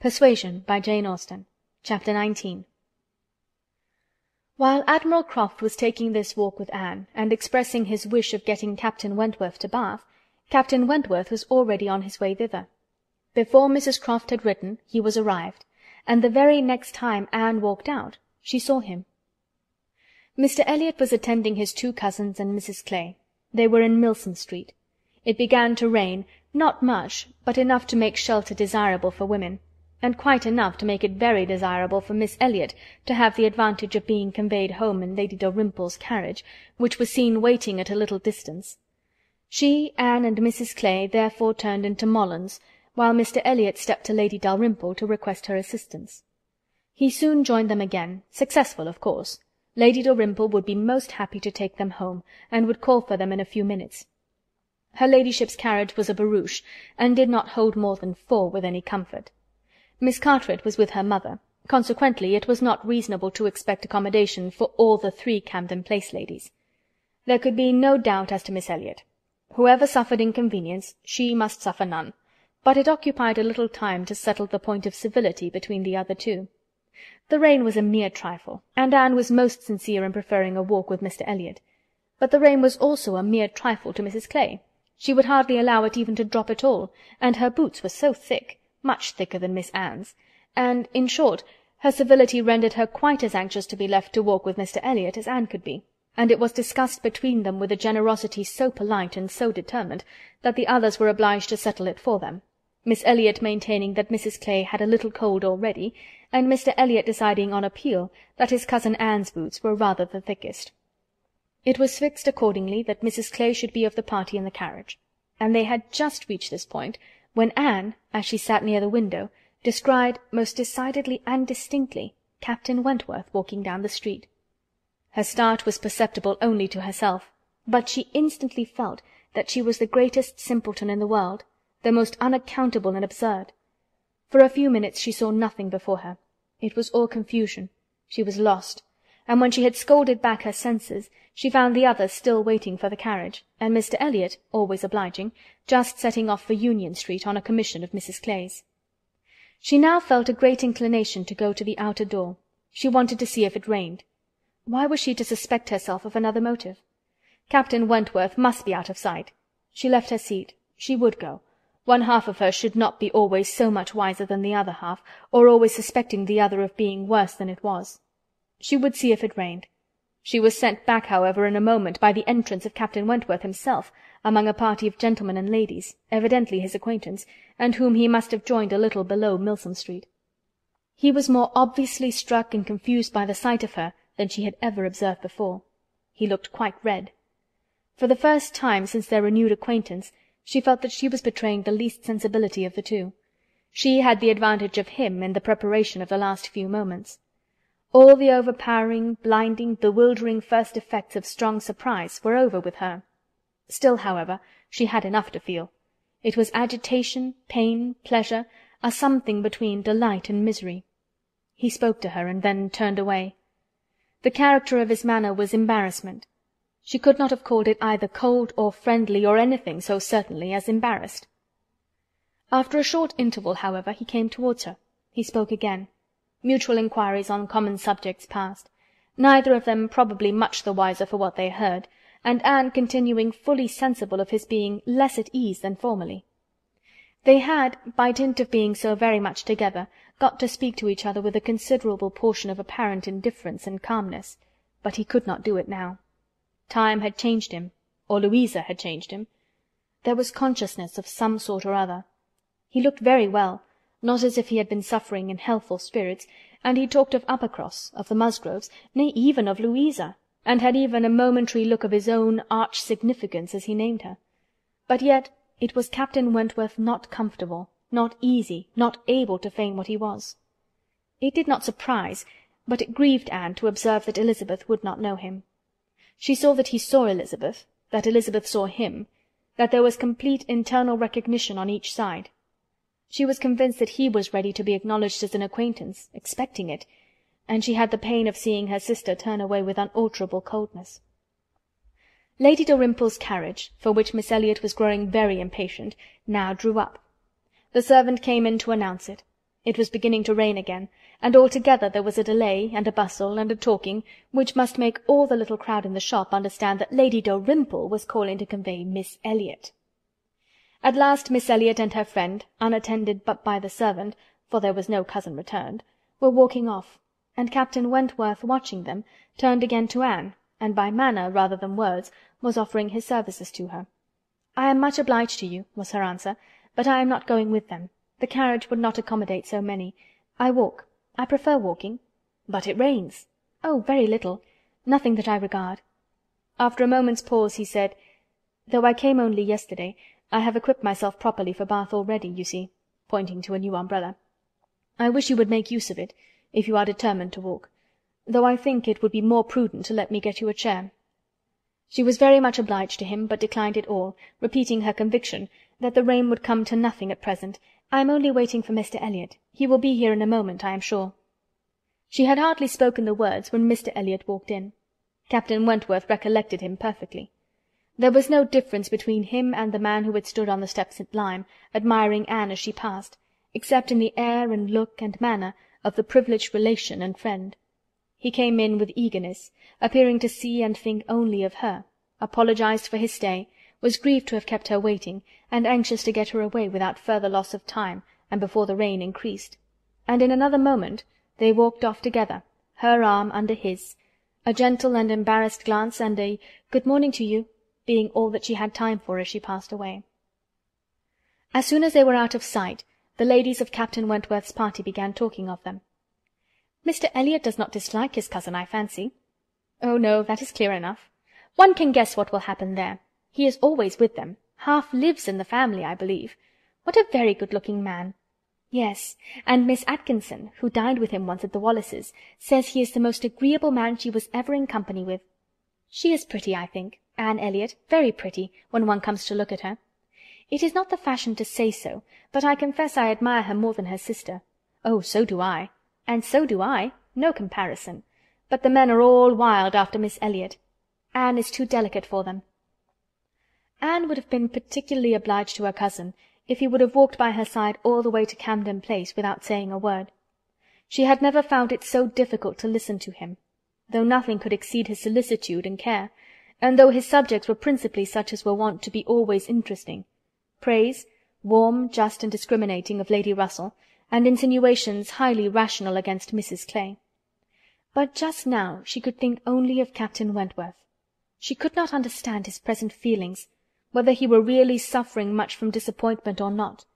Persuasion by Jane Austen. Chapter 19. While Admiral Croft was taking this walk with Anne, and expressing his wish of getting Captain Wentworth to Bath, Captain Wentworth was already on his way thither. Before Mrs. Croft had written, he was arrived, and the very next time Anne walked out, she saw him. Mr. Elliot was attending his two cousins and Mrs. Clay. They were in Milsom Street. It began to rain, not much, but enough to make shelter desirable for women, and quite enough to make it very desirable for Miss Elliot to have the advantage of being conveyed home in Lady Dalrymple's carriage, which was seen waiting at a little distance. She, Anne, and Mrs. Clay therefore turned into Mollen's, while Mr. Elliot stepped to Lady Dalrymple to request her assistance. He soon joined them again, successful, of course. Lady Dalrymple would be most happy to take them home, and would call for them in a few minutes. Her ladyship's carriage was a barouche, and did not hold more than 4 with any comfort. Miss Carteret was with her mother, consequently it was not reasonable to expect accommodation for all the 3 Camden Place ladies. There could be no doubt as to Miss Elliot. Whoever suffered inconvenience, she must suffer none, but it occupied a little time to settle the point of civility between the other 2. The rain was a mere trifle, and Anne was most sincere in preferring a walk with Mr. Elliot. But the rain was also a mere trifle to Mrs. Clay. She would hardly allow it even to drop at all, and her boots were so thick, much thicker than Miss Anne's, and, in short, her civility rendered her quite as anxious to be left to walk with Mr. Elliot as Anne could be, and it was discussed between them with a generosity so polite and so determined that the others were obliged to settle it for them, Miss Elliot maintaining that Mrs. Clay had a little cold already, and Mr. Elliot deciding on appeal that his cousin Anne's boots were rather the thickest. It was fixed accordingly that Mrs. Clay should be of the party in the carriage, and they had just reached this point when Anne, as she sat near the window, descried, most decidedly and distinctly, Captain Wentworth walking down the street. Her start was perceptible only to herself, but she instantly felt that she was the greatest simpleton in the world, the most unaccountable and absurd. For a few minutes she saw nothing before her. It was all confusion. She was lost, and when she had scolded back her senses, she found the others still waiting for the carriage, and Mr. Elliot, always obliging, just setting off for Union Street on a commission of Mrs. Clay's. She now felt a great inclination to go to the outer door. She wanted to see if it rained. Why was she to suspect herself of another motive? Captain Wentworth must be out of sight. She left her seat. She would go. One half of her should not be always so much wiser than the other half, or always suspecting the other of being worse than it was. She would see if it rained. She was sent back, however, in a moment by the entrance of Captain Wentworth himself, among a party of gentlemen and ladies, evidently his acquaintance, and whom he must have joined a little below Milsom Street. He was more obviously struck and confused by the sight of her than she had ever observed before. He looked quite red. For the first time since their renewed acquaintance, she felt that she was betraying the least sensibility of the 2. She had the advantage of him in the preparation of the last few moments. All the overpowering, blinding, bewildering first effects of strong surprise were over with her. Still, however, she had enough to feel. It was agitation, pain, pleasure, a something between delight and misery. He spoke to her, and then turned away. The character of his manner was embarrassment. She could not have called it either cold or friendly or anything so certainly as embarrassed. After a short interval, however, he came towards her. He spoke again. Mutual inquiries on common subjects passed, neither of them probably much the wiser for what they heard, and Anne continuing fully sensible of his being less at ease than formerly. They had, by dint of being so very much together, got to speak to each other with a considerable portion of apparent indifference and calmness, but he could not do it now. Time had changed him, or Louisa had changed him. There was consciousness of some sort or other. He looked very well, not as if he had been suffering in healthful spirits, and he talked of Uppercross, of the Musgroves, nay, even of Louisa, and had even a momentary look of his own arch significance as he named her. But yet it was Captain Wentworth not comfortable, not easy, not able to feign what he was. It did not surprise, but it grieved Anne to observe that Elizabeth would not know him. She saw that he saw Elizabeth, that Elizabeth saw him, that there was complete internal recognition on each side. She was convinced that he was ready to be acknowledged as an acquaintance, expecting it, and she had the pain of seeing her sister turn away with unalterable coldness. Lady Dalrymple's carriage, for which Miss Elliot was growing very impatient, now drew up. The servant came in to announce it. It was beginning to rain again, and altogether there was a delay, and a bustle, and a talking, which must make all the little crowd in the shop understand that Lady Dalrymple was calling to convey Miss Elliot. At last Miss Elliot and her friend, unattended but by the servant, for there was no cousin returned, were walking off, and Captain Wentworth, watching them, turned again to Anne, and by manner rather than words was offering his services to her. "I am much obliged to you," was her answer, "but I am not going with them. The carriage would not accommodate so many. I walk. I prefer walking." "But it rains." "Oh, very little. Nothing that I regard." After a moment's pause he said, "Though I came only yesterday, I have equipped myself properly for Bath already, you see," pointing to a new umbrella. "I wish you would make use of it, if you are determined to walk, though I think it would be more prudent to let me get you a chair." She was very much obliged to him, but declined it all, repeating her conviction that the rain would come to nothing at present. "I am only waiting for Mr. Elliot. He will be here in a moment, I am sure." She had hardly spoken the words when Mr. Elliot walked in. Captain Wentworth recollected him perfectly. There was no difference between him and the man who had stood on the steps at Lyme, admiring Anne as she passed, except in the air and look and manner of the privileged relation and friend. He came in with eagerness, appearing to see and think only of her, apologized for his stay, was grieved to have kept her waiting, and anxious to get her away without further loss of time and before the rain increased. And in another moment they walked off together, her arm under his, a gentle and embarrassed glance and a "Good morning to you" being all that she had time for as she passed away. As soon as they were out of sight, the ladies of Captain Wentworth's party began talking of them. "Mr. Elliot does not dislike his cousin, I fancy." "Oh, no, that is clear enough. One can guess what will happen there. He is always with them, half lives in the family, I believe. What a very good-looking man!" "Yes, and Miss Atkinson, who dined with him once at the Wallaces, says he is the most agreeable man she was ever in company with. She is pretty, I think, Anne Elliot, very pretty, when one comes to look at her. It is not the fashion to say so, but I confess I admire her more than her sister. Oh, so do I. And so do I. No comparison. But the men are all wild after Miss Elliot. Anne is too delicate for them." Anne would have been particularly obliged to her cousin if he would have walked by her side all the way to Camden Place without saying a word. She had never found it so difficult to listen to him, though nothing could exceed his solicitude and care, and though his subjects were principally such as were wont to be always interesting: praise, warm, just, and discriminating, of Lady Russell, and insinuations highly rational against Mrs. Clay. But just now she could think only of Captain Wentworth. She could not understand his present feelings, whether he were really suffering much from disappointment or not.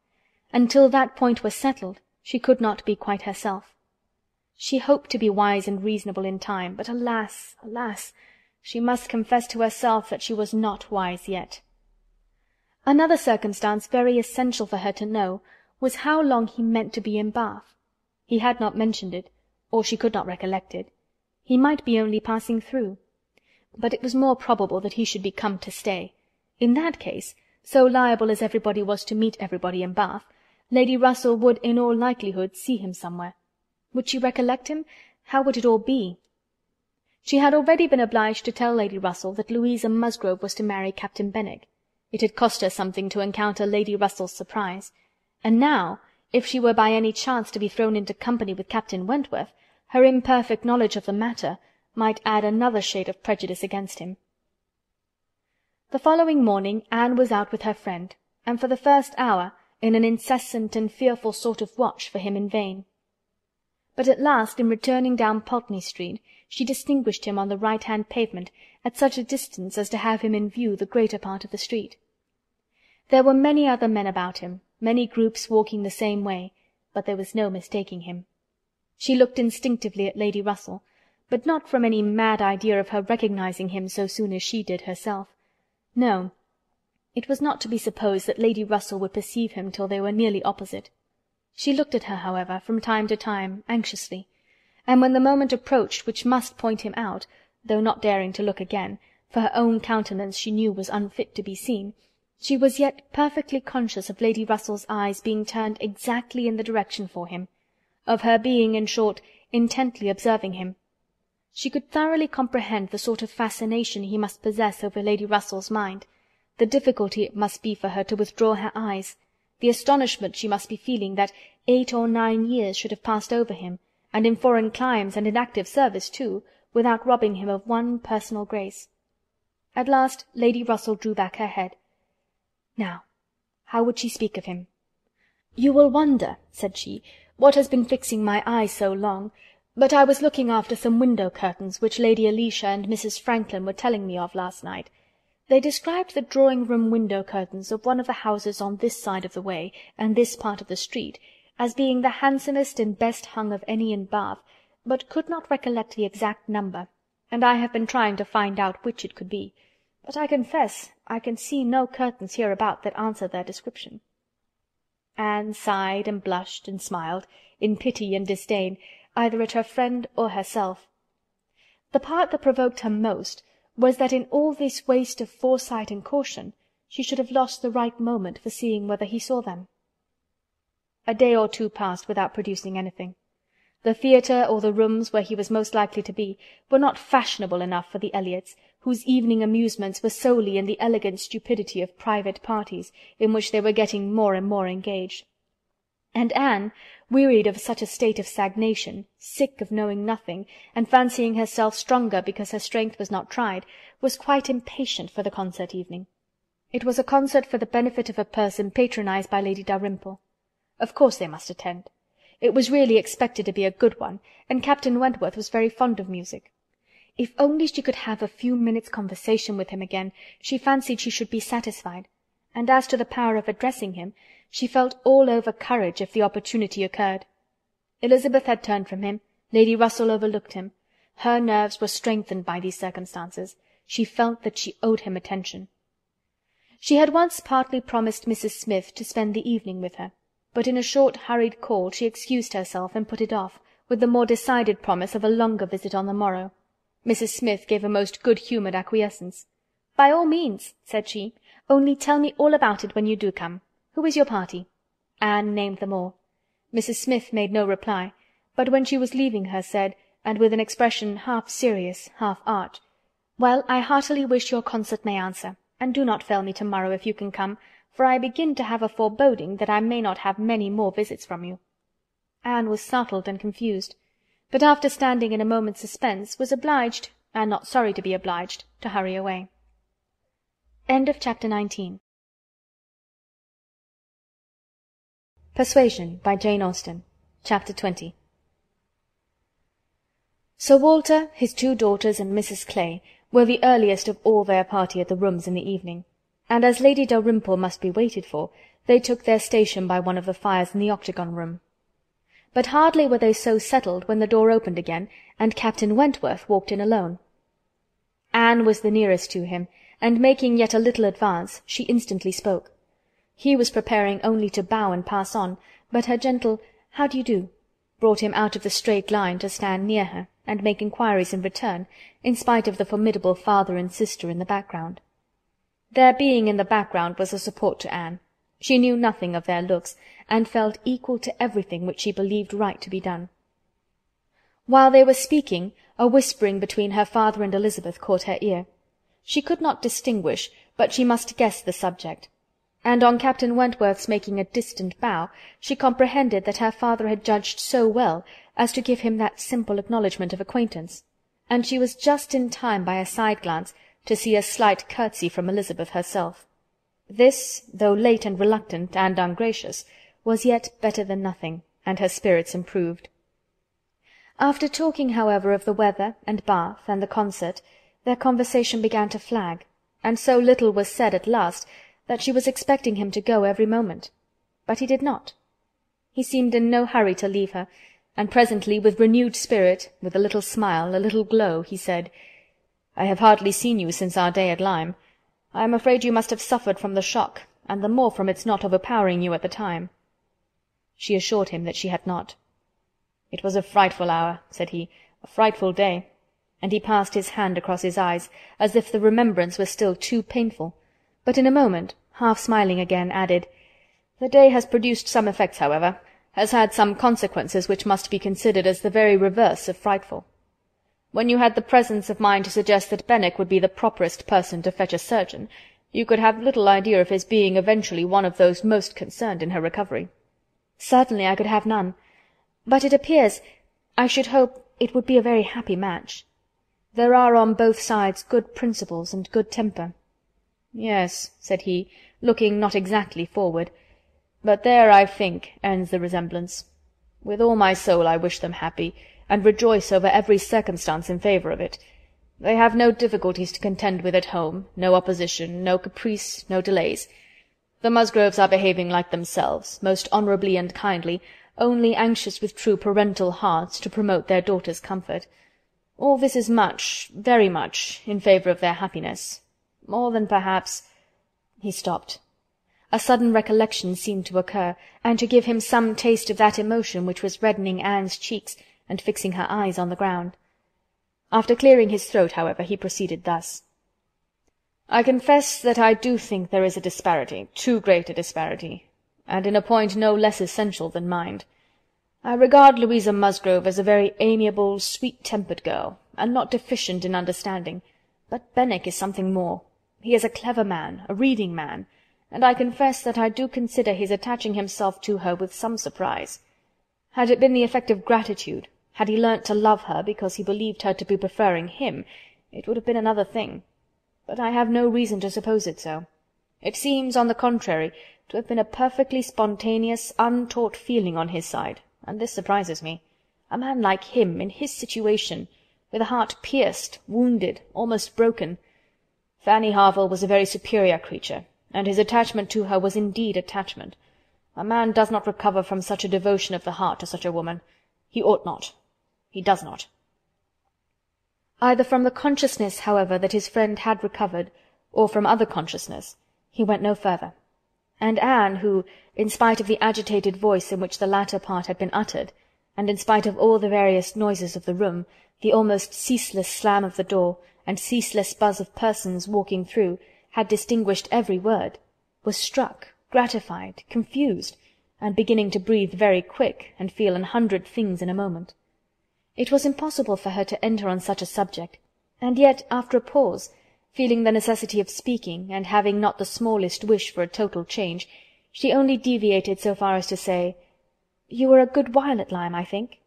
Until that point was settled, she could not be quite herself. She hoped to be wise and reasonable in time, but alas, alas! She must confess to herself that she was not wise yet. Another circumstance very essential for her to know was how long he meant to be in Bath. He had not mentioned it, or she could not recollect it. He might be only passing through. But it was more probable that he should be come to stay. In that case, so liable as everybody was to meet everybody in Bath, Lady Russell would in all likelihood see him somewhere. Would she recollect him? How would it all be? She had already been obliged to tell Lady Russell that Louisa Musgrove was to marry Captain Benwick. It had cost her something to encounter Lady Russell's surprise, and now, if she were by any chance to be thrown into company with Captain Wentworth, her imperfect knowledge of the matter might add another shade of prejudice against him. The following morning Anne was out with her friend, and for the first hour in an incessant and fearful sort of watch for him in vain. But at last, in returning down Pulteney Street, she distinguished him on the right-hand pavement at such a distance as to have him in view the greater part of the street. There were many other men about him, many groups walking the same way, but there was no mistaking him. She looked instinctively at Lady Russell, but not from any mad idea of her recognizing him so soon as she did herself. No, it was not to be supposed that Lady Russell would perceive him till they were nearly opposite. She looked at her, however, from time to time, anxiously, and when the moment approached which must point him out, though not daring to look again, for her own countenance she knew was unfit to be seen, she was yet perfectly conscious of Lady Russell's eyes being turned exactly in the direction for him, of her being, in short, intently observing him. She could thoroughly comprehend the sort of fascination he must possess over Lady Russell's mind, the difficulty it must be for her to withdraw her eyes, the astonishment she must be feeling that 8 or 9 years should have passed over him, and in foreign climes and in active service too, without robbing him of one personal grace. At last Lady Russell drew back her head. Now, how would she speak of him? "You will wonder," said she, "what has been fixing my eye so long, but I was looking after some window curtains which Lady Alicia and Mrs. Franklin were telling me of last night. They described the drawing-room window curtains of one of the houses on this side of the way and this part of the street as being the handsomest and best hung of any in Bath, but could not recollect the exact number, and I have been trying to find out which it could be, but I confess I can see no curtains hereabout that answer their description." Anne sighed and blushed and smiled, in pity and disdain, either at her friend or herself. The part that provoked her most was that in all this waste of foresight and caution she should have lost the right moment for seeing whether he saw them. A day or two passed without producing anything. The theatre or the rooms where he was most likely to be were not fashionable enough for the Elliots, whose evening amusements were solely in the elegant stupidity of private parties, in which they were getting more and more engaged. And Anne, wearied of such a state of stagnation, sick of knowing nothing, and fancying herself stronger because her strength was not tried, was quite impatient for the concert evening. It was a concert for the benefit of a person patronized by Lady Dalrymple. Of course they must attend. It was really expected to be a good one, and Captain Wentworth was very fond of music. If only she could have a few minutes' conversation with him again, she fancied she should be satisfied, and as to the power of addressing him, she felt all over courage if the opportunity occurred. Elizabeth had turned from him, Lady Russell overlooked him. Her nerves were strengthened by these circumstances. She felt that she owed him attention. She had once partly promised Mrs. Smith to spend the evening with her, but in a short hurried call she excused herself and put it off, with the more decided promise of a longer visit on the morrow. Mrs. Smith gave a most good-humoured acquiescence. "By all means," said she, "only tell me all about it when you do come. Who is your party?" Anne named them all. Mrs. Smith made no reply, but when she was leaving her said, and with an expression half serious, half arch, "Well, I heartily wish your concert may answer, and do not fail me tomorrow if you can come, for I begin to have a foreboding that I may not have many more visits from you." Anne was startled and confused, but after standing in a moment's suspense, was obliged, and not sorry to be obliged, to hurry away. Chapter 19. Persuasion by Jane Austen. Chapter 20. Sir Walter, his 2 daughters, and Mrs. Clay were the earliest of all their party at the rooms in the evening, and as Lady Dalrymple must be waited for, they took their station by one of the fires in the octagon room. But hardly were they so settled when the door opened again, and Captain Wentworth walked in alone. Anne was the nearest to him, and making yet a little advance, she instantly spoke. He was preparing only to bow and pass on, but her gentle "How do you do?" brought him out of the straight line to stand near her, and make inquiries in return, in spite of the formidable father and sister in the background. Their being in the background was a support to Anne. She knew nothing of their looks, and felt equal to everything which she believed right to be done. While they were speaking, a whispering between her father and Elizabeth caught her ear. She could not distinguish, but she must guess the subject, and on Captain Wentworth's making a distant bow, she comprehended that her father had judged so well as to give him that simple acknowledgment of acquaintance, and she was just in time by a side-glance to see a slight curtsy from Elizabeth herself. This, though late and reluctant and ungracious, was yet better than nothing, and her spirits improved. After talking, however, of the weather, and Bath, and the concert, their conversation began to flag, and so little was said at last that she was expecting him to go every moment. But he did not. He seemed in no hurry to leave her, and presently, with renewed spirit, with a little smile, a little glow, he said, "I have hardly seen you since our day at Lyme. I am afraid you must have suffered from the shock, and the more from its not overpowering you at the time." She assured him that she had not. "It was a frightful hour," said he, "a frightful day," and he passed his hand across his eyes, as if the remembrance were still too painful, but in a moment, half smiling again, added, "The day has produced some effects, however, has had some consequences which must be considered as the very reverse of frightful. When you had the presence of mind to suggest that Benwick would be the properest person to fetch a surgeon, you could have little idea of his being eventually one of those most concerned in her recovery." "Certainly I could have none. But it appears, I should hope, it would be a very happy match. There are on both sides good principles and good temper." "Yes," said he, looking not exactly forward, "but there, I think, ends the resemblance. With all my soul I wish them happy, and rejoice over every circumstance in favour of it. They have no difficulties to contend with at home, no opposition, no caprice, no delays. The Musgroves are behaving like themselves, most honourably and kindly, only anxious with true parental hearts to promote their daughter's comfort. All this is much, very much, in favour of their happiness. More than perhaps—" He stopped. A sudden recollection seemed to occur, and to give him some taste of that emotion which was reddening Anne's cheeks and fixing her eyes on the ground. After clearing his throat, however, he proceeded thus: "I confess that I do think there is a disparity, too great a disparity, and in a point no less essential than mind. I regard Louisa Musgrove as a very amiable, sweet-tempered girl, and not deficient in understanding, but Benwick is something more. He is a clever man, a reading man, and I confess that I do consider his attaching himself to her with some surprise. Had it been the effect of gratitude, had he learnt to love her because he believed her to be preferring him, it would have been another thing. But I have no reason to suppose it so. It seems, on the contrary, to have been a perfectly spontaneous, untaught feeling on his side, and this surprises me. A man like him, in his situation, with a heart pierced, wounded, almost broken. Fanny Harville was a very superior creature, and his attachment to her was indeed attachment. A man does not recover from such a devotion of the heart to such a woman. He ought not. He does not." Either from the consciousness, however, that his friend had recovered, or from other consciousness, he went no further, and Anne, who, in spite of the agitated voice in which the latter part had been uttered, and in spite of all the various noises of the room, the almost ceaseless slam of the door, and ceaseless buzz of persons walking through, had distinguished every word, was struck, gratified, confused, and beginning to breathe very quick, and feel 100 things in a moment. It was impossible for her to enter on such a subject, and yet, after a pause, feeling the necessity of speaking, and having not the smallest wish for a total change, she only deviated so far as to say, "You were a good while at Lyme, I think?"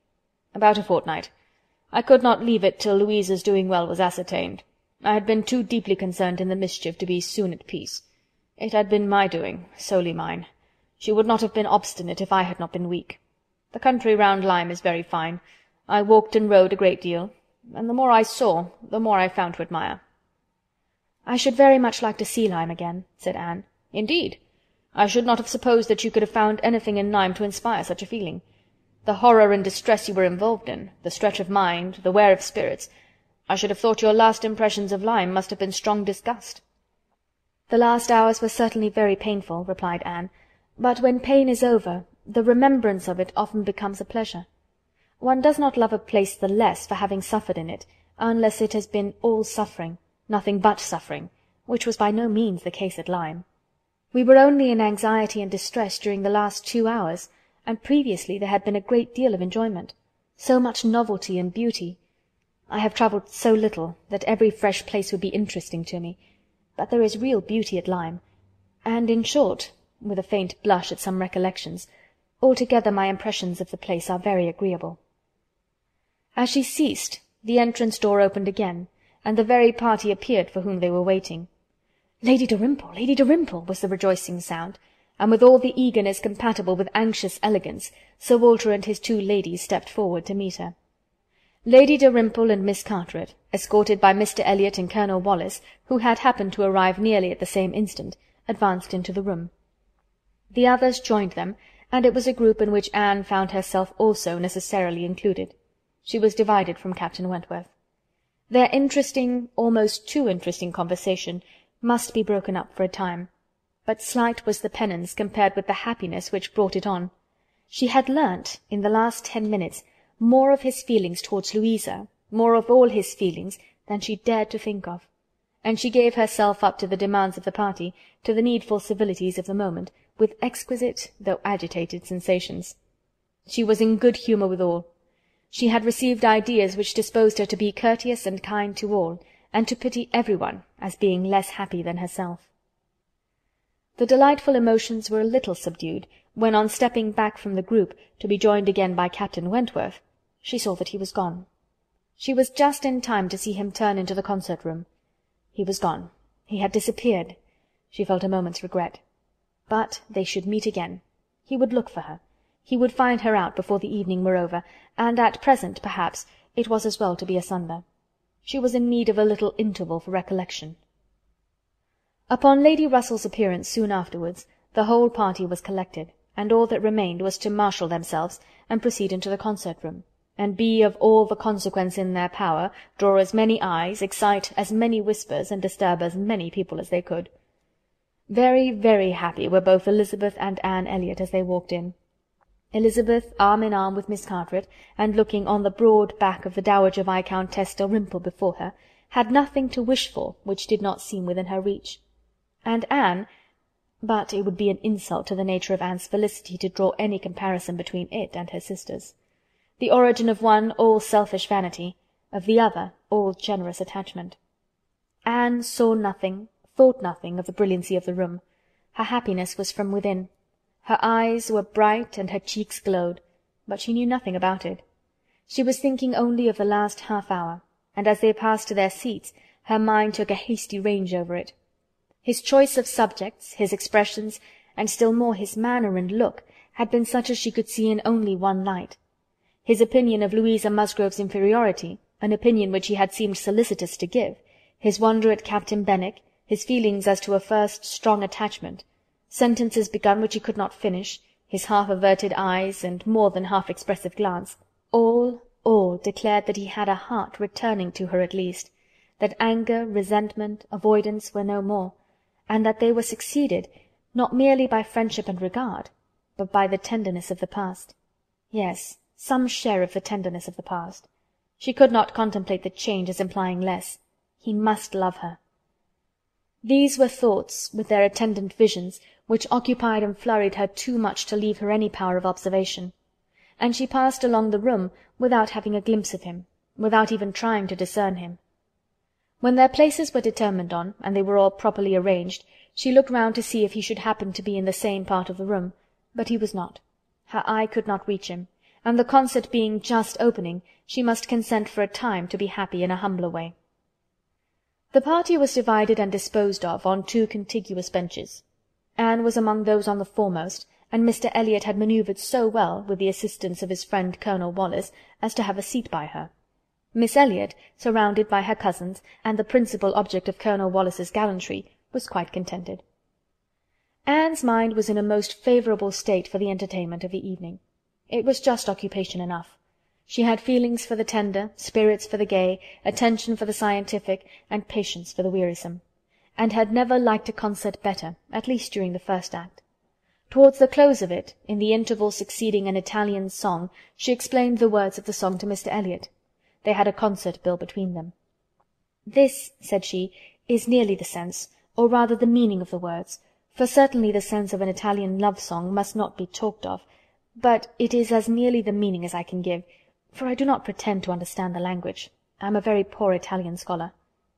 "About a fortnight. I could not leave it till Louisa's doing well was ascertained. I had been too deeply concerned in the mischief to be soon at peace. It had been my doing, solely mine. She would not have been obstinate if I had not been weak. The country round Lyme is very fine. I walked and rode a great deal, and the more I saw, the more I found to admire." "I should very much like to see Lyme again," said Anne. "Indeed? I should not have supposed that you could have found anything in Lyme to inspire such a feeling. The horror and distress you were involved in, the stretch of mind, the wear of spirits, I should have thought your last impressions of Lyme must have been strong disgust." "The last hours were certainly very painful," replied Anne, "but when pain is over, the remembrance of it often becomes a pleasure. One does not love a place the less for having suffered in it, unless it has been all suffering, nothing but suffering, which was by no means the case at Lyme. We were only in anxiety and distress during the last 2 hours, and previously there had been a great deal of enjoyment, so much novelty and beauty. I have travelled so little that every fresh place would be interesting to me, but there is real beauty at Lyme, and, in short," with a faint blush at some recollections, "altogether my impressions of the place are very agreeable." As she ceased, the entrance door opened again, and the very party appeared for whom they were waiting. "Lady Dalrymple! Lady Dalrymple!" was the rejoicing sound, and with all the eagerness compatible with anxious elegance, Sir Walter and his 2 ladies stepped forward to meet her. Lady Dalrymple and Miss Carteret, escorted by Mr. Elliot and Colonel Wallis, who had happened to arrive nearly at the same instant, advanced into the room. The others joined them, and it was a group in which Anne found herself also necessarily included. She was divided from Captain Wentworth. Their interesting, almost too interesting conversation must be broken up for a time, but slight was the penance compared with the happiness which brought it on. She had learnt, in the last 10 minutes, more of his feelings towards Louisa, more of all his feelings, than she dared to think of, and she gave herself up to the demands of the party, to the needful civilities of the moment, with exquisite, though agitated sensations. She was in good humour with all. She had received ideas which disposed her to be courteous and kind to all, and to pity everyone as being less happy than herself. The delightful emotions were a little subdued when, on stepping back from the group to be joined again by Captain Wentworth, she saw that he was gone. She was just in time to see him turn into the concert-room. He was gone. He had disappeared. She felt a moment's regret. But they should meet again. He would look for her. He would find her out before the evening were over, and at present, perhaps, it was as well to be asunder. She was in need of a little interval for recollection. Upon Lady Russell's appearance soon afterwards, the whole party was collected, and all that remained was to marshal themselves and proceed into the concert-room, and be of all the consequence in their power, draw as many eyes, excite as many whispers, and disturb as many people as they could. Very, very happy were both Elizabeth and Anne Elliot as they walked in. Elizabeth, arm in arm with Miss Carteret, and looking on the broad back of the Dowager Viscountess Dalrymple before her, had nothing to wish for which did not seem within her reach. And Anne— but it would be an insult to the nature of Anne's felicity to draw any comparison between it and her sister's. The origin of one all selfish vanity, of the other all generous attachment. Anne saw nothing, thought nothing of the brilliancy of the room. Her happiness was from within. Her eyes were bright and her cheeks glowed, but she knew nothing about it. She was thinking only of the last half-hour, and as they passed to their seats, her mind took a hasty range over it. His choice of subjects, his expressions, and still more his manner and look, had been such as she could see in only one light. His opinion of Louisa Musgrove's inferiority, an opinion which he had seemed solicitous to give, his wonder at Captain Benwick, his feelings as to a first strong attachment, sentences begun which he could not finish, his half-averted eyes and more than half-expressive glance, all declared that he had a heart returning to her at least, that anger, resentment, avoidance were no more, and that they were succeeded, not merely by friendship and regard, but by the tenderness of the past. Yes, some share of the tenderness of the past. She could not contemplate the change as implying less. He must love her. These were thoughts, with their attendant visions, which occupied and flurried her too much to leave her any power of observation, and she passed along the room without having a glimpse of him, without even trying to discern him. When their places were determined on, and they were all properly arranged, she looked round to see if he should happen to be in the same part of the room, but he was not. Her eye could not reach him, and the concert being just opening, she must consent for a time to be happy in a humbler way. The party was divided and disposed of on two contiguous benches. Anne was among those on the foremost, and Mr. Elliot had manoeuvred so well, with the assistance of his friend Colonel Wallis, as to have a seat by her. Miss Elliot, surrounded by her cousins, and the principal object of Colonel Wallis's gallantry, was quite contented. Anne's mind was in a most favourable state for the entertainment of the evening. It was just occupation enough. She had feelings for the tender, spirits for the gay, attention for the scientific, and patience for the wearisome, and had never liked a concert better, at least during the first act. Towards the close of it, in the interval succeeding an Italian song, she explained the words of the song to Mr. Elliot. They had a concert bill between them. "This," said she, "is nearly the sense, or rather the meaning of the words, for certainly the sense of an Italian love song must not be talked of, but it is as nearly the meaning as I can give, for I do not pretend to understand the language. I am a very poor Italian scholar."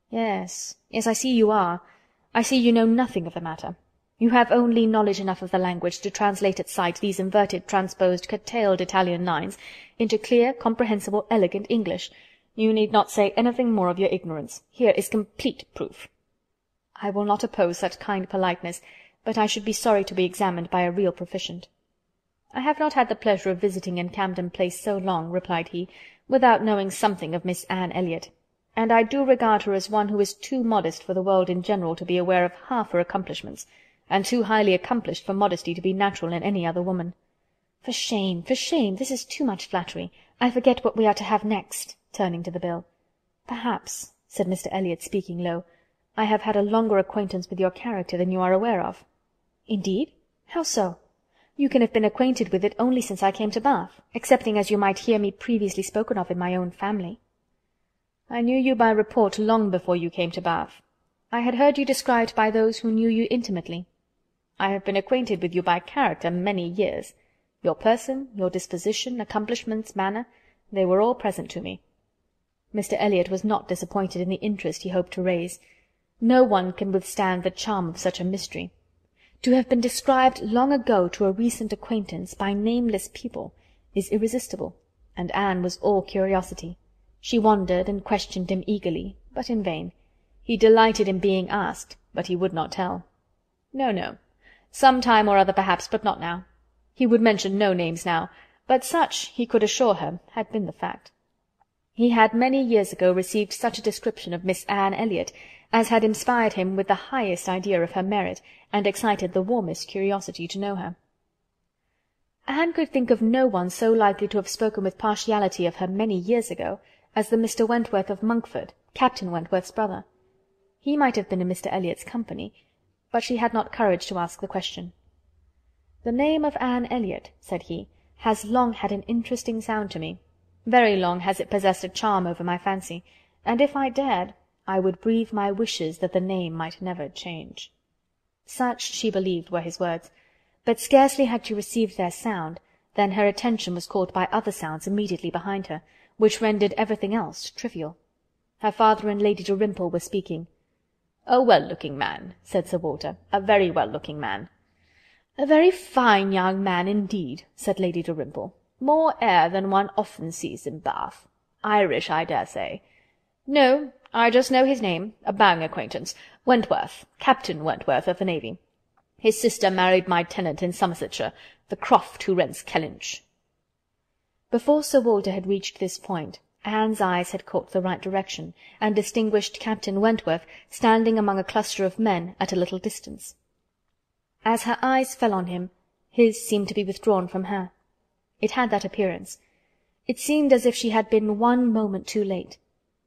Yes, I see you are. I see you know nothing of the matter. You have only knowledge enough of the language to translate at sight these inverted, transposed, curtailed Italian lines into clear, comprehensible, elegant English. You need not say anything more of your ignorance. Here is complete proof. I will not oppose such kind politeness, but I should be sorry to be examined by a real proficient. "I have not had the pleasure of visiting in Camden Place so long," replied he, "without knowing something of Miss Anne Elliot, and I do regard her as one who is too modest for the world in general to be aware of half her accomplishments, and too highly accomplished for modesty to be natural in any other woman." For shame, this is too much flattery. I forget what we are to have next," turning to the bill. "Perhaps," said Mr. Elliot, speaking low, "I have had a longer acquaintance with your character than you are aware of." "Indeed? How so? You can have been acquainted with it only since I came to Bath, excepting as you might hear me previously spoken of in my own family." "I knew you by report long before you came to Bath. I had heard you described by those who knew you intimately. I have been acquainted with you by character many years. Your person, your disposition, accomplishments, manner, they were all present to me." Mr. Elliot was not disappointed in the interest he hoped to raise. No one can withstand the charm of such a mystery. To have been described long ago to a recent acquaintance by nameless people is irresistible, and Anne was all curiosity. She wondered and questioned him eagerly, but in vain. He delighted in being asked, but he would not tell. No. Some time or other perhaps, but not now. He would mention no names now, but such, he could assure her, had been the fact. He had many years ago received such a description of Miss Anne Elliot as had inspired him with the highest idea of her merit, and excited the warmest curiosity to know her. Anne could think of no one so likely to have spoken with partiality of her many years ago as the Mr. Wentworth of Monkford, Captain Wentworth's brother. He might have been in Mr. Elliot's company, but she had not courage to ask the question. "The name of Anne Elliot," said he, "has long had an interesting sound to me. Very long has it possessed a charm over my fancy, and if I dared, I would breathe my wishes that the name might never change." Such, she believed, were his words, but scarcely had she received their sound than her attention was caught by other sounds immediately behind her, which rendered everything else trivial. Her father and Lady Dalrymple were speaking. "A well-looking man," said Sir Walter, "a very well-looking man." "A very fine young man indeed," said Lady Dalrymple. "More air than one often sees in Bath. Irish, I dare say." "No, I just know his name, a bowing acquaintance. Wentworth, Captain Wentworth of the Navy. His sister married my tenant in Somersetshire, the Croft who rents Kellynch." Before Sir Walter had reached this point, Anne's eyes had caught the right direction, and distinguished Captain Wentworth standing among a cluster of men at a little distance. As her eyes fell on him, his seemed to be withdrawn from her. It had that appearance. It seemed as if she had been one moment too late,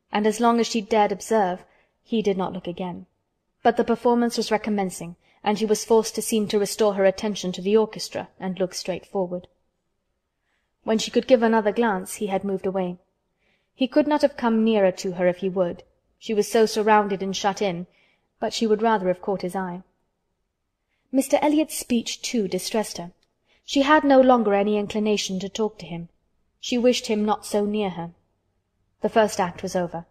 and as long as she dared observe, he did not look again. But the performance was recommencing, and she was forced to seem to restore her attention to the orchestra and look straight forward. When she could give another glance, he had moved away. He could not have come nearer to her if he would. She was so surrounded and shut in, but she would rather have caught his eye. Mr. Elliot's speech, too, distressed her. She had no longer any inclination to talk to him. She wished him not so near her. The first act was over.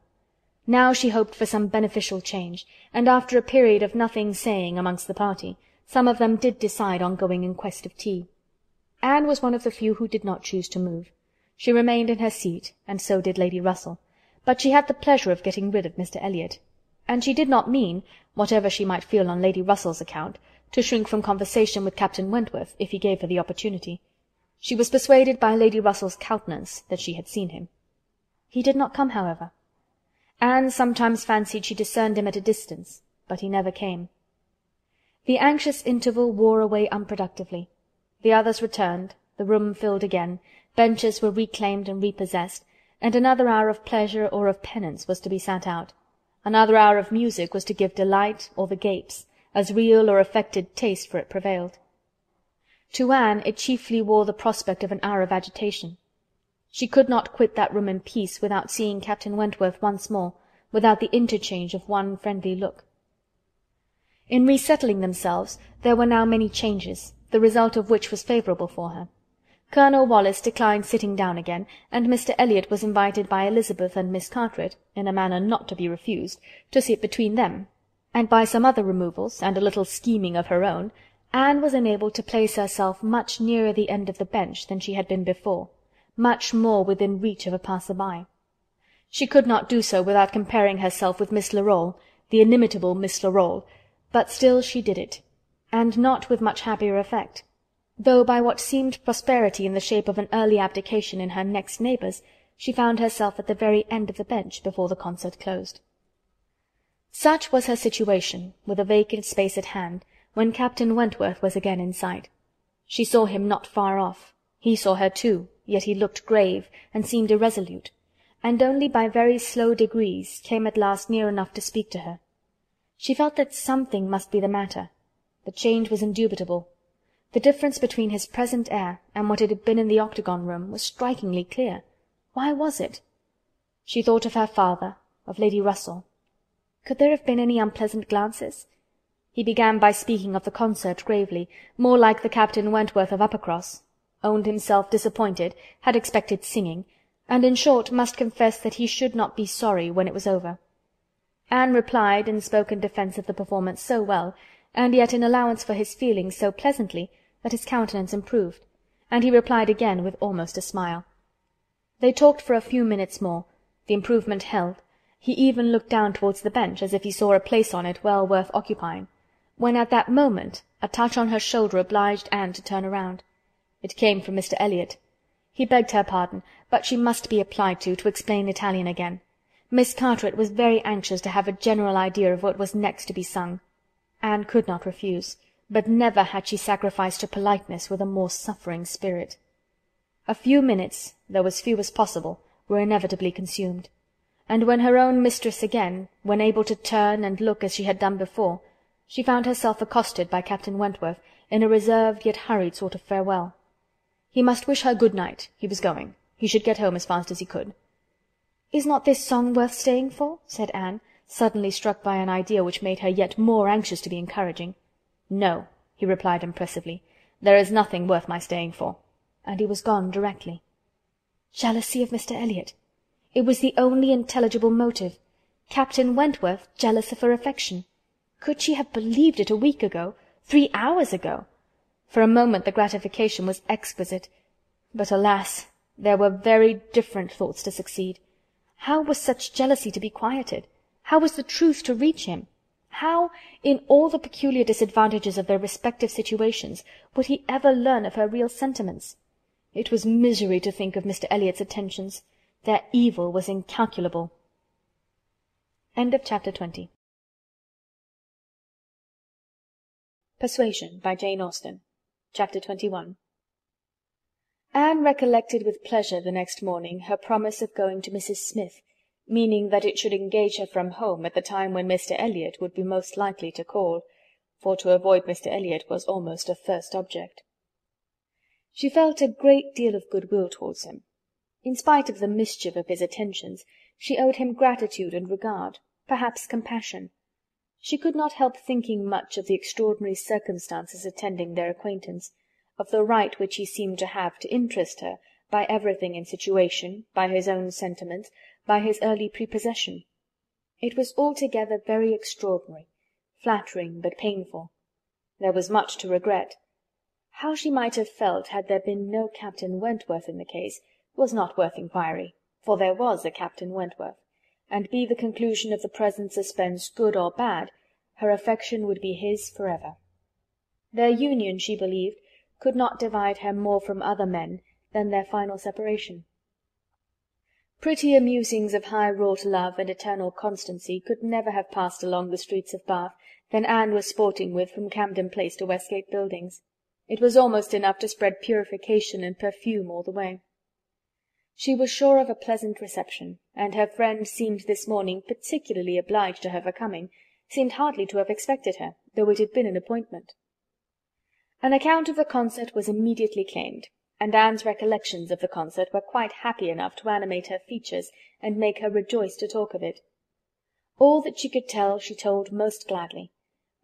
Now she hoped for some beneficial change, and after a period of nothing saying amongst the party, some of them did decide on going in quest of tea. Anne was one of the few who did not choose to move. She remained in her seat, and so did Lady Russell, but she had the pleasure of getting rid of Mr. Elliot, and she did not mean, whatever she might feel on Lady Russell's account, to shrink from conversation with Captain Wentworth if he gave her the opportunity. She was persuaded by Lady Russell's countenance that she had seen him. He did not come, however. Anne sometimes fancied she discerned him at a distance, but he never came. The anxious interval wore away unproductively. The others returned, the room filled again, benches were reclaimed and repossessed, and another hour of pleasure or of penance was to be sat out. Another hour of music was to give delight or the gapes, as real or affected taste for it prevailed. To Anne it chiefly wore the prospect of an hour of agitation. She could not quit that room in peace without seeing Captain Wentworth once more, without the interchange of one friendly look. In resettling themselves, there were now many changes, the result of which was favourable for her. Colonel Wallis declined sitting down again, and Mr. Elliot was invited by Elizabeth and Miss Carteret, in a manner not to be refused, to sit between them, and by some other removals, and a little scheming of her own, Anne was enabled to place herself much nearer the end of the bench than she had been before, much more within reach of a passer-by. She could not do so without comparing herself with Miss Larolles, the inimitable Miss Larolles, but still she did it, and not with much happier effect, though by what seemed prosperity in the shape of an early abdication in her next neighbours, she found herself at the very end of the bench before the concert closed. Such was her situation, with a vacant space at hand, when Captain Wentworth was again in sight. She saw him not far off. He saw her too, yet he looked grave, and seemed irresolute, and only by very slow degrees came at last near enough to speak to her. She felt that something must be the matter. The change was indubitable. The difference between his present air and what it had been in the octagon room was strikingly clear. Why was it? She thought of her father, of Lady Russell. Could there have been any unpleasant glances? He began by speaking of the concert gravely, more like the Captain Wentworth of Uppercross, owned himself disappointed, had expected singing, and in short must confess that he should not be sorry when it was over. Anne replied and spoke in defence of the performance so well, and yet in allowance for his feelings so pleasantly that his countenance improved, and he replied again with almost a smile. They talked for a few minutes more. The improvement held. He even looked down towards the bench, as if he saw a place on it well worth occupying, when at that moment a touch on her shoulder obliged Anne to turn around. It came from Mr. Elliot. He begged her pardon, but she must be applied to explain Italian again. Miss Carteret was very anxious to have a general idea of what was next to be sung. Anne could not refuse, but never had she sacrificed her politeness with a more suffering spirit. A few minutes, though as few as possible, were inevitably consumed, and when her own mistress again, when able to turn and look as she had done before, she found herself accosted by Captain Wentworth in a reserved yet hurried sort of farewell. He must wish her good night. He was going. He should get home as fast as he could. "Is not this song worth staying for?" said Anne, suddenly struck by an idea which made her yet more anxious to be encouraging. "No," he replied impressively. "There is nothing worth my staying for." And he was gone directly. Jealousy of Mr. Elliot! It was the only intelligible motive. Captain Wentworth jealous of her affection! Could she have believed it a week ago, 3 hours ago? For a moment the gratification was exquisite. But alas! there were very different thoughts to succeed. How was such jealousy to be quieted? How was the truth to reach him? How, in all the peculiar disadvantages of their respective situations, would he ever learn of her real sentiments? It was misery to think of Mr. Elliot's attentions. Their evil was incalculable. Chapter 20. Persuasion by Jane Austen. Chapter 21. Anne recollected with pleasure the next morning her promise of going to Mrs. Smith, meaning that it should engage her from home at the time when Mr. Elliot would be most likely to call, for to avoid Mr. Elliot was almost a first object. She felt a great deal of goodwill towards him. In spite of the mischief of his attentions, she owed him gratitude and regard, perhaps compassion. She could not help thinking much of the extraordinary circumstances attending their acquaintance, of the right which he seemed to have to interest her by everything in situation, by his own sentiments, by his early prepossession. It was altogether very extraordinary, flattering but painful. There was much to regret. How she might have felt had there been no Captain Wentworth in the case was not worth inquiry, for there was a Captain Wentworth, and be the conclusion of the present suspense good or bad, her affection would be his for ever. Their union, she believed, could not divide her more from other men than their final separation. Prettier musings of high-wrought love and eternal constancy could never have passed along the streets of Bath than Anne was sporting with from Camden Place to Westgate Buildings. It was almost enough to spread purification and perfume all the way. She was sure of a pleasant reception, and her friend seemed this morning particularly obliged to her for coming, seemed hardly to have expected her, though it had been an appointment. An account of the concert was immediately claimed, and Anne's recollections of the concert were quite happy enough to animate her features and make her rejoice to talk of it. All that she could tell she told most gladly,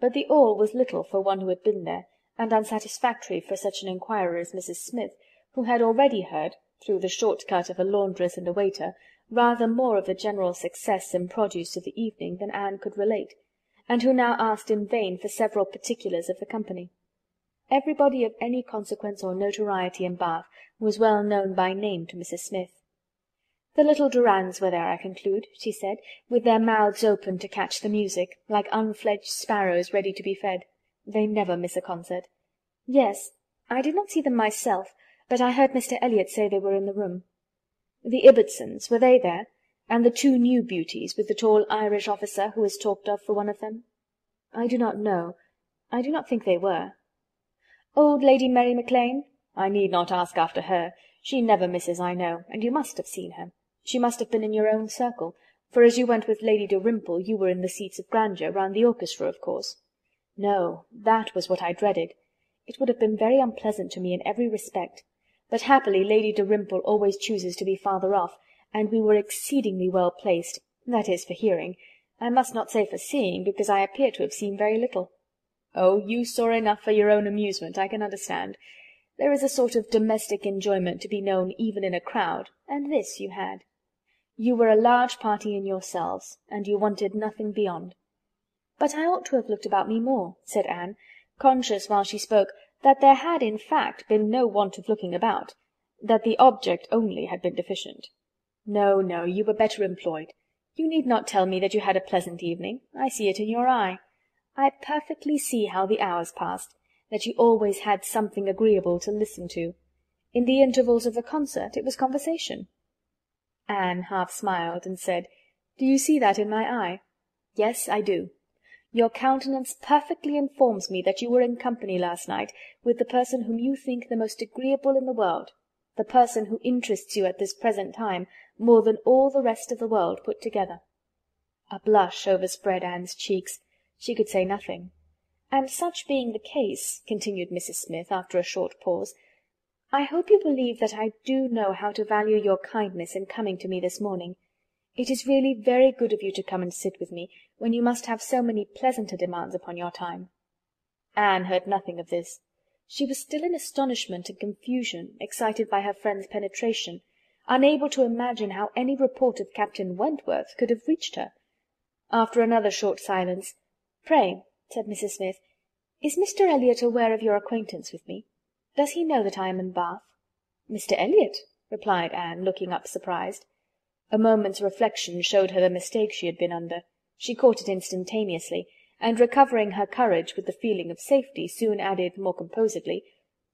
but the all was little for one who had been there, and unsatisfactory for such an inquirer as Mrs. Smith, who had already heard, through the short-cut of a laundress and a waiter, rather more of the general success and produce of the evening than Anne could relate, and who now asked in vain for several particulars of the company. Everybody of any consequence or notoriety in Bath was well known by name to Mrs. Smith. "The little Durans were there, I conclude," she said, "with their mouths open to catch the music, like unfledged sparrows ready to be fed. They never miss a concert." "Yes. I did not see them myself, but I heard Mr. Elliot say they were in the room." "The Ibbotsons, were they there? And the 2 new beauties, with the tall Irish officer who is talked of for one of them?" "I do not know. I do not think they were." "Old Lady Mary Maclane?" "I need not ask after her. She never misses, I know, and you must have seen her. She must have been in your own circle, for as you went with Lady Dalrymple you were in the seats of grandeur, round the orchestra, of course." "No, that was what I dreaded. It would have been very unpleasant to me in every respect, but happily Lady Dalrymple always chooses to be farther off, and we were exceedingly well placed, that is, for hearing. I must not say for seeing, because I appear to have seen very little." "Oh, you saw enough for your own amusement, I can understand. There is a sort of domestic enjoyment to be known even in a crowd, and this you had. You were a large party in yourselves, and you wanted nothing beyond." "But I ought to have looked about me more," said Anne, conscious while she spoke that there had in fact been no want of looking about, that the object only had been deficient. "No, no, you were better employed. You need not tell me that you had a pleasant evening. I see it in your eye. I perfectly see how the hours passed, that you always had something agreeable to listen to. In the intervals of the concert it was conversation." Anne half smiled and said, "Do you see that in my eye?" "Yes, I do. Your countenance perfectly informs me that you were in company last night with the person whom you think the most agreeable in the world, the person who interests you at this present time more than all the rest of the world put together." A blush overspread Anne's cheeks. She could say nothing. "And such being the case," continued Mrs. Smith, after a short pause, "I hope you believe that I do know how to value your kindness in coming to me this morning. It is really very good of you to come and sit with me, when you must have so many pleasanter demands upon your time." Anne heard nothing of this. She was still in astonishment and confusion, excited by her friend's penetration, unable to imagine how any report of Captain Wentworth could have reached her. After another short silence, "Pray," said Mrs. Smith, "is Mr. Elliot aware of your acquaintance with me? Does he know that I am in Bath?" "Mr. Elliot?" replied Anne, looking up surprised. A moment's reflection showed her the mistake she had been under. She caught it instantaneously, and recovering her courage with the feeling of safety, soon added more composedly,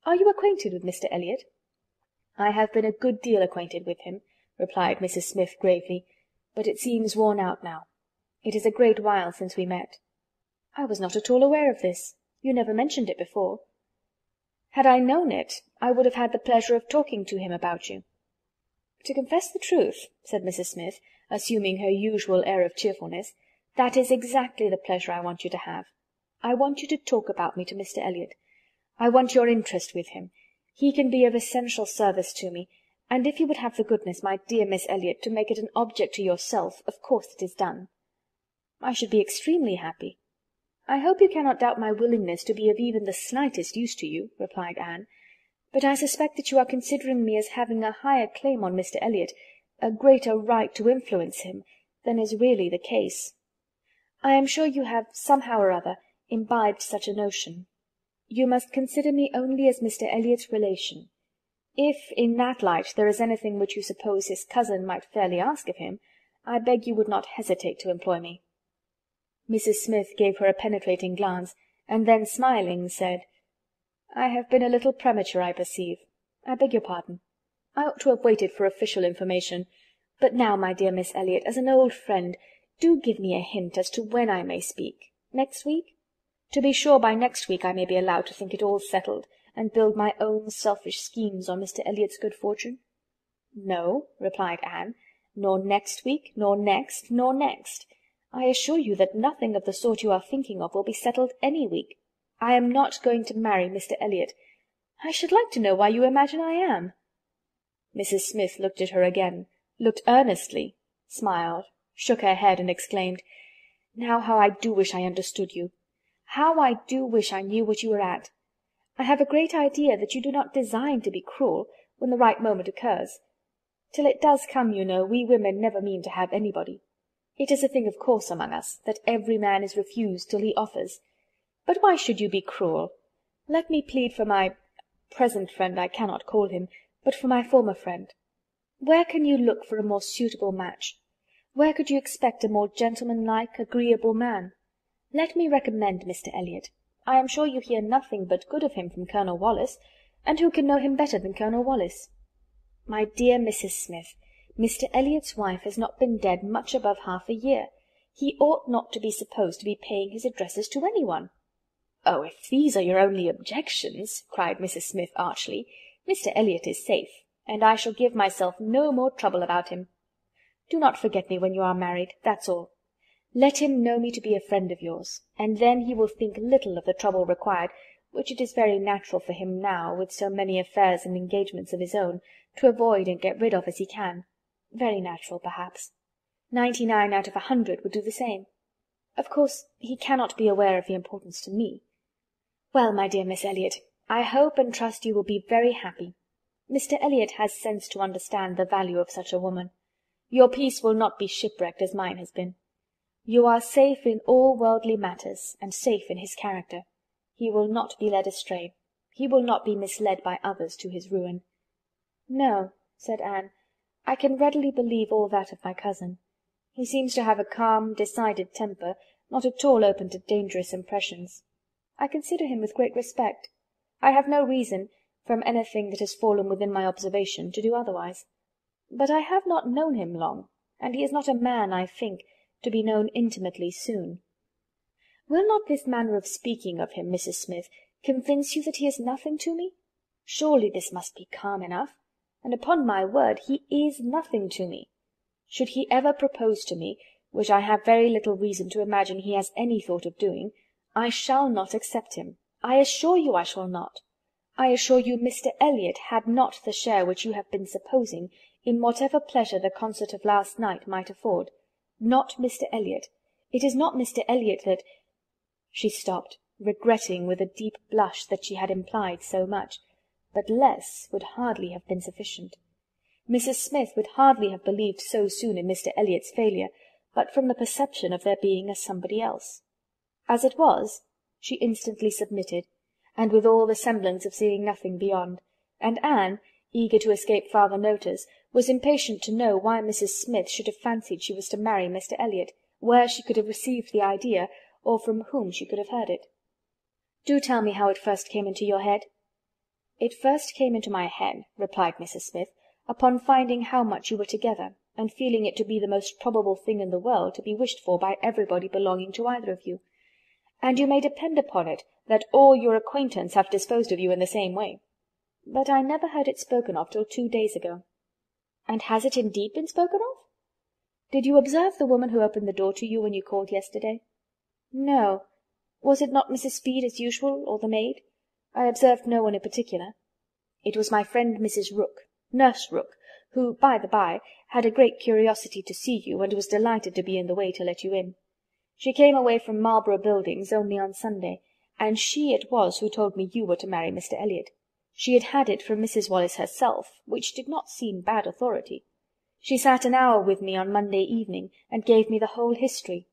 "Are you acquainted with Mr. Elliot?" "I have been a good deal acquainted with him," replied Mrs. Smith gravely, "but it seems worn out now. It is a great while since we met." "I was not at all aware of this. You never mentioned it before." "Had I known it, I would have had the pleasure of talking to him about you." "To confess the truth," said Mrs. Smith, assuming her usual air of cheerfulness, "that is exactly the pleasure I want you to have. I want you to talk about me to Mr. Elliot. I want your interest with him. He can be of essential service to me, and if you would have the goodness, my dear Miss Elliot, to make it an object to yourself, of course it is done." "I should be extremely happy." "I hope you cannot doubt my willingness to be of even the slightest use to you," replied Anne. "But I suspect that you are considering me as having a higher claim on Mr. Elliot, a greater right to influence him, than is really the case. I am sure you have, somehow or other, imbibed such a notion. You must consider me only as Mr. Elliot's relation. If, in that light, there is anything which you suppose his cousin might fairly ask of him, I beg you would not hesitate to employ me." Mrs. Smith gave her a penetrating glance, and then, smiling, said, "I have been a little premature, I perceive. I beg your pardon. I ought to have waited for official information. But now, my dear Miss Elliot, as an old friend, do give me a hint as to when I may speak. Next week? To be sure, by next week I may be allowed to think it all settled, and build my own selfish schemes on Mr. Elliot's good fortune." "No," replied Anne, "nor next week, nor next, nor next. I assure you that nothing of the sort you are thinking of will be settled any week. I am not going to marry Mr. Elliot. I should like to know why you imagine I am." Mrs. Smith looked at her again, looked earnestly, smiled, shook her head, and exclaimed, "Now how I do wish I understood you! How I do wish I knew what you were at! I have a great idea that you do not design to be cruel, when the right moment occurs. Till it does come, you know, we women never mean to have anybody. It is a thing of course among us, that every man is refused till he offers. But why should you be cruel? Let me plead for my present friend I cannot call him, but for my former friend. Where can you look for a more suitable match? Where could you expect a more gentlemanlike, agreeable man? Let me recommend Mr. Elliot. I am sure you hear nothing but good of him from Colonel Wallis, and who can know him better than Colonel Wallis? My dear Mrs. Smith, Mr. Elliot's wife has not been dead much above half a year. He ought not to be supposed to be paying his addresses to anyone." "Oh, if these are your only objections," cried Mrs. Smith archly, "Mr. Elliot is safe, and I shall give myself no more trouble about him. Do not forget me when you are married, that's all. Let him know me to be a friend of yours, and then he will think little of the trouble required, which it is very natural for him now, with so many affairs and engagements of his own, to avoid and get rid of as he can. Very natural, perhaps. 99 out of 100 would do the same. Of course, he cannot be aware of the importance to me. Well, my dear Miss Elliot, I hope and trust you will be very happy. Mr. Elliot has sense to understand the value of such a woman. Your peace will not be shipwrecked as mine has been. You are safe in all worldly matters, and safe in his character. He will not be led astray. He will not be misled by others to his ruin." "No," said Anne, "I can readily believe all that of my cousin. He seems to have a calm, decided temper, not at all open to dangerous impressions. I consider him with great respect. I have no reason, from anything that has fallen within my observation, to do otherwise. But I have not known him long, and he is not a man, I think, to be known intimately soon. Will not this manner of speaking of him, Mrs. Smith, convince you that he is nothing to me? Surely this must be calm enough, and upon my word he is nothing to me. Should he ever propose to me, which I have very little reason to imagine he has any thought of doing, I shall not accept him. I assure you I shall not. I assure you Mr. Elliot had not the share which you have been supposing in whatever pleasure the concert of last night might afford. Not Mr. Elliot. It is not Mr. Elliot that—" She stopped, regretting with a deep blush that she had implied so much, but less would hardly have been sufficient. Mrs. Smith would hardly have believed so soon in Mr. Elliot's failure, but from the perception of there being a somebody else. As it was, she instantly submitted, and with all the semblance of seeing nothing beyond, and Anne, eager to escape farther notice, was impatient to know why Mrs. Smith should have fancied she was to marry Mr. Elliot, where she could have received the idea, or from whom she could have heard it. "Do tell me how it first came into your head." "It first came into my head," replied Mrs. Smith, "upon finding how much you were together, and feeling it to be the most probable thing in the world to be wished for by everybody belonging to either of you. And you may depend upon it that all your acquaintance have disposed of you in the same way. But I never heard it spoken of till 2 days ago." "And has it indeed been spoken of? Did you observe the woman who opened the door to you when you called yesterday?" "No. Was it not Mrs. Speed as usual, or the maid? I observed no one in particular." "It was my friend Mrs. Rooke, Nurse Rooke, who, by the by, had a great curiosity to see you, and was delighted to be in the way to let you in. She came away from Marlborough Buildings only on Sunday, and she it was who told me you were to marry Mr. Elliot. She had had it from Mrs. Wallis herself, which did not seem bad authority. She sat an hour with me on Monday evening, and gave me the whole history."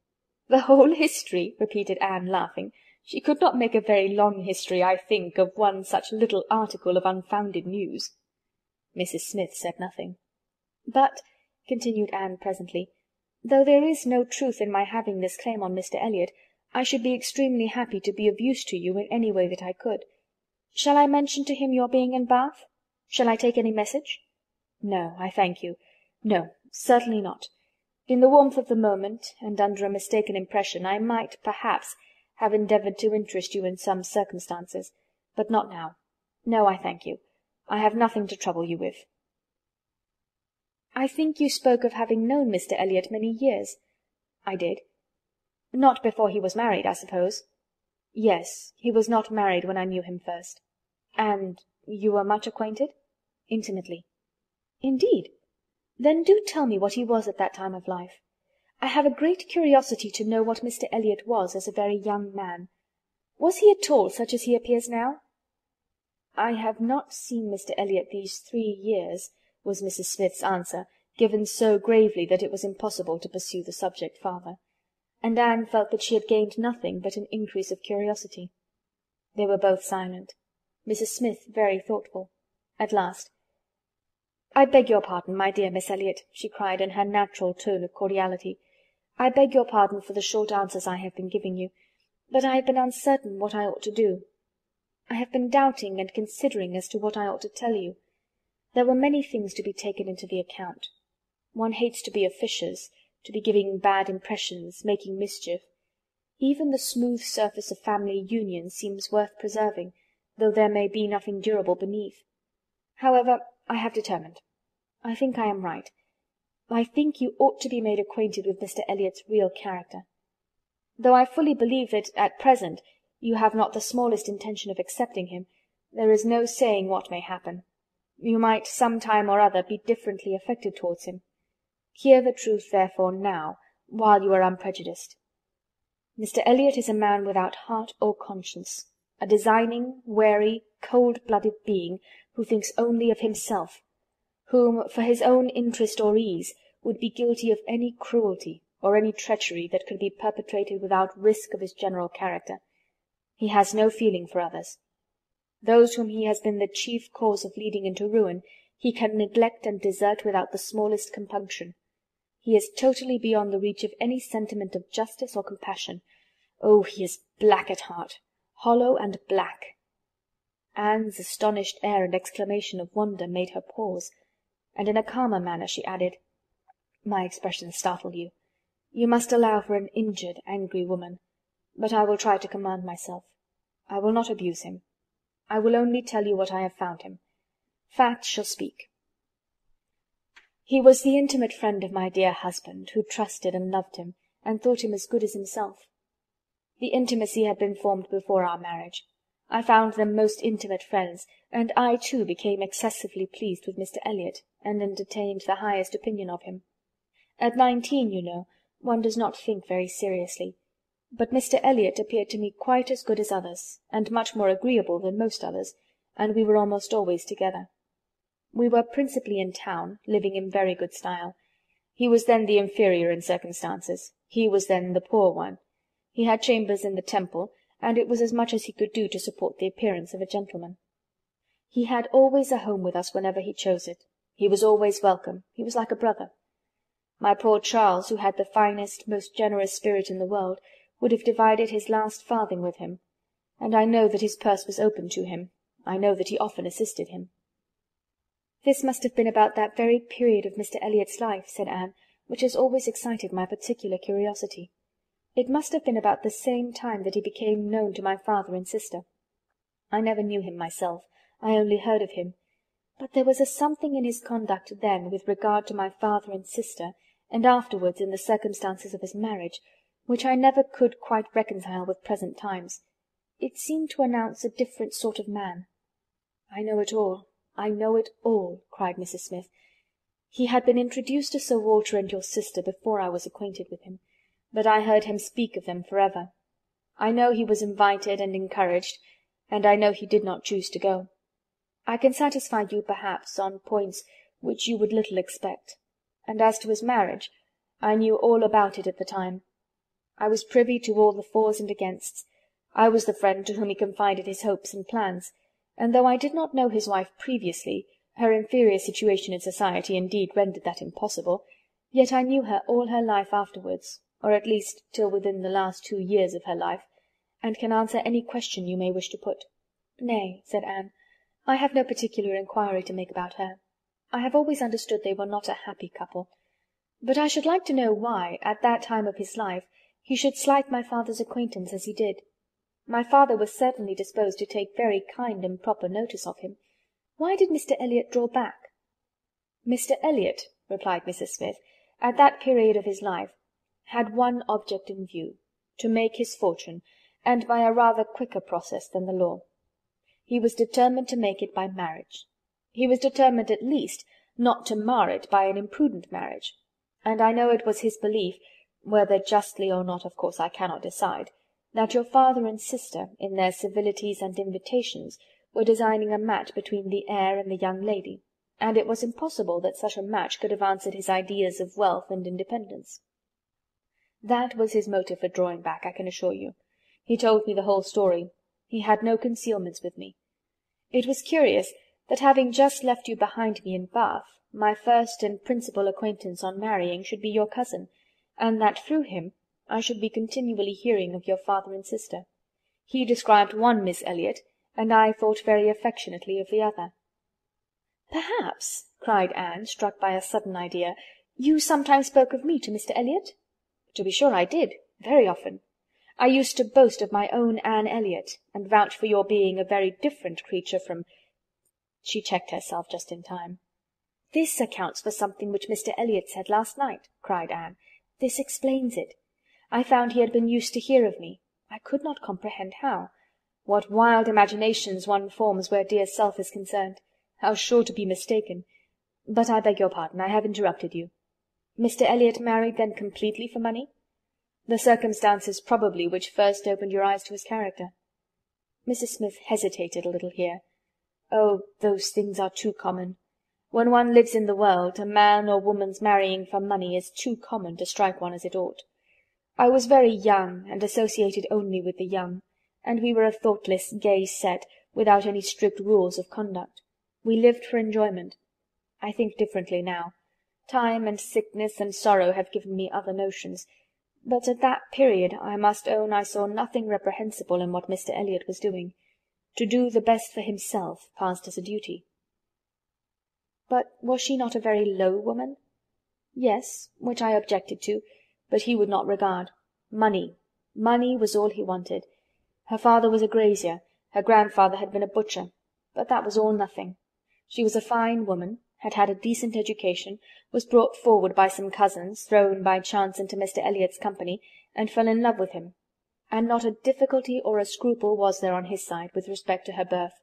"The whole history?" repeated Anne, laughing. "She could not make a very long history, I think, of one such little article of unfounded news." Mrs. Smith said nothing. "But," continued Anne presently, "though there is no truth in my having this claim on Mr. Elliot, I should be extremely happy to be of use to you in any way that I could. Shall I mention to him your being in Bath? Shall I take any message?" "No, I thank you. No, certainly not. In the warmth of the moment, and under a mistaken impression, I might, perhaps, have endeavoured to interest you in some circumstances, but not now. No, I thank you. I have nothing to trouble you with." "I think you spoke of having known Mr. Elliot many years." "I did." "Not before he was married, I suppose?" "Yes, he was not married when I knew him first." "And you were much acquainted?" "Intimately." "Indeed? Then do tell me what he was at that time of life. I have a great curiosity to know what Mr. Elliot was as a very young man. Was he at all such as he appears now?" "I have not seen Mr. Elliot these 3 years," was Mrs. Smith's answer, given so gravely that it was impossible to pursue the subject farther, and Anne felt that she had gained nothing but an increase of curiosity. They were both silent. Mrs. Smith very thoughtful. At last, "I beg your pardon, my dear Miss Elliot," she cried in her natural tone of cordiality. "I beg your pardon for the short answers I have been giving you, but I have been uncertain what I ought to do. I have been doubting and considering as to what I ought to tell you. There were many things to be taken into the account. One hates to be officious, to be giving bad impressions, making mischief. Even the smooth surface of family union seems worth preserving, though there may be nothing durable beneath. However, I have determined. I think I am right. I think you ought to be made acquainted with Mr. Elliot's real character. Though I fully believe that, at present, you have not the smallest intention of accepting him, there is no saying what may happen. You might some time or other be differently affected towards him. Hear the truth, therefore, now, while you are unprejudiced. Mr. Elliot is a man without heart or conscience, a designing, wary, cold-blooded being, who thinks only of himself, whom, for his own interest or ease, would be guilty of any cruelty, or any treachery that could be perpetrated without risk of his general character. He has no feeling for others. Those whom he has been the chief cause of leading into ruin, he can neglect and desert without the smallest compunction. He is totally beyond the reach of any sentiment of justice or compassion. Oh, he is black at heart, hollow and black." Anne's astonished air and exclamation of wonder made her pause, and in a calmer manner she added, "My expressions startle you. You must allow for an injured, angry woman. But I will try to command myself. I will not abuse him. I will only tell you what I have found him. Facts shall speak. He was the intimate friend of my dear husband, who trusted and loved him, and thought him as good as himself. The intimacy had been formed before our marriage. I found them most intimate friends, and I too became excessively pleased with Mr. Elliot, and entertained the highest opinion of him. At 19, you know, one does not think very seriously. But Mr. Elliot appeared to me quite as good as others, and much more agreeable than most others, and we were almost always together. We were principally in town, living in very good style. He was then the inferior in circumstances. He was then the poor one. He had chambers in the Temple, and it was as much as he could do to support the appearance of a gentleman. He had always a home with us whenever he chose it. He was always welcome. He was like a brother. My poor Charles, who had the finest, most generous spirit in the world, would have divided his last farthing with him, and I know that his purse was open to him. I know that he often assisted him." "This must have been about that very period of Mr. Elliot's life," said Anne, "which has always excited my particular curiosity. It must have been about the same time that he became known to my father and sister. I never knew him myself. I only heard of him. But there was a something in his conduct then with regard to my father and sister, and afterwards in the circumstances of his marriage, which I never could quite reconcile with present times. It seemed to announce a different sort of man." "I know it all. I know it all," cried Mrs. Smith. "He had been introduced to Sir Walter and your sister before I was acquainted with him, but I heard him speak of them forever. I know he was invited and encouraged, and I know he did not choose to go. I can satisfy you, perhaps, on points which you would little expect, and as to his marriage, I knew all about it at the time. I was privy to all the fors and againsts. I was the friend to whom he confided his hopes and plans, and though I did not know his wife previously, her inferior situation in society indeed rendered that impossible, yet I knew her all her life afterwards, or at least till within the last 2 years of her life, and can answer any question you may wish to put." "Nay," said Anne, "I have no particular inquiry to make about her. I have always understood they were not a happy couple. But I should like to know why, at that time of his life, he should slight my father's acquaintance as he did. My father was certainly disposed to take very kind and proper notice of him. Why did Mr. Elliot draw back?" "Mr. Elliot," replied Mrs. Smith, "at that period of his life, had one object in view, to make his fortune, and by a rather quicker process than the law. He was determined to make it by marriage. He was determined, at least, not to mar it by an imprudent marriage, and I know it was his belief, whether justly or not of course I cannot decide, that your father and sister, in their civilities and invitations, were designing a match between the heir and the young lady, and it was impossible that such a match could have answered his ideas of wealth and independence. That was his motive for drawing back, I can assure you. He told me the whole story. He had no concealments with me. It was curious that, having just left you behind me in Bath, my first and principal acquaintance on marrying should be your cousin, and that through him I should be continually hearing of your father and sister. He described one Miss Elliot, and I thought very affectionately of the other." "Perhaps," cried Anne, struck by a sudden idea, "you sometimes spoke of me to Mr. Elliot?" "To be sure I did, very often. I used to boast of my own Anne Elliot, and vouch for your being a very different creature from—" She checked herself just in time. "This accounts for something which Mr. Elliot said last night," cried Anne. "This explains it. I found he had been used to hear of me. I could not comprehend how. What wild imaginations one forms where dear self is concerned! How sure to be mistaken! But I beg your pardon, I have interrupted you. Mr. Elliot married then completely for money? The circumstances probably which first opened your eyes to his character." Mrs. Smith hesitated a little here. "Oh, those things are too common. When one lives in the world, a man or woman's marrying for money is too common to strike one as it ought. I was very young, and associated only with the young, and we were a thoughtless, gay set, without any strict rules of conduct. We lived for enjoyment. I think differently now. Time and sickness and sorrow have given me other notions, but at that period I must own I saw nothing reprehensible in what Mr. Elliot was doing. To do the best for himself passed as a duty. But was she not a very low woman? Yes, which I objected to, but he would not regard. Money was all he wanted. Her father was a grazier, her grandfather had been a butcher, but that was all nothing. She was a fine woman, had had a decent education, was brought forward by some cousins, thrown by chance into Mr. Elliot's company, and fell in love with him, and not a difficulty or a scruple was there on his side with respect to her birth.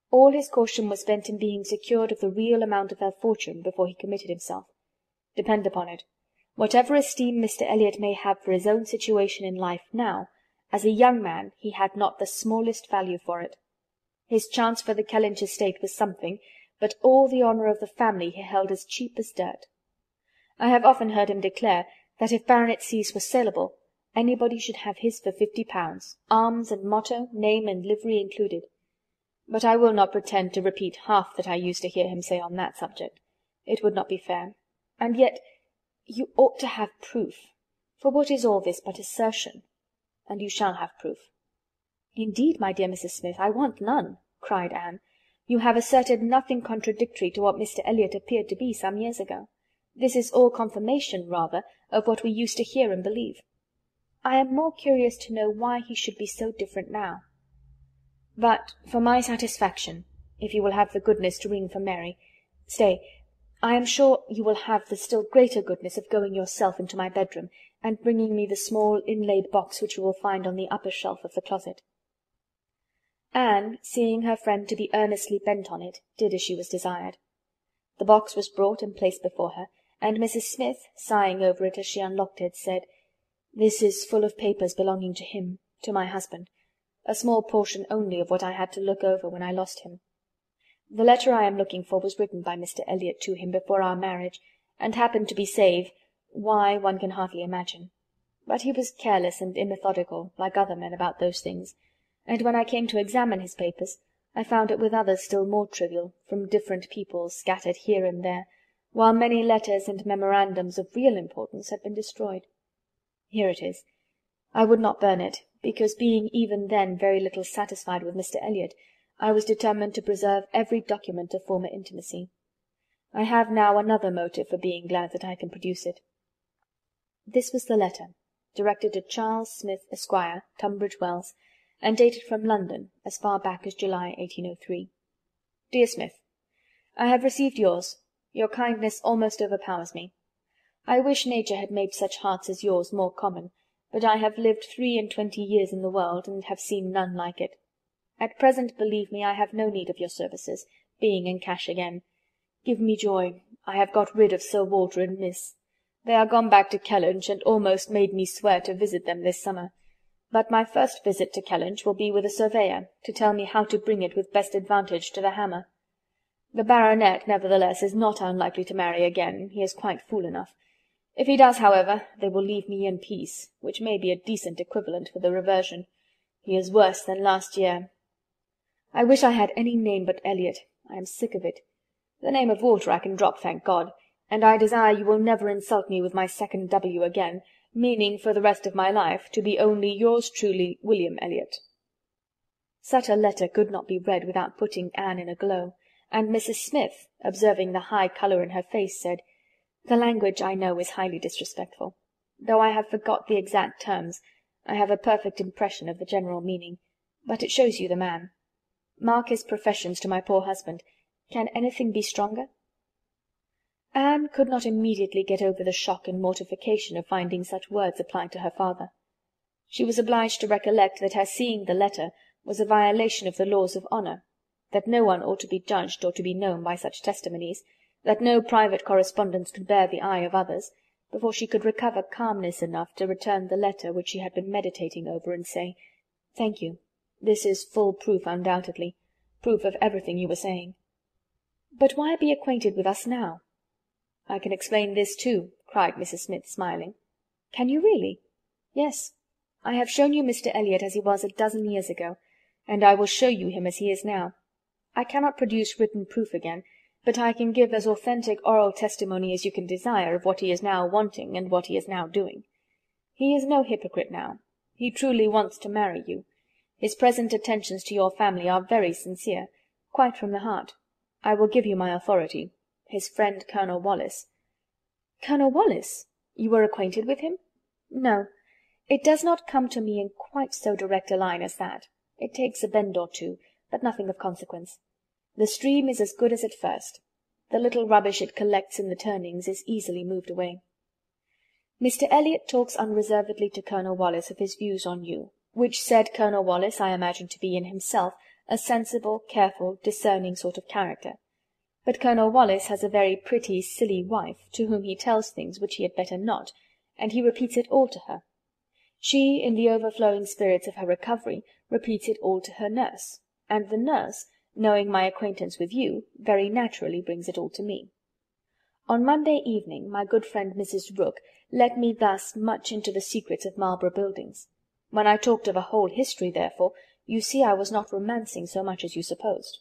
All his caution was spent in being secured of the real amount of her fortune before he committed himself. Depend upon it, whatever esteem Mr. Elliot may have for his own situation in life now, as a young man he had not the smallest value for it. His chance for the Kellynch estate was something, but all the honour of the family he held as cheap as dirt. I have often heard him declare that if baronetcies were saleable, anybody should have his for £50, arms and motto, name and livery included. But I will not pretend to repeat half that I used to hear him say on that subject. It would not be fair. And yet you ought to have proof, for what is all this but assertion? And you shall have proof. Indeed, my dear Mrs. Smith, I want none, cried Anne. You have asserted nothing contradictory to what Mr. Elliot appeared to be some years ago. This is all confirmation, rather, of what we used to hear and believe. I am more curious to know why he should be so different now. But for my satisfaction, if you will have the goodness to ring for Mary— Stay, I am sure you will have the still greater goodness of going yourself into my bedroom, and bringing me the small inlaid box which you will find on the upper shelf of the closet. Anne, seeing her friend to be earnestly bent on it, did as she was desired. The box was brought and placed before her, and Mrs. Smith, sighing over it as she unlocked it, said, "This is full of papers belonging to him, to my husband, a small portion only of what I had to look over when I lost him. The letter I am looking for was written by Mr. Elliot to him before our marriage, and happened to be saved, why one can hardly imagine. But he was careless and immethodical, like other men, about those things, and when I came to examine his papers, I found it with others still more trivial, from different people, scattered here and there, while many letters and memorandums of real importance had been destroyed. Here it is. I would not burn it, because being even then very little satisfied with Mr. Elliot, I was determined to preserve every document of former intimacy. I have now another motive for being glad that I can produce it." This was the letter, directed to Charles Smith, Esquire, Tunbridge Wells, and dated from London as far back as July 1803. "Dear Smith, I have received yours. Your kindness almost overpowers me. I wish nature had made such hearts as yours more common, but I have lived 23 years in the world, and have seen none like it. At present, believe me, I have no need of your services, being in cash again. Give me joy. I have got rid of Sir Walter and Miss. They are gone back to Kellynch, and almost made me swear to visit them this summer. But my first visit to Kellynch will be with a surveyor, to tell me how to bring it with best advantage to the hammer. The baronet, nevertheless, is not unlikely to marry again. He is quite fool enough. If he does, however, they will leave me in peace, which may be a decent equivalent for the reversion. He is worse than last year. I wish I had any name but Elliot. I am sick of it. The name of Walter I can drop, thank God, and I desire you will never insult me with my second W again, meaning for the rest of my life to be only yours truly, William Elliot." Such a letter could not be read without putting Anne in a glow, and Mrs. Smith, observing the high colour in her face, said, "The language, I know, is highly disrespectful. Though I have forgot the exact terms, I have a perfect impression of the general meaning, but it shows you the man. Mark his professions to my poor husband. Can anything be stronger?" Anne could not immediately get over the shock and mortification of finding such words applied to her father. She was obliged to recollect that her seeing the letter was a violation of the laws of honour, that no one ought to be judged or to be known by such testimonies, that no private correspondence could bear the eye of others, before she could recover calmness enough to return the letter which she had been meditating over, and say, "Thank you. This is full proof, undoubtedly, proof of everything you were saying." "But why be acquainted with us now?" "I can explain this too," cried Mrs. Smith, smiling. "Can you really?" "Yes. I have shown you Mr. Elliot as he was a dozen years ago, and I will show you him as he is now. I cannot produce written proof again, but I can give as authentic oral testimony as you can desire of what he is now wanting and what he is now doing. He is no hypocrite now. He truly wants to marry you. His present attentions to your family are very sincere, quite from the heart. I will give you my authority. His friend Colonel Wallis." "Colonel Wallis? You were acquainted with him?" "No. It does not come to me in quite so direct a line as that. It takes a bend or two, but nothing of consequence. The stream is as good as at first. The little rubbish it collects in the turnings is easily moved away." "Mr. Elliot talks unreservedly to Colonel Wallis of his views on you, which said Colonel Wallis I imagine to be in himself a sensible, careful, discerning sort of character. But Colonel Wallis has a very pretty, silly wife, to whom he tells things which he had better not, and he repeats it all to her. She, in the overflowing spirits of her recovery, repeats it all to her nurse, and the nurse, knowing my acquaintance with you, very naturally brings it all to me. On Monday evening my good friend Mrs. Rooke let me thus much into the secrets of Marlborough Buildings. When I talked of a whole history, therefore, you see I was not romancing so much as you supposed."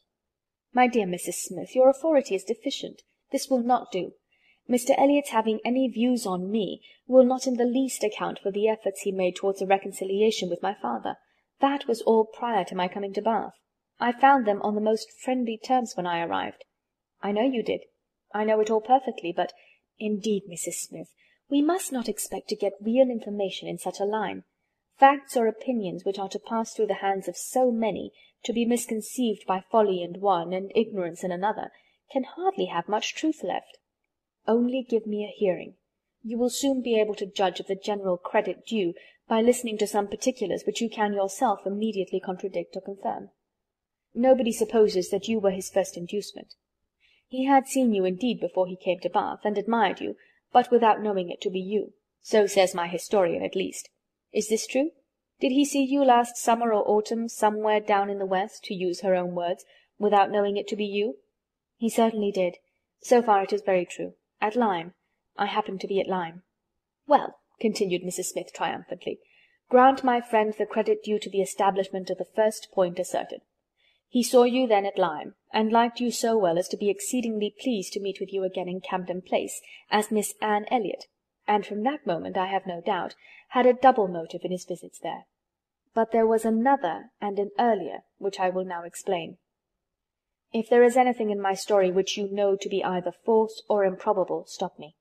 "My dear Mrs. Smith, your authority is deficient. This will not do. Mr. Elliot's having any views on me will not in the least account for the efforts he made towards a reconciliation with my father. That was all prior to my coming to Bath. I found them on the most friendly terms when I arrived." "I know you did. I know it all perfectly, but—" "Indeed, Mrs. Smith, we must not expect to get real information in such a line. Facts or opinions which are to pass through the hands of so many, to be misconceived by folly in one and ignorance in another, can hardly have much truth left. Only give me a hearing. You will soon be able to judge of the general credit due by listening to some particulars which you can yourself immediately contradict or confirm. Nobody supposes that you were his first inducement. He had seen you indeed before he came to Bath, and admired you, but without knowing it to be you. So says my historian, at least. Is this true? Did he see you last summer or autumn, somewhere down in the west, to use her own words, without knowing it to be you?" "He certainly did. So far it is very true. At Lyme. I happened to be at Lyme." "Well," continued Mrs. Smith triumphantly, "grant my friend the credit due to the establishment of the first point asserted. He saw you then at Lyme, and liked you so well as to be exceedingly pleased to meet with you again in Camden Place, as Miss Anne Elliot, and from that moment, I have no doubt, had a double motive in his visits there. But there was another and an earlier, which I will now explain. If there is anything in my story which you know to be either false or improbable, stop me.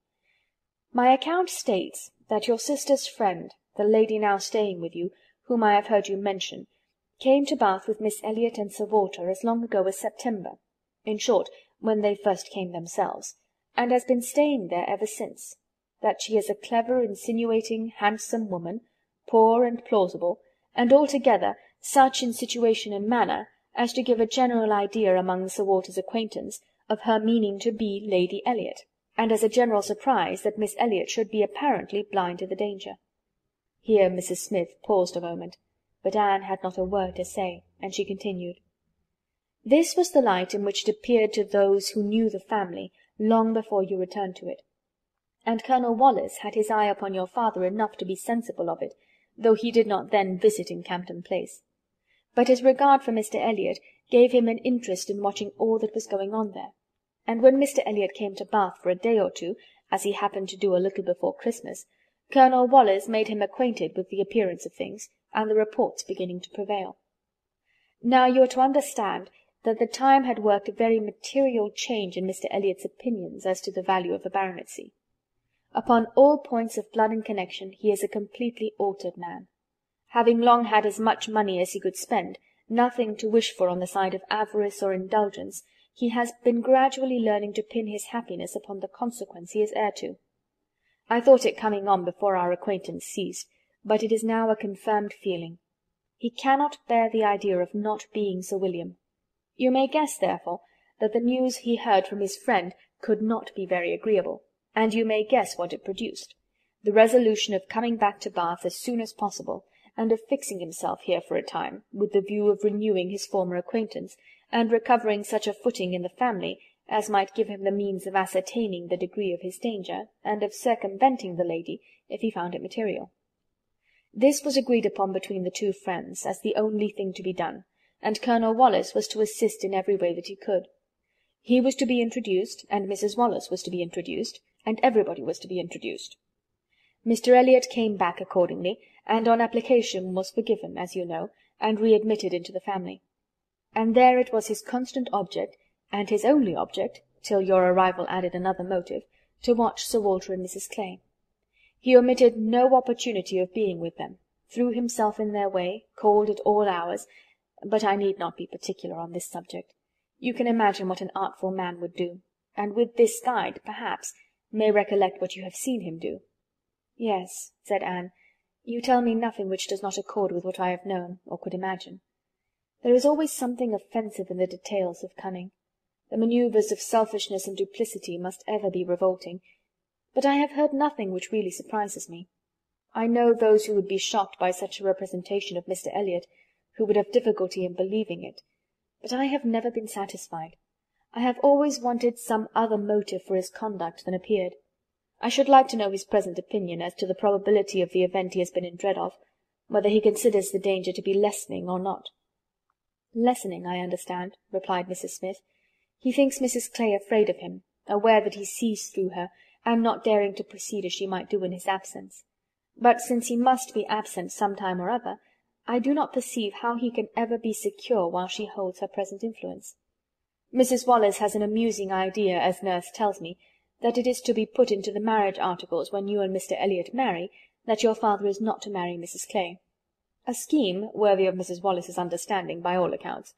My account states that your sister's friend, the lady now staying with you, whom I have heard you mention, came to Bath with Miss Elliot and Sir Walter as long ago as September, in short, when they first came themselves, and has been staying there ever since, that she is a clever, insinuating, handsome woman, poor and plausible, and altogether such in situation and manner as to give a general idea among Sir Walter's acquaintance of her meaning to be Lady Elliot, and as a general surprise that Miss Elliot should be apparently blind to the danger." Here Mrs. Smith paused a moment, but Anne had not a word to say, and she continued. "This was the light in which it appeared to those who knew the family long before you returned to it, and Colonel Wallis had his eye upon your father enough to be sensible of it, though he did not then visit in Camden Place. But his regard for Mr. Elliot gave him an interest in watching all that was going on there, and when Mr. Elliot came to Bath for a day or two, as he happened to do a little before Christmas, Colonel Wallis made him acquainted with the appearance of things, and the reports beginning to prevail. Now you are to understand that the time had worked a very material change in Mr. Elliot's opinions as to the value of a baronetcy. Upon all points of blood and connection he is a completely altered man. Having long had as much money as he could spend, nothing to wish for on the side of avarice or indulgence, he has been gradually learning to pin his happiness upon the consequence he is heir to. I thought it coming on before our acquaintance ceased, but it is now a confirmed feeling. He cannot bear the idea of not being Sir William. You may guess, therefore, that the news he heard from his friend could not be very agreeable, and you may guess what it produced, the resolution of coming back to Bath as soon as possible, and of fixing himself here for a time, with the view of renewing his former acquaintance, and recovering such a footing in the family as might give him the means of ascertaining the degree of his danger, and of circumventing the lady if he found it material. This was agreed upon between the two friends as the only thing to be done, and Colonel Wallis was to assist in every way that he could. He was to be introduced, and Mrs. Wallis was to be introduced, and everybody was to be introduced. Mr. Elliot came back accordingly, and on application was forgiven, as you know, and readmitted into the family. And there it was his constant object, and his only object, till your arrival added another motive, to watch Sir Walter and Mrs. Clay. He omitted no opportunity of being with them, threw himself in their way, called at all hours, but I need not be particular on this subject. You can imagine what an artful man would do, and with this guide, perhaps, may recollect what you have seen him do. Yes, said Anne, you tell me nothing which does not accord with what I have known, or could imagine. There is always something offensive in the details of cunning. The manoeuvres of selfishness and duplicity must ever be revolting, but I have heard nothing which really surprises me. I know those who would be shocked by such a representation of Mr. Elliot, who would have difficulty in believing it, but I have never been satisfied. I have always wanted some other motive for his conduct than appeared. I should like to know his present opinion as to the probability of the event he has been in dread of, whether he considers the danger to be lessening or not. Lessening, I understand, replied Mrs. Smith. He thinks Mrs. Clay afraid of him, aware that he sees through her, and not daring to proceed as she might do in his absence. But since he must be absent some time or other, I do not perceive how he can ever be secure while she holds her present influence. Mrs. Wallis has an amusing idea, as nurse tells me, that it is to be put into the marriage articles when you and Mr. Elliot marry, that your father is not to marry Mrs. Clay. A scheme worthy of Mrs. Wallis's understanding, by all accounts.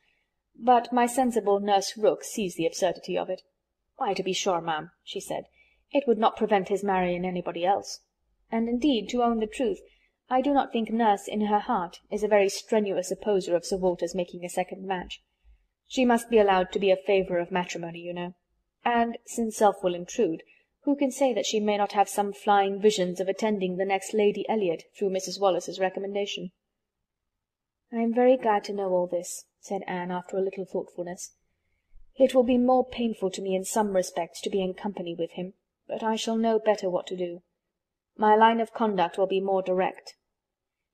But my sensible Nurse Rooke sees the absurdity of it. Why, to be sure, ma'am, she said, it would not prevent his marrying anybody else. And indeed, to own the truth, I do not think Nurse, in her heart, is a very strenuous opposer of Sir Walter's making a second match. She must be allowed to be a favourer of matrimony, you know. And, since self will intrude, who can say that she may not have some flying visions of attending the next Lady Elliot through Mrs. Wallis's recommendation? I am very glad to know all this, said Anne, after a little thoughtfulness. It will be more painful to me in some respects to be in company with him, but I shall know better what to do. My line of conduct will be more direct.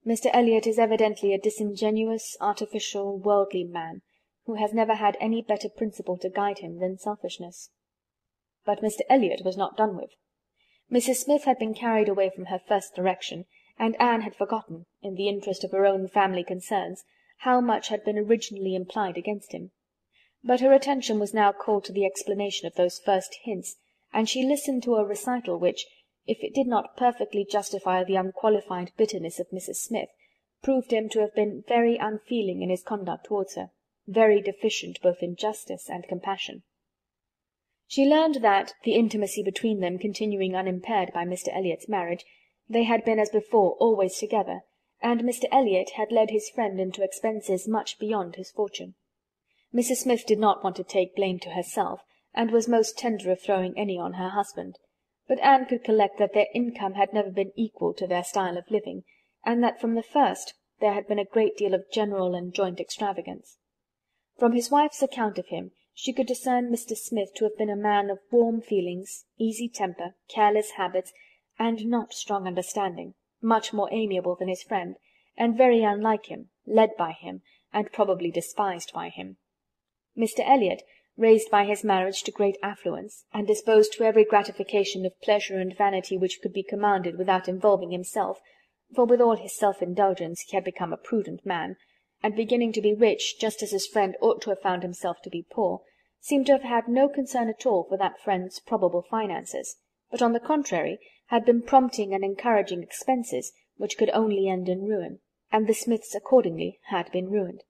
Mr. Elliot is evidently a disingenuous, artificial, worldly man, who has never had any better principle to guide him than selfishness. But Mr. Elliot was not done with. Mrs. Smith had been carried away from her first direction, and Anne had forgotten, in the interest of her own family concerns, how much had been originally implied against him. But her attention was now called to the explanation of those first hints, and she listened to a recital which, if it did not perfectly justify the unqualified bitterness of Mrs. Smith, proved him to have been very unfeeling in his conduct towards her, very deficient both in justice and compassion. She learned that, the intimacy between them continuing unimpaired by Mr. Elliot's marriage, they had been as before always together, and Mr. Elliot had led his friend into expenses much beyond his fortune. Mrs. Smith did not want to take blame to herself, and was most tender of throwing any on her husband, but Anne could collect that their income had never been equal to their style of living, and that from the first there had been a great deal of general and joint extravagance. From his wife's account of him, she could discern Mr. Smith to have been a man of warm feelings, easy temper, careless habits, and not strong understanding, much more amiable than his friend, and very unlike him, led by him, and probably despised by him. Mr. Elliot, raised by his marriage to great affluence, and disposed to every gratification of pleasure and vanity which could be commanded without involving himself, for with all his self-indulgence he had become a prudent man, and beginning to be rich just as his friend ought to have found himself to be poor, seemed to have had no concern at all for that friend's probable finances, but on the contrary had been prompting and encouraging expenses which could only end in ruin, and the Smiths accordingly had been ruined.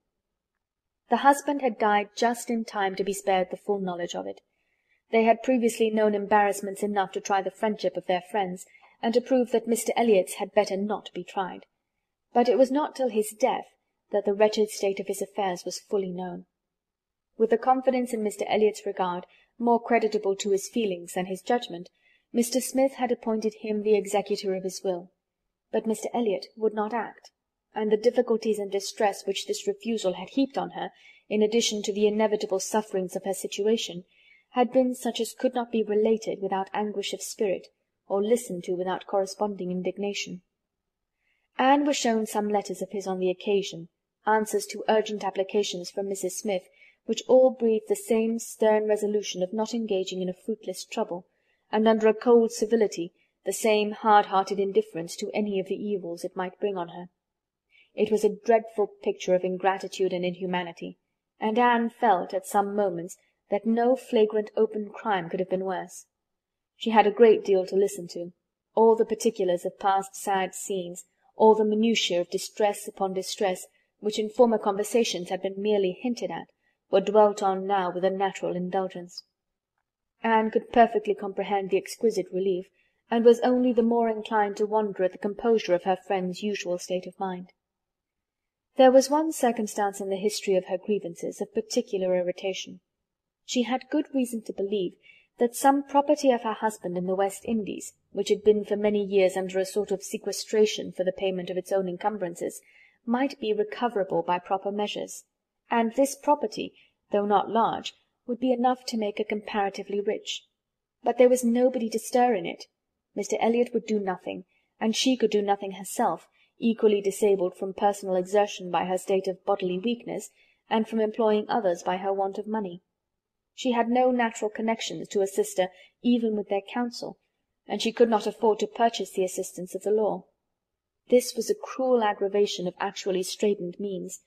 The husband had died just in time to be spared the full knowledge of it. They had previously known embarrassments enough to try the friendship of their friends, and to prove that Mr. Elliot's had better not be tried. But it was not till his death that the wretched state of his affairs was fully known. With the confidence in Mr. Elliot's regard more creditable to his feelings than his judgment, Mr. Smith had appointed him the executor of his will. But Mr. Elliot would not act, and the difficulties and distress which this refusal had heaped on her, in addition to the inevitable sufferings of her situation, had been such as could not be related without anguish of spirit, or listened to without corresponding indignation. Anne was shown some letters of his on the occasion, answers to urgent applications from Mrs. Smith, which all breathed the same stern resolution of not engaging in a fruitless trouble, and under a cold civility the same hard-hearted indifference to any of the evils it might bring on her. It was a dreadful picture of ingratitude and inhumanity, and Anne felt, at some moments, that no flagrant open crime could have been worse. She had a great deal to listen to. All the particulars of past sad scenes, all the minutiae of distress upon distress, which in former conversations had been merely hinted at, were dwelt on now with a natural indulgence. Anne could perfectly comprehend the exquisite relief, and was only the more inclined to wonder at the composure of her friend's usual state of mind. There was one circumstance in the history of her grievances of particular irritation. She had good reason to believe that some property of her husband in the West Indies, which had been for many years under a sort of sequestration for the payment of its own encumbrances, might be recoverable by proper measures, and this property, though not large, would be enough to make her comparatively rich. But there was nobody to stir in it. Mr. Elliot would do nothing, and she could do nothing herself, equally disabled from personal exertion by her state of bodily weakness, and from employing others by her want of money. She had no natural connections to assist her even with their counsel, and she could not afford to purchase the assistance of the law. This was a cruel aggravation of actually straitened means.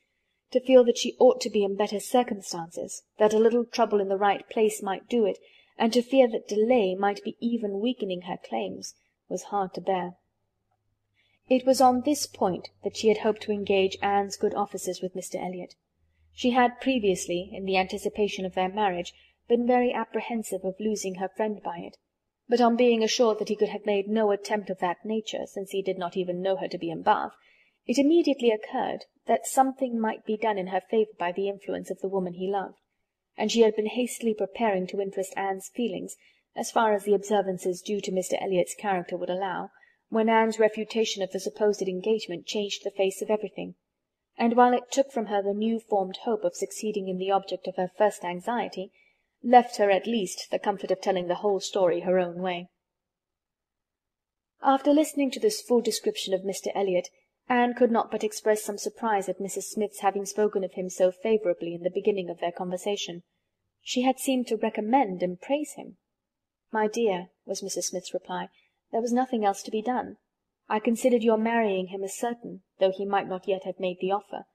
To feel that she ought to be in better circumstances, that a little trouble in the right place might do it, and to fear that delay might be even weakening her claims, was hard to bear. It was on this point that she had hoped to engage Anne's good offices with Mr. Elliot. She had previously, in the anticipation of their marriage, been very apprehensive of losing her friend by it, but on being assured that he could have made no attempt of that nature, since he did not even know her to be in Bath, it immediately occurred that something might be done in her favour by the influence of the woman he loved, and she had been hastily preparing to interest Anne's feelings, as far as the observances due to Mr. Elliot's character would allow, when Anne's refutation of the supposed engagement changed the face of everything, and while it took from her the new-formed hope of succeeding in the object of her first anxiety, left her at least the comfort of telling the whole story her own way. After listening to this full description of Mr. Elliot, Anne could not but express some surprise at Mrs. Smith's having spoken of him so favourably in the beginning of their conversation. She had seemed to recommend and praise him. "My dear," was Mrs. Smith's reply, "there was nothing else to be done. I considered your marrying him as certain, though he might not yet have made the offer,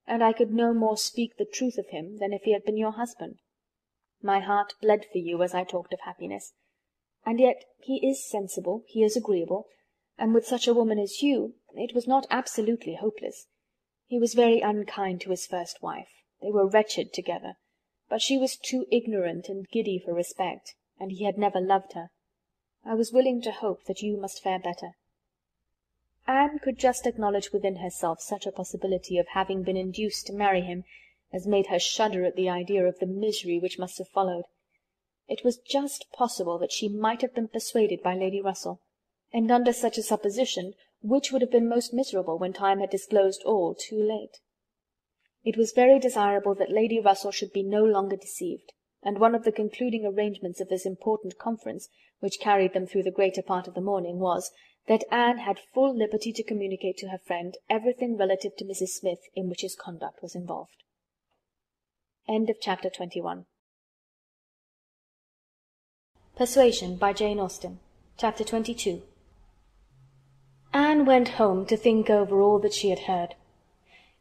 and I could no more speak the truth of him than if he had been your husband. My heart bled for you as I talked of happiness. And yet he is sensible, he is agreeable, and with such a woman as you, it was not absolutely hopeless. He was very unkind to his first wife. They were wretched together, but she was too ignorant and giddy for respect, and he had never loved her. I was willing to hope that you must fare better." Anne could just acknowledge within herself such a possibility of having been induced to marry him as made her shudder at the idea of the misery which must have followed. It was just possible that she might have been persuaded by Lady Russell, and under such a supposition, which would have been most miserable when time had disclosed all too late? It was very desirable that Lady Russell should be no longer deceived, and one of the concluding arrangements of this important conference, which carried them through the greater part of the morning, was, that Anne had full liberty to communicate to her friend everything relative to Mrs. Smith in which his conduct was involved. Chapter 21. Persuasion by Jane Austen. Chapter 22. Anne went home to think over all that she had heard.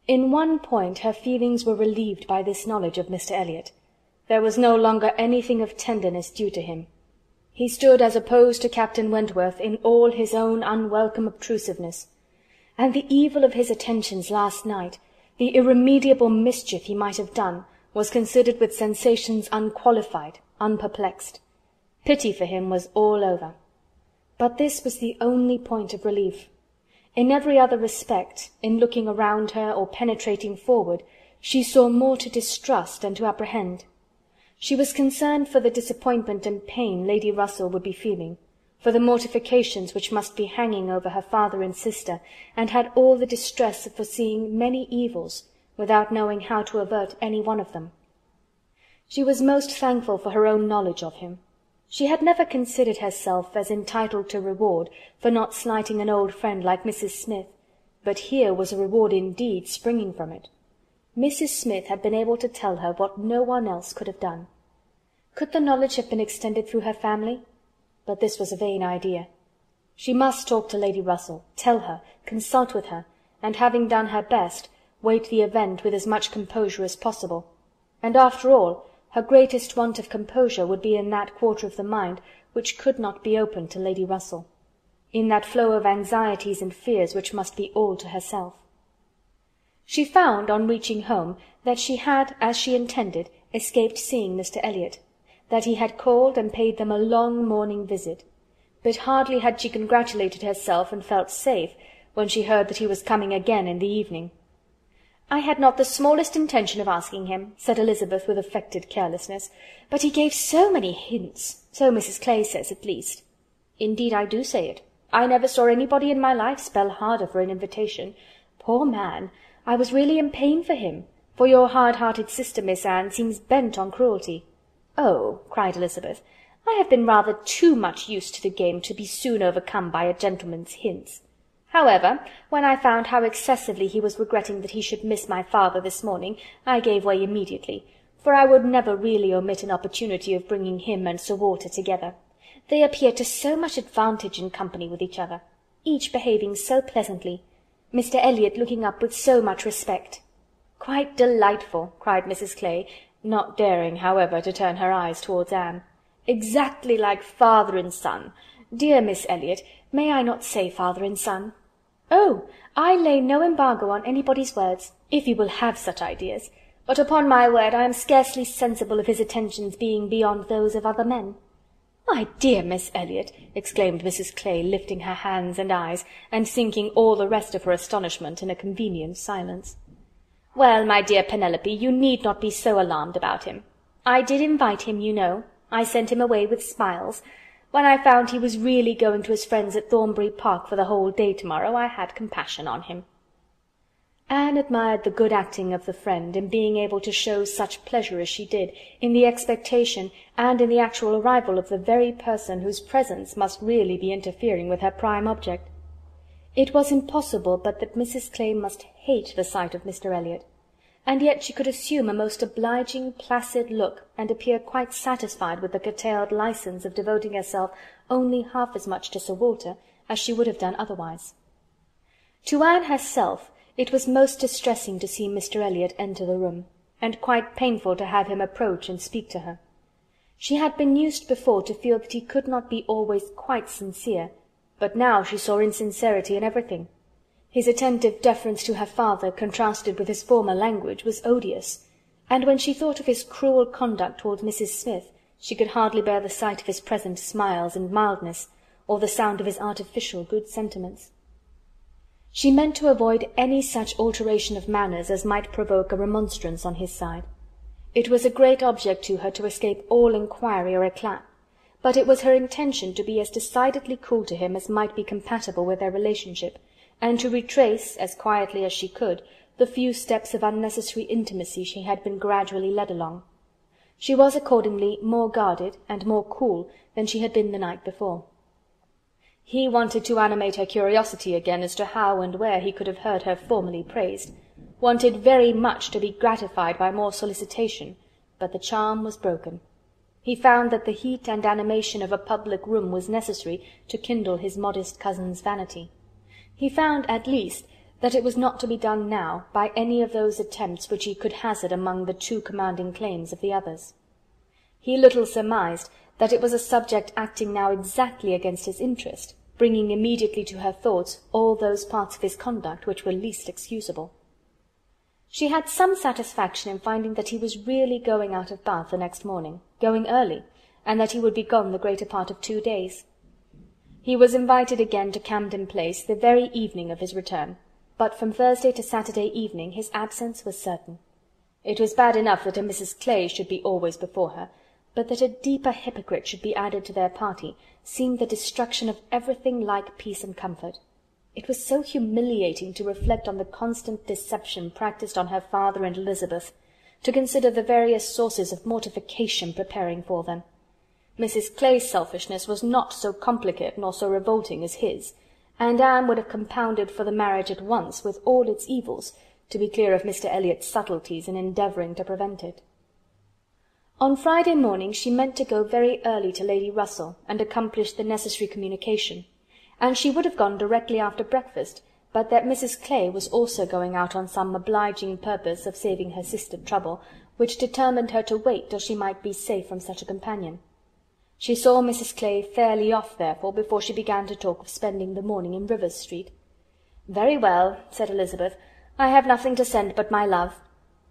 In one point her feelings were relieved by this knowledge of Mr. Elliot. There was no longer anything of tenderness due to him. He stood as opposed to Captain Wentworth in all his own unwelcome obtrusiveness, and the evil of his attentions last night, the irremediable mischief he might have done, was considered with sensations unqualified, unperplexed. Pity for him was all over. But this was the only point of relief. In every other respect, in looking around her or penetrating forward, she saw more to distrust than to apprehend. She was concerned for the disappointment and pain Lady Russell would be feeling, for the mortifications which must be hanging over her father and sister, and had all the distress of foreseeing many evils, without knowing how to avert any one of them. She was most thankful for her own knowledge of him. She had never considered herself as entitled to reward for not slighting an old friend like Mrs. Smith, but here was a reward indeed springing from it. Mrs. Smith had been able to tell her what no one else could have done. Could the knowledge have been extended through her family? But this was a vain idea. She must talk to Lady Russell, tell her, consult with her, and having done her best, wait the event with as much composure as possible. And after all, her greatest want of composure would be in that quarter of the mind which could not be open to Lady Russell, in that flow of anxieties and fears which must be all to herself. She found, on reaching home, that she had, as she intended, escaped seeing Mr. Elliot, that he had called and paid them a long morning visit, but hardly had she congratulated herself and felt safe when she heard that he was coming again in the evening. "I had not the smallest intention of asking him," said Elizabeth with affected carelessness, "but he gave so many hints, so Mrs. Clay says at least." "Indeed I do say it. I never saw anybody in my life spell harder for an invitation. Poor man! I was really in pain for him, for your hard-hearted sister, Miss Anne, seems bent on cruelty." "Oh," cried Elizabeth, "I have been rather too much used to the game to be soon overcome by a gentleman's hints. However, when I found how excessively he was regretting that he should miss my father this morning, I gave way immediately, for I would never really omit an opportunity of bringing him and Sir Walter together. They appear to so much advantage in company with each other, each behaving so pleasantly, Mr. Elliot looking up with so much respect." "Quite delightful!" cried Mrs. Clay, not daring, however, to turn her eyes towards Anne. "Exactly like father and son. Dear Miss Elliot, may I not say father and son?" "Oh, I lay no embargo on anybody's words, if you will have such ideas, but upon my word I am scarcely sensible of his attentions being beyond those of other men." "My dear Miss Elliot!" exclaimed Mrs. Clay, lifting her hands and eyes, and sinking all the rest of her astonishment in a convenient silence. "Well, my dear Penelope, you need not be so alarmed about him. I did invite him, you know. I sent him away with smiles. When I found he was really going to his friends at Thornbury Park for the whole day tomorrow, I had compassion on him." Anne admired the good acting of the friend in being able to show such pleasure as she did, in the expectation and in the actual arrival of the very person whose presence must really be interfering with her prime object. It was impossible but that Mrs. Clay must hate the sight of Mr. Elliot, and yet she could assume a most obliging, placid look, and appear quite satisfied with the curtailed license of devoting herself only half as much to Sir Walter as she would have done otherwise. To Anne herself, it was most distressing to see Mr. Elliot enter the room, and quite painful to have him approach and speak to her. She had been used before to feel that he could not be always quite sincere, but now she saw insincerity in everything. His attentive deference to her father, contrasted with his former language, was odious, and when she thought of his cruel conduct towards Mrs. Smith, she could hardly bear the sight of his present smiles and mildness, or the sound of his artificial good sentiments. She meant to avoid any such alteration of manners as might provoke a remonstrance on his side. It was a great object to her to escape all inquiry or eclat, but it was her intention to be as decidedly cool to him as might be compatible with their relationship, and to retrace, as quietly as she could, the few steps of unnecessary intimacy she had been gradually led along. She was accordingly more guarded and more cool than she had been the night before. He wanted to animate her curiosity again as to how and where he could have heard her formerly praised, wanted very much to be gratified by more solicitation, but the charm was broken. He found that the heat and animation of a public room was necessary to kindle his modest cousin's vanity. He found, at least, that it was not to be done now by any of those attempts which he could hazard among the too commanding claims of the others. He little surmised that it was a subject acting now exactly against his interest, bringing immediately to her thoughts all those parts of his conduct which were least excusable. She had some satisfaction in finding that he was really going out of Bath the next morning, going early, and that he would be gone the greater part of 2 days. He was invited again to Camden Place the very evening of his return, but from Thursday to Saturday evening his absence was certain. It was bad enough that a Mrs. Clay should be always before her, but that a deeper hypocrite should be added to their party seemed the destruction of everything like peace and comfort. It was so humiliating to reflect on the constant deception practised on her father and Elizabeth, to consider the various sources of mortification preparing for them. Mrs. Clay's selfishness was not so complicate nor so revolting as his, and Anne would have compounded for the marriage at once with all its evils, to be clear of Mr. Elliott's subtleties in endeavouring to prevent it. On Friday morning she meant to go very early to Lady Russell and accomplish the necessary communication, and she would have gone directly after breakfast, but that Mrs. Clay was also going out on some obliging purpose of saving her sister trouble, which determined her to wait till she might be safe from such a companion. She saw Mrs. Clay fairly off, therefore, before she began to talk of spending the morning in Rivers Street. "Very well," said Elizabeth. "I have nothing to send but my love.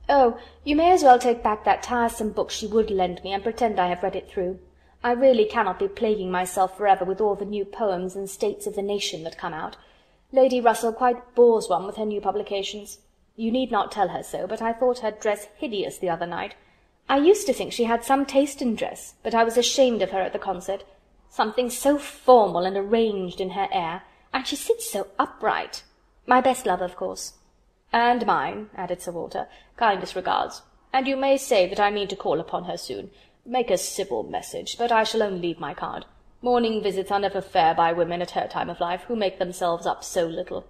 Oh, you may as well take back that tiresome book she would lend me, and pretend I have read it through. I really cannot be plaguing myself forever with all the new poems and States of the Nation that come out. Lady Russell quite bores one with her new publications. You need not tell her so, but I thought her dress hideous the other night. I used to think she had some taste in dress, but I was ashamed of her at the concert. Something so formal and arranged in her air, and she sits so upright. My best love, of course." "And mine," added Sir Walter. "Kindest regards. And you may say that I mean to call upon her soon. Make a civil message, but I shall only leave my card. Morning visits are never fair by women at her time of life, who make themselves up so little.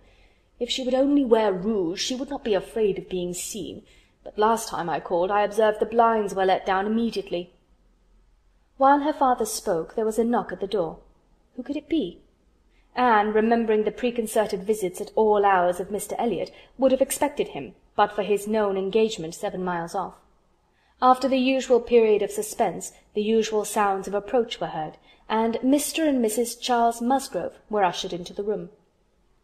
If she would only wear rouge, she would not be afraid of being seen. But last time I called, I observed the blinds were let down immediately." While her father spoke, there was a knock at the door. Who could it be? Anne, remembering the preconcerted visits at all hours of Mr. Elliot, would have expected him, but for his known engagement 7 miles off. After the usual period of suspense, the usual sounds of approach were heard, and Mr. and Mrs. Charles Musgrove were ushered into the room.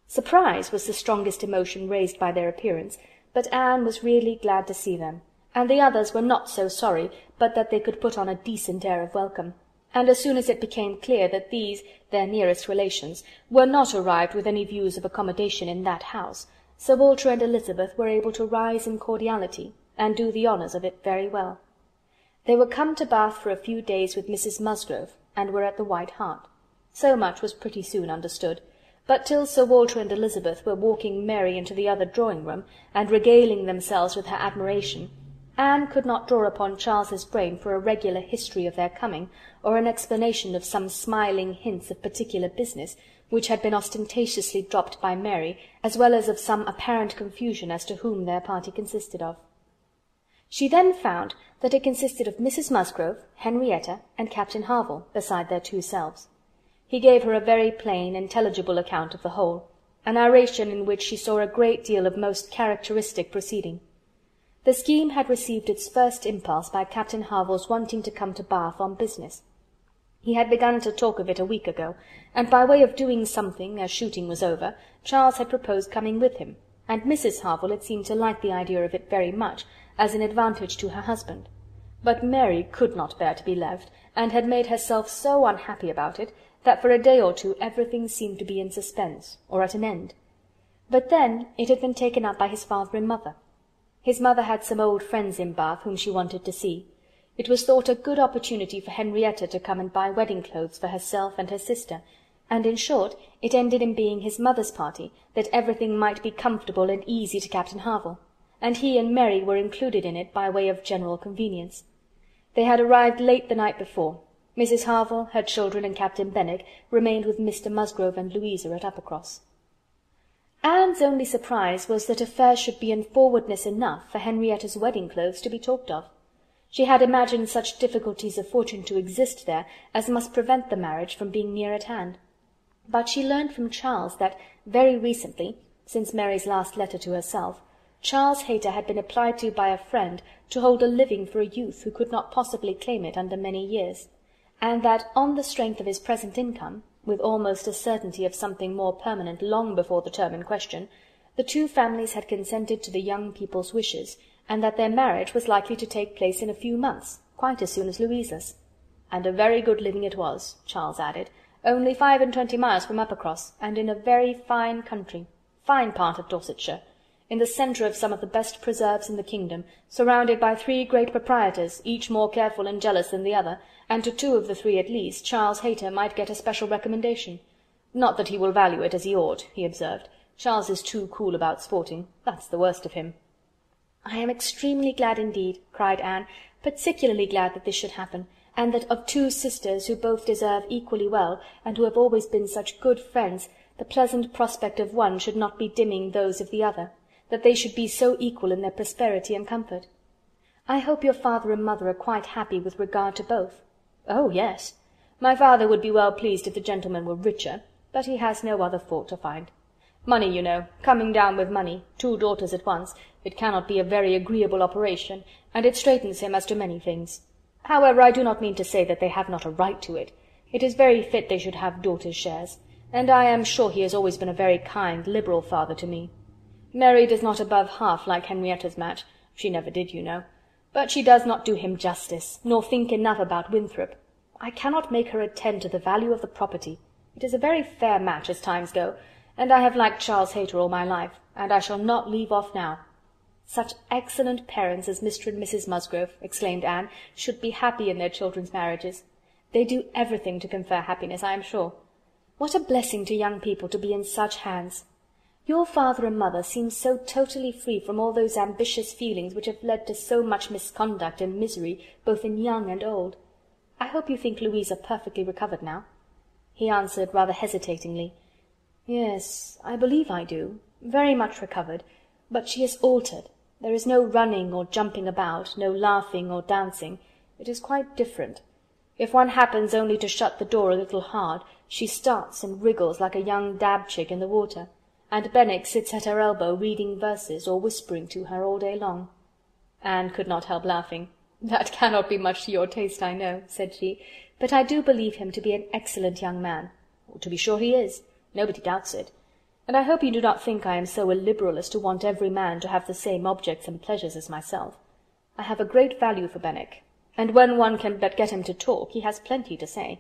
Surprise was the strongest emotion raised by their appearance, but Anne was really glad to see them, and the others were not so sorry but that they could put on a decent air of welcome. And as soon as it became clear that these, their nearest relations, were not arrived with any views of accommodation in that house, Sir Walter and Elizabeth were able to rise in cordiality, and do the honours of it very well. They were come to Bath for a few days with Mrs. Musgrove, and were at the White Hart. So much was pretty soon understood, but till Sir Walter and Elizabeth were walking Mary into the other drawing-room, and regaling themselves with her admiration, Anne could not draw upon Charles's brain for a regular history of their coming, or an explanation of some smiling hints of particular business, which had been ostentatiously dropped by Mary, as well as of some apparent confusion as to whom their party consisted of. She then found that it consisted of Mrs. Musgrove, Henrietta, and Captain Harville, beside their 2 selves. He gave her a very plain, intelligible account of the whole, a narration in which she saw a great deal of most characteristic proceeding. The scheme had received its first impulse by Captain Harville's wanting to come to Bath on business. He had begun to talk of it a week ago, and by way of doing something, as shooting was over, Charles had proposed coming with him, and Mrs. Harville had seemed to like the idea of it very much, as an advantage to her husband. But Mary could not bear to be left, and had made herself so unhappy about it, that for a day or 2 everything seemed to be in suspense, or at an end. But then it had been taken up by his father and mother. His mother had some old friends in Bath whom she wanted to see. It was thought a good opportunity for Henrietta to come and buy wedding clothes for herself and her sister, and in short it ended in being his mother's party, that everything might be comfortable and easy to Captain Harville, and he and Mary were included in it by way of general convenience. They had arrived late the night before. Mrs. Harville, her children, and Captain Benwick remained with Mr. Musgrove and Louisa at Uppercross. Anne's only surprise was that affairs should be in forwardness enough for Henrietta's wedding clothes to be talked of. She had imagined such difficulties of fortune to exist there as must prevent the marriage from being near at hand. But she learned from Charles that, very recently, since Mary's last letter to herself, Charles Hayter had been applied to by a friend to hold a living for a youth who could not possibly claim it under many years, and that, on the strength of his present income, with almost a certainty of something more permanent long before the term in question, the 2 families had consented to the young people's wishes, and that their marriage was likely to take place in a few months, quite as soon as Louisa's. And a very good living it was, Charles added, only 25 miles from Uppercross, and in a very fine country, fine part of Dorsetshire, in the centre of some of the best preserves in the kingdom, surrounded by 3 great proprietors, each more careful and jealous than the other, and to 2 of the 3 at least Charles Hayter might get a special recommendation. Not that he will value it as he ought, he observed. Charles is too cool about sporting. That's the worst of him. "I am extremely glad indeed," cried Anne, "particularly glad that this should happen, and that of two sisters who both deserve equally well, and who have always been such good friends, the pleasant prospect of one should not be dimming those of the other, that they should be so equal in their prosperity and comfort. I hope your father and mother are quite happy with regard to both." "Oh, yes. My father would be well pleased if the gentleman were richer, but he has no other fault to find. Money, you know, coming down with money, 2 daughters at once, it cannot be a very agreeable operation, and it straightens him as to many things. However, I do not mean to say that they have not a right to it. It is very fit they should have daughters' shares, and I am sure he has always been a very kind, liberal father to me. Mary does not above half like Henrietta's match, she never did, you know, but she does not do him justice, nor think enough about Winthrop. I cannot make her attend to the value of the property. It is a very fair match as times go, and I have liked Charles Hayter all my life, and I shall not leave off now." "Such excellent parents as Mr. and Mrs. Musgrove," exclaimed Anne, "should be happy in their children's marriages. They do everything to confer happiness, I am sure. What a blessing to young people to be in such hands! Your father and mother seem so totally free from all those ambitious feelings which have led to so much misconduct and misery both in young and old. I hope you think Louisa perfectly recovered now?" He answered rather hesitatingly, "Yes, I believe I do. Very much recovered. But she is altered. There is no running or jumping about, no laughing or dancing. It is quite different. If one happens only to shut the door a little hard, she starts and wriggles like a young dab-chick in the water, and Benwick sits at her elbow reading verses or whispering to her all day long." Anne could not help laughing. "That cannot be much to your taste, I know," said she, "but I do believe him to be an excellent young man. To be sure he is. Nobody doubts it. And I hope you do not think I am so illiberal as to want every man to have the same objects and pleasures as myself. I have a great value for Benwick, and when one can but get him to talk, he has plenty to say.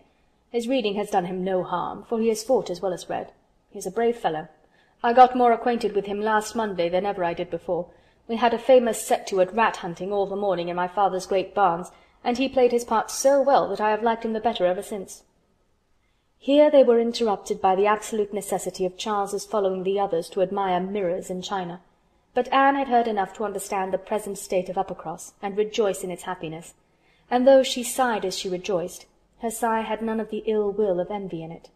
His reading has done him no harm, for he has fought as well as read. He is a brave fellow. I got more acquainted with him last Monday than ever I did before. We had a famous set-to at rat-hunting all the morning in my father's great barns, and he played his part so well that I have liked him the better ever since." Here they were interrupted by the absolute necessity of Charles's following the others to admire mirrors and china. But Anne had heard enough to understand the present state of Uppercross, and rejoice in its happiness. And though she sighed as she rejoiced, her sigh had none of the ill will of envy in it.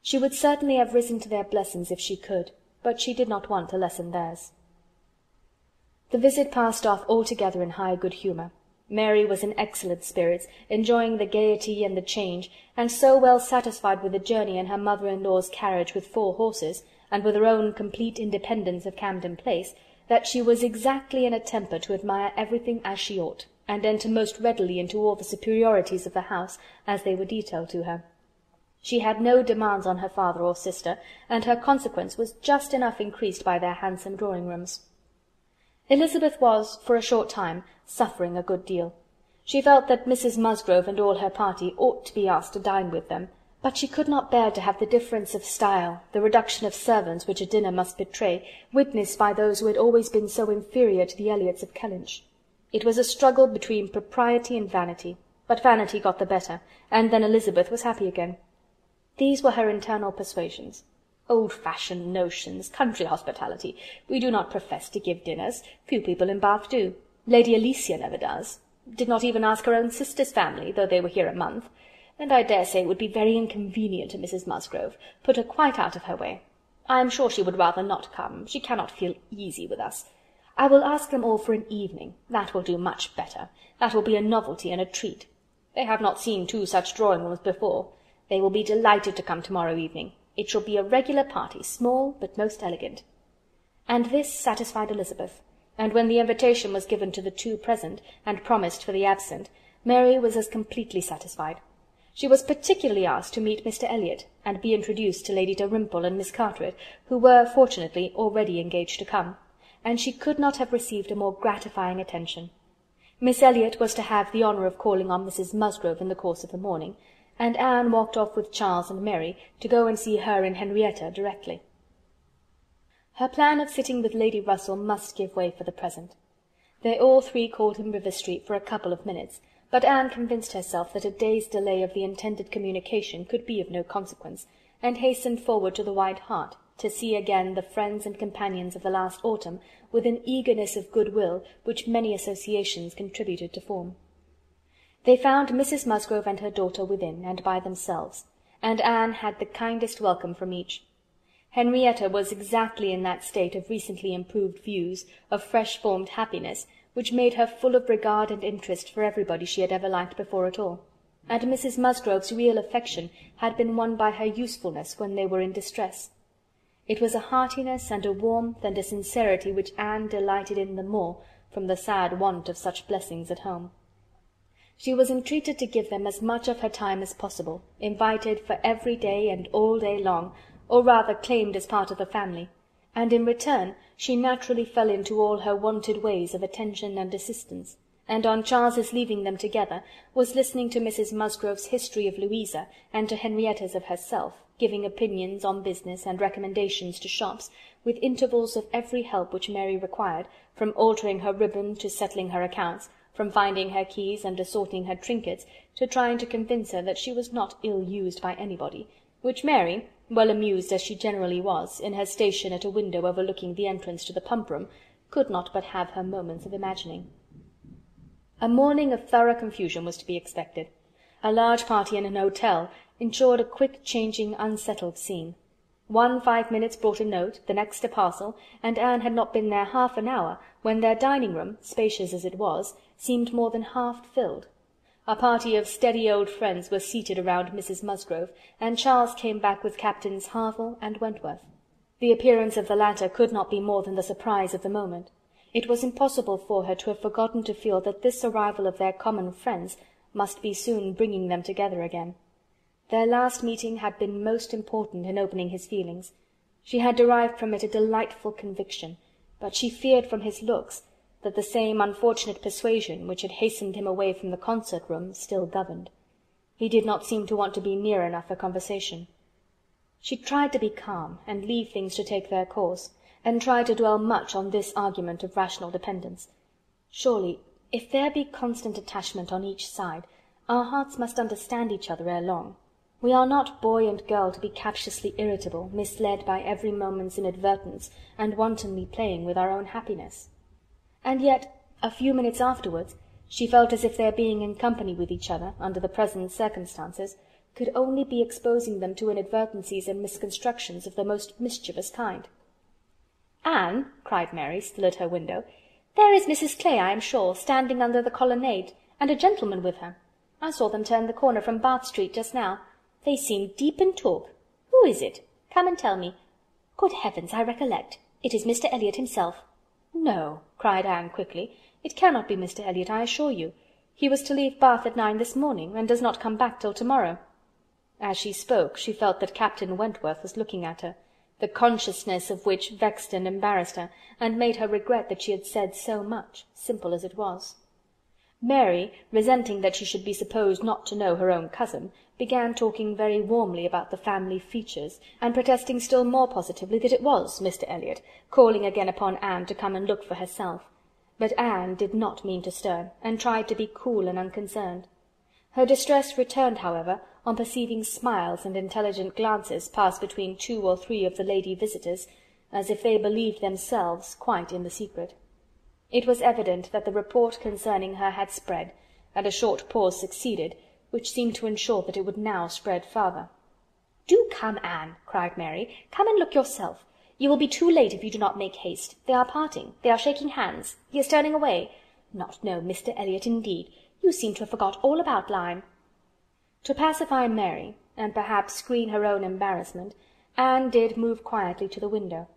She would certainly have risen to their blessings if she could, but she did not want to lessen theirs. The visit passed off altogether in high good humour. Mary was in excellent spirits, enjoying the gaiety and the change, and so well satisfied with the journey in her mother-in-law's carriage with 4 horses, and with her own complete independence of Camden Place, that she was exactly in a temper to admire everything as she ought, and enter most readily into all the superiorities of the house as they were detailed to her. She had no demands on her father or sister, and her consequence was just enough increased by their handsome drawing-rooms. Elizabeth was, for a short time, suffering a good deal. She felt that Mrs. Musgrove and all her party ought to be asked to dine with them, but she could not bear to have the difference of style, the reduction of servants which a dinner must betray, witnessed by those who had always been so inferior to the Elliots of Kellynch. It was a struggle between propriety and vanity, but vanity got the better, and then Elizabeth was happy again. These were her internal persuasions. Old-fashioned notions, country hospitality. We do not profess to give dinners. Few people in Bath do. Lady Alicia never does. Did not even ask her own sister's family, though they were here a month. And I dare say it would be very inconvenient to Mrs. Musgrove, put her quite out of her way. I am sure she would rather not come. She cannot feel easy with us. I will ask them all for an evening. That will do much better. That will be a novelty and a treat. They have not seen 2 such drawing-rooms before. They will be delighted to come tomorrow evening. It shall be a regular party, small but most elegant." And this satisfied Elizabeth, and when the invitation was given to the 2 present, and promised for the absent, Mary was as completely satisfied. She was particularly asked to meet Mr. Elliot, and be introduced to Lady Dalrymple and Miss Carteret, who were, fortunately, already engaged to come, and she could not have received a more gratifying attention. Miss Elliot was to have the honour of calling on Mrs. Musgrove in the course of the morning, and Anne walked off with Charles and Mary to go and see her and Henrietta directly. Her plan of sitting with Lady Russell must give way for the present. They all 3 called in River Street for a couple of minutes, but Anne convinced herself that a day's delay of the intended communication could be of no consequence, and hastened forward to the White Hart, to see again the friends and companions of the last autumn with an eagerness of goodwill which many associations contributed to form. They found Mrs. Musgrove and her daughter within, and by themselves, and Anne had the kindest welcome from each. Henrietta was exactly in that state of recently improved views, of fresh-formed happiness, which made her full of regard and interest for everybody she had ever liked before at all, and Mrs. Musgrove's real affection had been won by her usefulness when they were in distress. It was a heartiness and a warmth and a sincerity which Anne delighted in the more from the sad want of such blessings at home. She was entreated to give them as much of her time as possible, invited for every day and all day long, or rather claimed as part of the family, and in return she naturally fell into all her wonted ways of attention and assistance, and on Charles's leaving them together was listening to Mrs. Musgrove's history of Louisa and to Henrietta's of herself, giving opinions on business and recommendations to shops, with intervals of every help which Mary required, from altering her ribbon to settling her accounts, from finding her keys and assorting her trinkets, to trying to convince her that she was not ill-used by anybody, which Mary, well amused as she generally was, in her station at a window overlooking the entrance to the pump-room, could not but have her moments of imagining. A morning of thorough confusion was to be expected. A large party in an hotel ensured a quick-changing, unsettled scene. 5 minutes brought a note, the next a parcel, and Anne had not been there half an hour when their dining-room, spacious as it was, seemed more than half filled. A party of steady old friends were seated around Mrs. Musgrove, and Charles came back with Captains Harville and Wentworth. The appearance of the latter could not be more than the surprise of the moment. It was impossible for her to have forgotten to feel that this arrival of their common friends must be soon bringing them together again. Their last meeting had been most important in opening his feelings. She had derived from it a delightful conviction, but she feared from his looks that the same unfortunate persuasion which had hastened him away from the concert-room still governed. He did not seem to want to be near enough for conversation. She tried to be calm, and leave things to take their course, and tried to dwell much on this argument of rational dependence. Surely, if there be constant attachment on each side, our hearts must understand each other ere long. We are not boy and girl to be captiously irritable, misled by every moment's inadvertence, and wantonly playing with our own happiness. And yet, a few minutes afterwards, she felt as if their being in company with each other, under the present circumstances, could only be exposing them to inadvertencies and misconstructions of the most mischievous kind. "Anne," cried Mary, still at her window, "there is Mrs. Clay, I am sure, standing under the colonnade, and a gentleman with her. I saw them turn the corner from Bath Street just now. They seem deep in talk. Who is it? Come and tell me. Good heavens, I recollect. It is Mr. Elliot himself." "No," cried Anne quickly. "It cannot be Mr. Elliot, I assure you. He was to leave Bath at 9 this morning, and does not come back till to-morrow." As she spoke, she felt that Captain Wentworth was looking at her, the consciousness of which vexed and embarrassed her, and made her regret that she had said so much, simple as it was. Mary, resenting that she should be supposed not to know her own cousin, began talking very warmly about the family features, and protesting still more positively that it was Mr. Elliot, calling again upon Anne to come and look for herself. But Anne did not mean to stir, and tried to be cool and unconcerned. Her distress returned, however, on perceiving smiles and intelligent glances pass between 2 or 3 of the lady visitors, as if they believed themselves quite in the secret. It was evident that the report concerning her had spread, and a short pause succeeded, which seemed to ensure that it would now spread farther. "Do come, Anne," cried Mary. "Come and look yourself. You will be too late if you do not make haste. They are parting. They are shaking hands. He is turning away. Not know Mr. Elliot, indeed. You seem to have forgot all about Lyme." To pacify Mary, and perhaps screen her own embarrassment, Anne did move quietly to the window.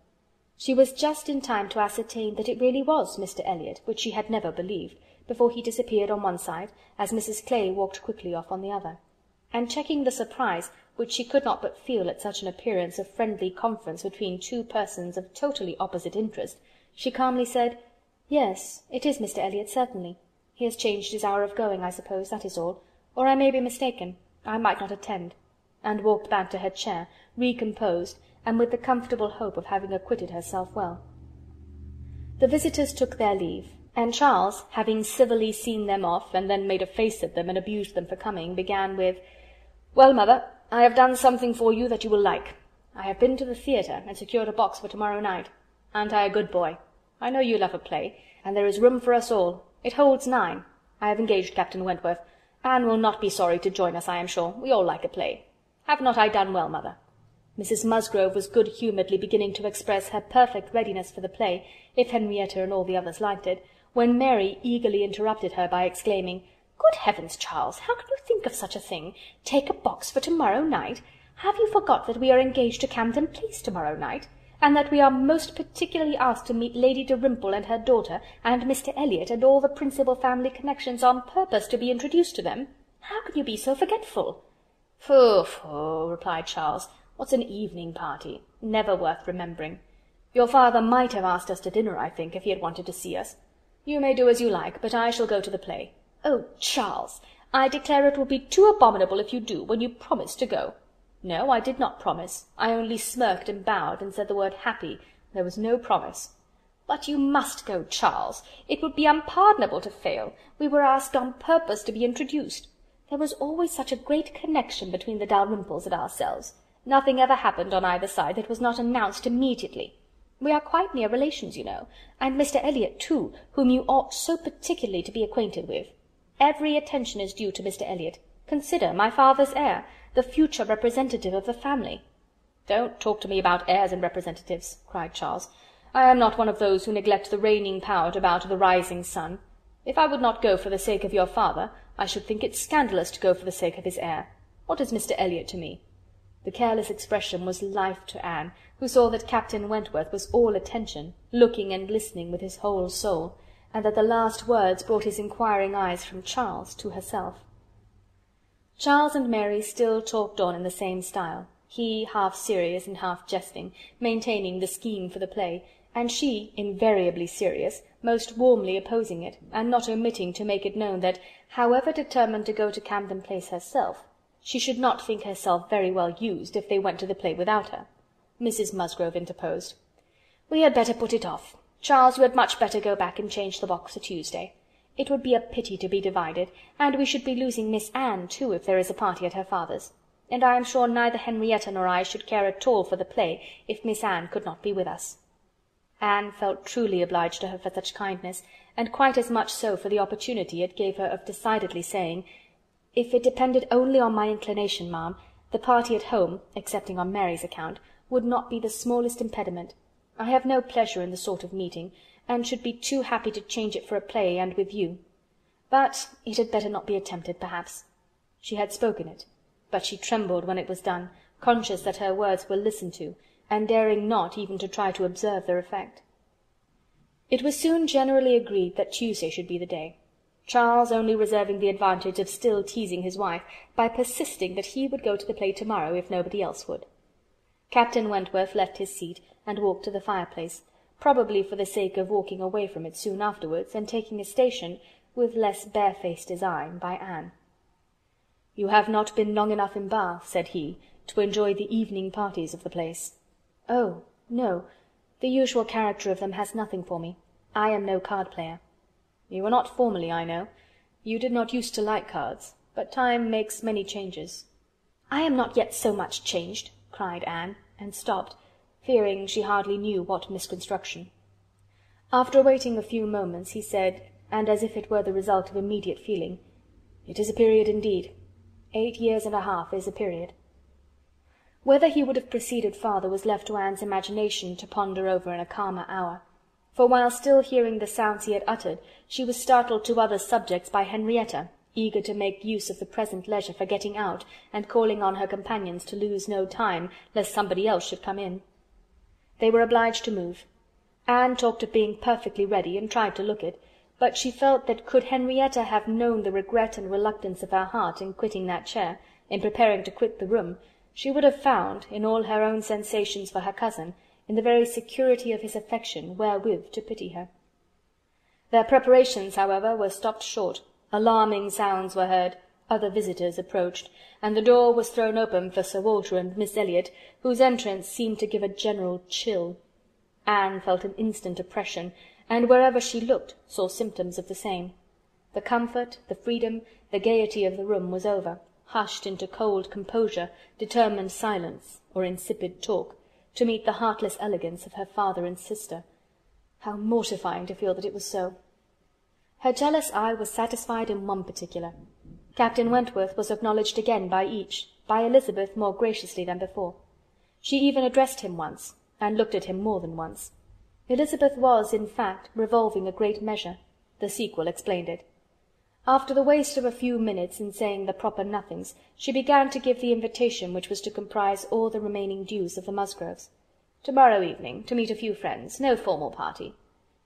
She was just in time to ascertain that it really was Mr. Elliot, which she had never believed, before he disappeared on one side, as Mrs. Clay walked quickly off on the other. And checking the surprise which she could not but feel at such an appearance of friendly conference between 2 persons of totally opposite interest, she calmly said, "Yes, it is Mr. Elliot, certainly. He has changed his hour of going, I suppose, that is all. Or I may be mistaken. I might not attend," and walked back to her chair, recomposed, and with the comfortable hope of having acquitted herself well. The visitors took their leave, and Charles, having civilly seen them off, and then made a face at them and abused them for coming, began with, "Well, mother, I have done something for you that you will like. I have been to the theatre and secured a box for tomorrow night. Aren't I a good boy? I know you love a play, and there is room for us all. It holds 9. I have engaged Captain Wentworth. Anne will not be sorry to join us, I am sure. We all like a play. Have not I done well, mother?" Mrs. Musgrove was good-humouredly beginning to express her perfect readiness for the play, if Henrietta and all the others liked it, when Mary eagerly interrupted her by exclaiming, "Good heavens, Charles, how can you think of such a thing? Take a box for tomorrow night? Have you forgot that we are engaged to Camden Place tomorrow night, and that we are most particularly asked to meet Lady Dalrymple and her daughter, and Mr. Elliot, and all the principal family connections on purpose to be introduced to them? How can you be so forgetful?" "Phoo, phoo," replied Charles. "What's an evening party? Never worth remembering. Your father might have asked us to dinner, I think, if he had wanted to see us. You may do as you like, but I shall go to the play." "Oh, Charles, I declare it will be too abominable if you do, when you promised to go." "No, I did not promise. I only smirked and bowed, and said the word happy. There was no promise." "But you must go, Charles. It would be unpardonable to fail. We were asked on purpose to be introduced. There was always such a great connection between the Dalrymples and ourselves. Nothing ever happened on either side that was not announced immediately. We are quite near relations, you know, and Mr. Elliot too, whom you ought so particularly to be acquainted with. Every attention is due to Mr. Elliot. Consider, my father's heir, the future representative of the family." "Don't talk to me about heirs and representatives," cried Charles. "I am not one of those who neglect the reigning power to bow to the rising sun. If I would not go for the sake of your father, I should think it scandalous to go for the sake of his heir. What is Mr. Elliot to me?" The careless expression was life to Anne, who saw that Captain Wentworth was all attention, looking and listening with his whole soul, and that the last words brought his inquiring eyes from Charles to herself. Charles and Mary still talked on in the same style, he half serious and half jesting, maintaining the scheme for the play, and she, invariably serious, most warmly opposing it, and not omitting to make it known that, however determined to go to Camden Place herself, she should not think herself very well used if they went to the play without her. Mrs. Musgrove interposed. "We had better put it off. Charles, you had much better go back and change the box for Tuesday. It would be a pity to be divided, and we should be losing Miss Anne too if there is a party at her father's. And I am sure neither Henrietta nor I should care at all for the play if Miss Anne could not be with us." Anne felt truly obliged to her for such kindness, and quite as much so for the opportunity it gave her of decidedly saying, "If it depended only on my inclination, ma'am, the party at home, excepting on Mary's account, would not be the smallest impediment. I have no pleasure in the sort of meeting, and should be too happy to change it for a play and with you. But it had better not be attempted, perhaps." She had spoken it, but she trembled when it was done, conscious that her words were listened to, and daring not even to try to observe their effect. It was soon generally agreed that Tuesday should be the day, Charles only reserving the advantage of still teasing his wife by persisting that he would go to the play tomorrow if nobody else would. Captain Wentworth left his seat and walked to the fireplace, probably for the sake of walking away from it soon afterwards, and taking a station, with less barefaced design, by Anne. "You have not been long enough in Bath," said he, "to enjoy the evening parties of the place." "Oh, no. The usual character of them has nothing for me. I am no card-player." "You were not formerly, I know. You did not used to like cards, but time makes many changes." "I am not yet so much changed," cried Anne, and stopped, fearing she hardly knew what misconstruction. After waiting a few moments, he said, and as if it were the result of immediate feeling, "It is a period indeed. 8 years and a half is a period." Whether he would have preceded farther was left to Anne's imagination to ponder over in a calmer hour, for while still hearing the sounds he had uttered, she was startled to other subjects by Henrietta, eager to make use of the present leisure for getting out, and calling on her companions to lose no time, lest somebody else should come in. They were obliged to move. Anne talked of being perfectly ready, and tried to look it, but she felt that could Henrietta have known the regret and reluctance of her heart in quitting that chair, in preparing to quit the room, she would have found, in all her own sensations for her cousin, in the very security of his affection, wherewith to pity her. Their preparations, however, were stopped short. Alarming sounds were heard, other visitors approached, and the door was thrown open for Sir Walter and Miss Elliot, whose entrance seemed to give a general chill. Anne felt an instant oppression, and wherever she looked saw symptoms of the same. The comfort, the freedom, the gaiety of the room was over, hushed into cold composure, determined silence, or insipid talk, to meet the heartless elegance of her father and sister. How mortifying to feel that it was so! Her jealous eye was satisfied in one particular. Captain Wentworth was acknowledged again by each, by Elizabeth more graciously than before. She even addressed him once, and looked at him more than once. Elizabeth was, in fact, revolving a great measure. The sequel explained it. After the waste of a few minutes in saying the proper nothings, she began to give the invitation which was to comprise all the remaining dues of the Musgroves. "To-morrow evening, to meet a few friends, no formal party."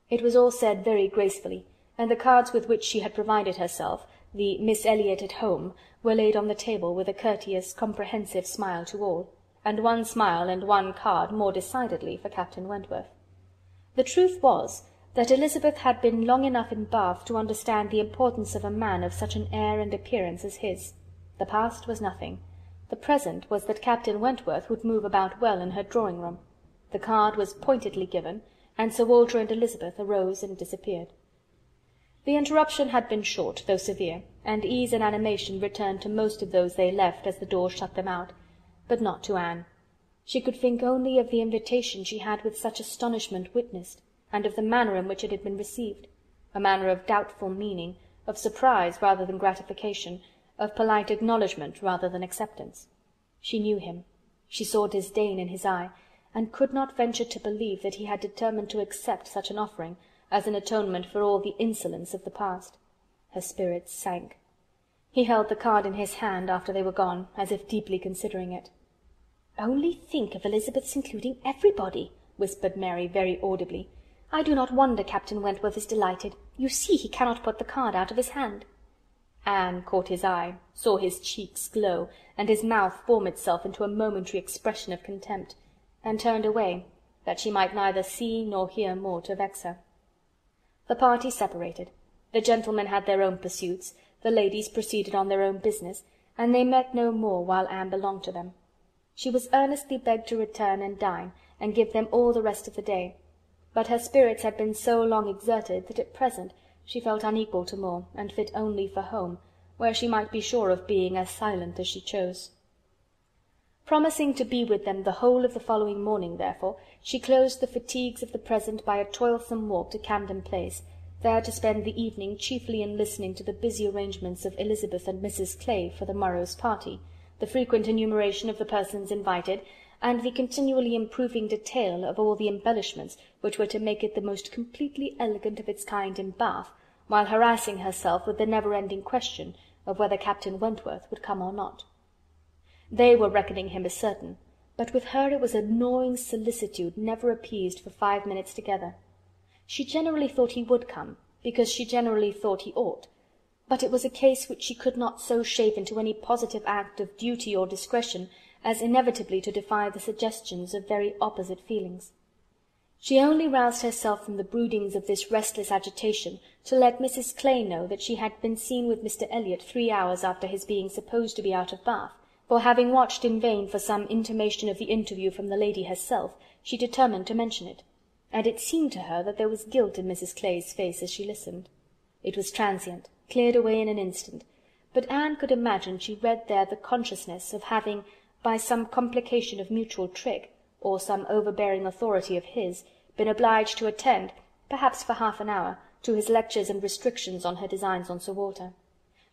It was all said very gracefully, and the cards with which she had provided herself, the Miss Elliot at home, were laid on the table with a courteous, comprehensive smile to all, and one smile and one card more decidedly for Captain Wentworth. The truth was that Elizabeth had been long enough in Bath to understand the importance of a man of such an air and appearance as his. The past was nothing. The present was that Captain Wentworth would move about well in her drawing-room. The card was pointedly given, and Sir Walter and Elizabeth arose and disappeared. The interruption had been short, though severe, and ease and animation returned to most of those they left as the door shut them out, but not to Anne. She could think only of the invitation she had with such astonishment witnessed, and of the manner in which it had been received, a manner of doubtful meaning, of surprise rather than gratification, of polite acknowledgment rather than acceptance. She knew him. She saw disdain in his eye, and could not venture to believe that he had determined to accept such an offering, as an atonement for all the insolence of the past. Her spirits sank. He held the card in his hand after they were gone, as if deeply considering it. "Only think of Elizabeth's including everybody," whispered Mary very audibly. "I do not wonder Captain Wentworth is delighted. You see he cannot put the card out of his hand." Anne caught his eye, saw his cheeks glow, and his mouth form itself into a momentary expression of contempt, and turned away, that she might neither see nor hear more to vex her. The party separated. The gentlemen had their own pursuits, the ladies proceeded on their own business, and they met no more while Anne belonged to them. She was earnestly begged to return and dine, and give them all the rest of the day, but her spirits had been so long exerted that at present she felt unequal to more, and fit only for home, where she might be sure of being as silent as she chose. Promising to be with them the whole of the following morning, therefore, she closed the fatigues of the present by a toilsome walk to Camden Place, there to spend the evening chiefly in listening to the busy arrangements of Elizabeth and Mrs. Clay for the morrow's party, the frequent enumeration of the persons invited, and the continually improving detail of all the embellishments which were to make it the most completely elegant of its kind in Bath, while harassing herself with the never-ending question of whether Captain Wentworth would come or not. They were reckoning him as certain, but with her it was a gnawing solicitude never appeased for 5 minutes together. She generally thought he would come, because she generally thought he ought, but it was a case which she could not so shape into any positive act of duty or discretion as inevitably to defy the suggestions of very opposite feelings. She only roused herself from the broodings of this restless agitation to let Mrs. Clay know that she had been seen with Mr. Elliot 3 hours after his being supposed to be out of Bath, for having watched in vain for some intimation of the interview from the lady herself, she determined to mention it, and it seemed to her that there was guilt in Mrs. Clay's face as she listened. It was transient, cleared away in an instant, but Anne could imagine she read there the consciousness of having, by some complication of mutual trick, or some overbearing authority of his, been obliged to attend, perhaps for half an hour, to his lectures and restrictions on her designs on Sir Walter.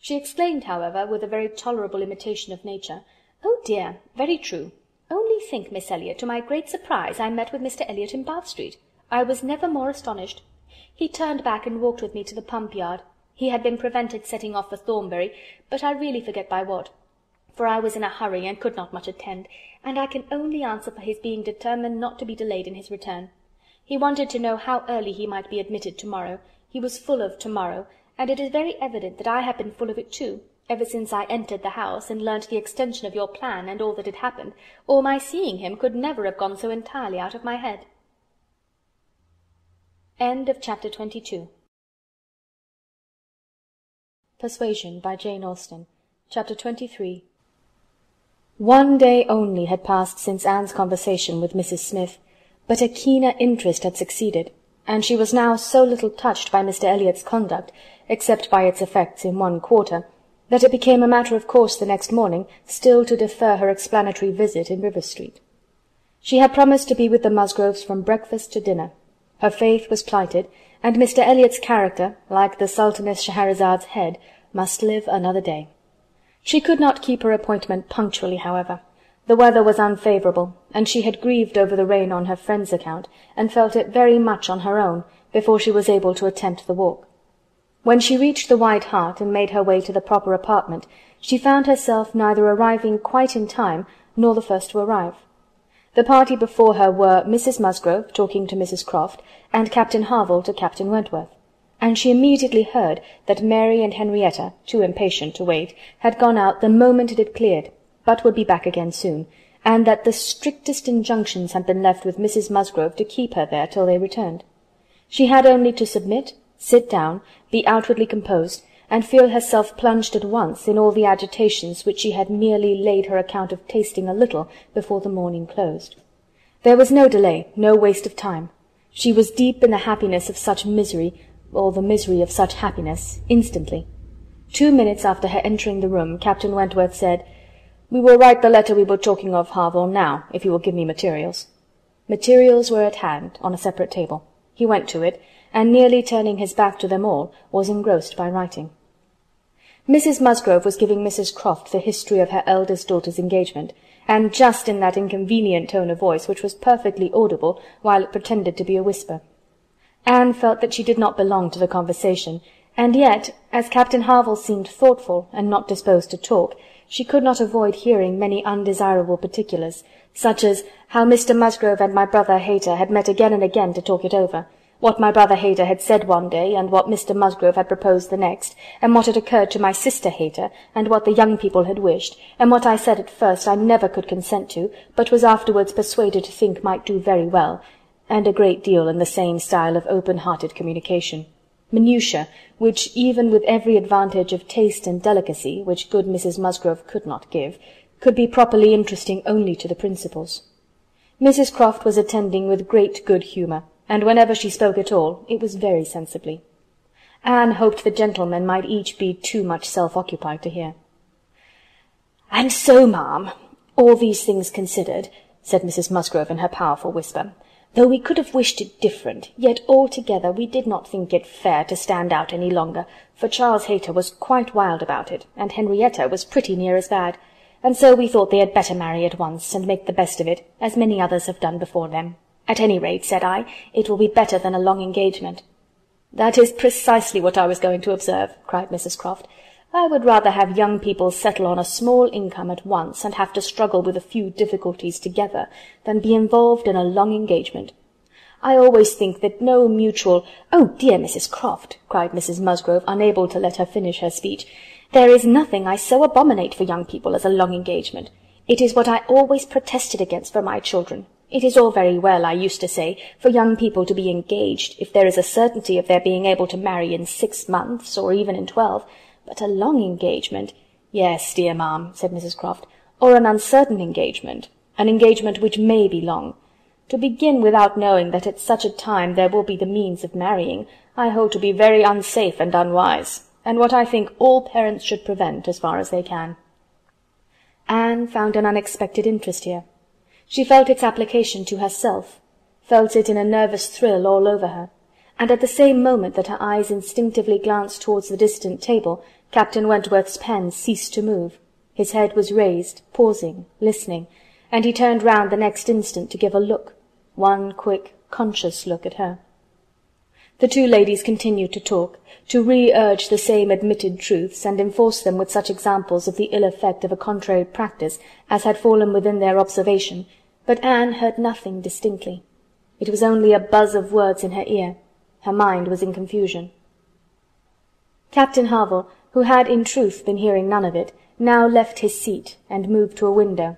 She exclaimed, however, with a very tolerable imitation of nature, "Oh dear, very true. Only think, Miss Elliot, to my great surprise I met with Mr. Elliot in Bath Street. I was never more astonished. He turned back and walked with me to the pump-yard. He had been prevented setting off for Thornbury, but I really forget by what, for I was in a hurry and could not much attend, and I can only answer for his being determined not to be delayed in his return. He wanted to know how early he might be admitted tomorrow. He was full of tomorrow, and it is very evident that I have been full of it too, ever since I entered the house and learnt the extension of your plan and all that had happened, or my seeing him could never have gone so entirely out of my head." End of Chapter 22. Persuasion by Jane Austen. Chapter 23. 1 day only had passed since Anne's conversation with Mrs. Smith, but a keener interest had succeeded, and she was now so little touched by Mr. Elliot's conduct, except by its effects in one quarter, that it became a matter of course the next morning still to defer her explanatory visit in Rivers Street. She had promised to be with the Musgroves from breakfast to dinner. Her faith was plighted, and Mr. Elliot's character, like the Sultaness Scheherazade's head, must live another day. She could not keep her appointment punctually, however. The weather was unfavourable, and she had grieved over the rain on her friend's account, and felt it very much on her own, before she was able to attempt the walk. When she reached the White Hart and made her way to the proper apartment, she found herself neither arriving quite in time nor the first to arrive. The party before her were Mrs. Musgrove talking to Mrs. Croft, and Captain Harville to Captain Wentworth, and she immediately heard that Mary and Henrietta, too impatient to wait, had gone out the moment it had cleared, but would be back again soon, and that the strictest injunctions had been left with Mrs. Musgrove to keep her there till they returned. She had only to submit, sit down, be outwardly composed, and feel herself plunged at once in all the agitations which she had merely laid her account of tasting a little before the morning closed. There was no delay, no waste of time. She was deep in the happiness of such misery, or the misery of such happiness, instantly. 2 minutes after her entering the room, Captain Wentworth said, "We will write the letter we were talking of, Harville, now, if you will give me materials." Materials were at hand, on a separate table. He went to it, and nearly turning his back to them all, was engrossed by writing. Mrs. Musgrove was giving Mrs. Croft the history of her eldest daughter's engagement, and just in that inconvenient tone of voice which was perfectly audible while it pretended to be a whisper. Anne felt that she did not belong to the conversation, and yet, as Captain Harville seemed thoughtful and not disposed to talk, she could not avoid hearing many undesirable particulars, such as how Mr. Musgrove and my brother Hayter had met again and again to talk it over, what my brother Hayter had said one day, and what Mr. Musgrove had proposed the next, and what had occurred to my sister Hayter, and what the young people had wished, and what I said at first I never could consent to, but was afterwards persuaded to think might do very well, and a great deal in the same style of open-hearted communication. Minutiae, which, even with every advantage of taste and delicacy, which good Mrs. Musgrove could not give, could be properly interesting only to the principals. Mrs. Croft was attending with great good humour, and whenever she spoke at all, it was very sensibly. Anne hoped the gentlemen might each be too much self-occupied to hear. "And so, ma'am, all these things considered," said Mrs. Musgrove in her powerful whisper, "though we could have wished it different, yet altogether we did not think it fair to stand out any longer, for Charles Hayter was quite wild about it, and Henrietta was pretty near as bad, and so we thought they had better marry at once, and make the best of it, as many others have done before them. At any rate, said I, it will be better than a long engagement." "That is precisely what I was going to observe," cried Mrs. Croft. "I would rather have young people settle on a small income at once, and have to struggle with a few difficulties together, than be involved in a long engagement. I always think that no mutual—" "Oh, dear Mrs. Croft," cried Mrs. Musgrove, unable to let her finish her speech, "there is nothing I so abominate for young people as a long engagement. It is what I always protested against for my children. It is all very well, I used to say, for young people to be engaged, if there is a certainty of their being able to marry in 6 months, or even in 12, but a long engagement—" "Yes, dear ma'am," said Mrs. Croft, "or an uncertain engagement, an engagement which may be long. To begin without knowing that at such a time there will be the means of marrying, I hold to be very unsafe and unwise, and what I think all parents should prevent as far as they can." Anne found an unexpected interest here. She felt its application to herself, felt it in a nervous thrill all over her, and at the same moment that her eyes instinctively glanced towards the distant table, Captain Wentworth's pen ceased to move. His head was raised, pausing, listening, and he turned round the next instant to give a look, one quick, conscious look at her. The two ladies continued to talk, to re-urge the same admitted truths, and enforce them with such examples of the ill effect of a contrary practice as had fallen within their observation, but Anne heard nothing distinctly. It was only a buzz of words in her ear. Her mind was in confusion. Captain Harville, who had in truth been hearing none of it, now left his seat and moved to a window,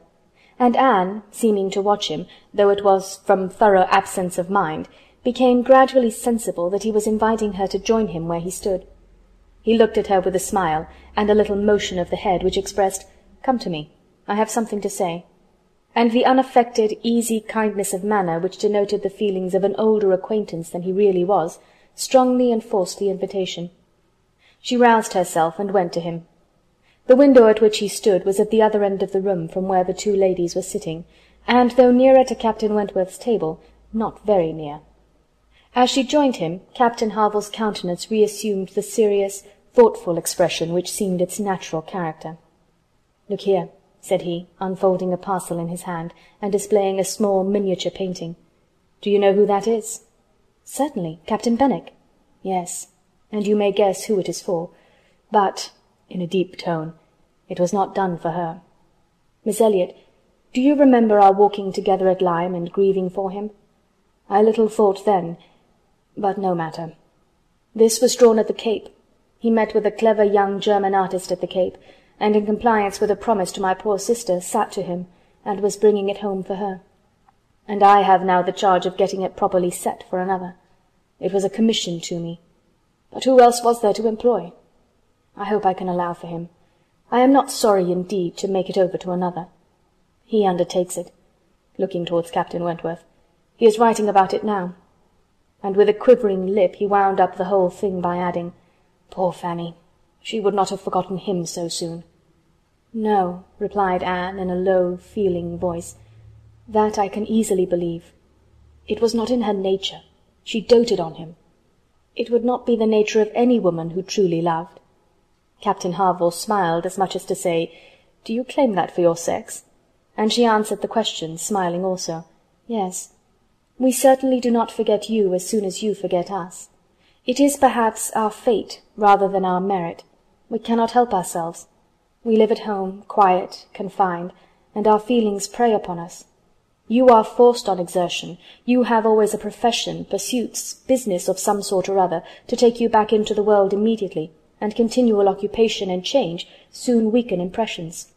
and Anne, seeming to watch him, though it was from thorough absence of mind, became gradually sensible that he was inviting her to join him where he stood. He looked at her with a smile, and a little motion of the head which expressed, "Come to me, I have something to say," and the unaffected, easy kindness of manner which denoted the feelings of an older acquaintance than he really was, strongly enforced the invitation. She roused herself and went to him. The window at which he stood was at the other end of the room from where the two ladies were sitting, and though nearer to Captain Wentworth's table, not very near. As she joined him, Captain Harville's countenance reassumed the serious, thoughtful expression which seemed its natural character. "Look here," said he, unfolding a parcel in his hand, and displaying a small miniature painting. "Do you know who that is?" "Certainly, Captain Benwick." "Yes, and you may guess who it is for. But," in a deep tone, "it was not done for her. Miss Elliot, do you remember our walking together at Lyme and grieving for him? I little thought then, but no matter. This was drawn at the Cape. He met with a clever young German artist at the Cape, and in compliance with a promise to my poor sister, sat to him, and was bringing it home for her. And I have now the charge of getting it properly set for another. It was a commission to me. But who else was there to employ? I hope I can allow for him. I am not sorry, indeed, to make it over to another. He undertakes it," looking towards Captain Wentworth. "He is writing about it now." And with a quivering lip he wound up the whole thing by adding, "Poor Fanny! She would not have forgotten him so soon." "No," replied Anne, in a low, feeling voice. "That I can easily believe. It was not in her nature. She doted on him. It would not be the nature of any woman who truly loved." Captain Harville smiled, as much as to say, "Do you claim that for your sex?" And she answered the question, smiling also, "Yes. We certainly do not forget you as soon as you forget us. It is perhaps our fate rather than our merit. We cannot help ourselves. We live at home, quiet, confined, and our feelings prey upon us. You are forced on exertion. You have always a profession, pursuits, business of some sort or other, to take you back into the world immediately, and continual occupation and change soon weaken impressions.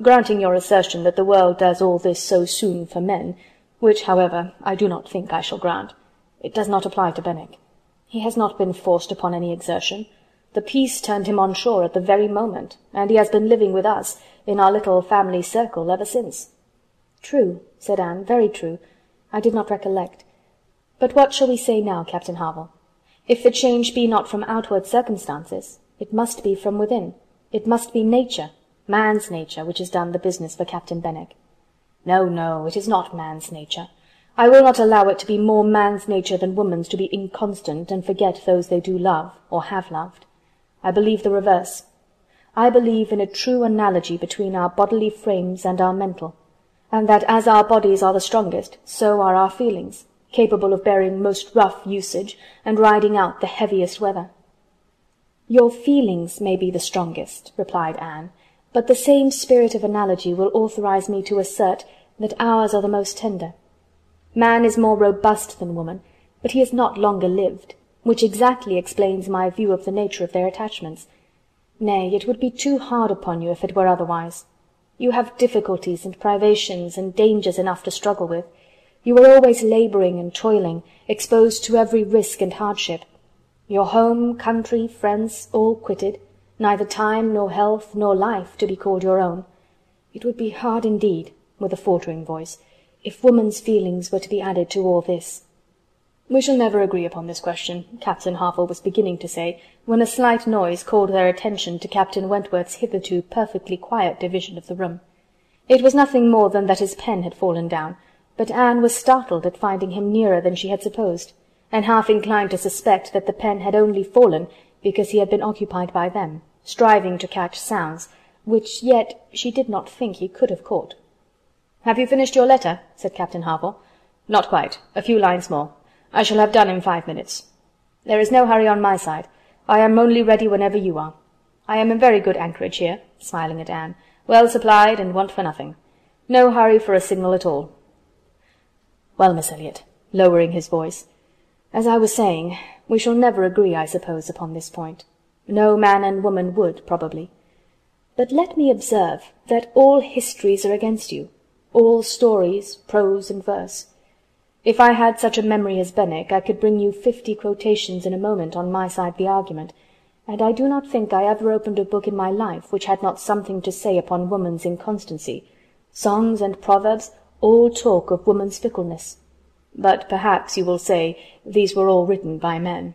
Granting your assertion that the world does all this so soon for men, which, however, I do not think I shall grant, it does not apply to Benwick. He has not been forced upon any exertion. The peace turned him on shore at the very moment, and he has been living with us, in our little family circle, ever since." "True," said Anne, "very true. I did not recollect. But what shall we say now, Captain Harville? If the change be not from outward circumstances, it must be from within. It must be nature, man's nature, which has done the business for Captain Benwick." "No, no, it is not man's nature. I will not allow it to be more man's nature than woman's to be inconstant and forget those they do love, or have loved. I believe the reverse. I believe in a true analogy between our bodily frames and our mental, and that as our bodies are the strongest, so are our feelings, capable of bearing most rough usage, and riding out the heaviest weather." "Your feelings may be the strongest," replied Anne, "but the same spirit of analogy will authorize me to assert that ours are the most tender. Man is more robust than woman, but he is not longer lived, which exactly explains my view of the nature of their attachments. Nay, it would be too hard upon you if it were otherwise. You have difficulties and privations and dangers enough to struggle with. You are always labouring and toiling, exposed to every risk and hardship. Your home, country, friends, all quitted, neither time nor health nor life to be called your own. It would be hard indeed," with a faltering voice, "if woman's feelings were to be added to all this." "We shall never agree upon this question," Captain Harville was beginning to say, when a slight noise called their attention to Captain Wentworth's hitherto perfectly quiet division of the room. It was nothing more than that his pen had fallen down, but Anne was startled at finding him nearer than she had supposed, and half inclined to suspect that the pen had only fallen because he had been occupied by them, striving to catch sounds, which yet she did not think he could have caught. "Have you finished your letter?" said Captain Harville. "Not quite. A few lines more. I shall have done in 5 minutes. There is no hurry on my side. I am only ready whenever you are. I am in very good anchorage here," smiling at Anne, "well supplied and want for nothing. No hurry for a signal at all. Well, Miss Elliot," lowering his voice, "as I was saying, we shall never agree, I suppose, upon this point. No man and woman would, probably. But let me observe that all histories are against you, all stories, prose and verse. If I had such a memory as Benwick, I could bring you 50 quotations in a moment on my side of the argument, and I do not think I ever opened a book in my life which had not something to say upon woman's inconstancy. Songs and proverbs all talk of woman's fickleness. But perhaps you will say these were all written by men.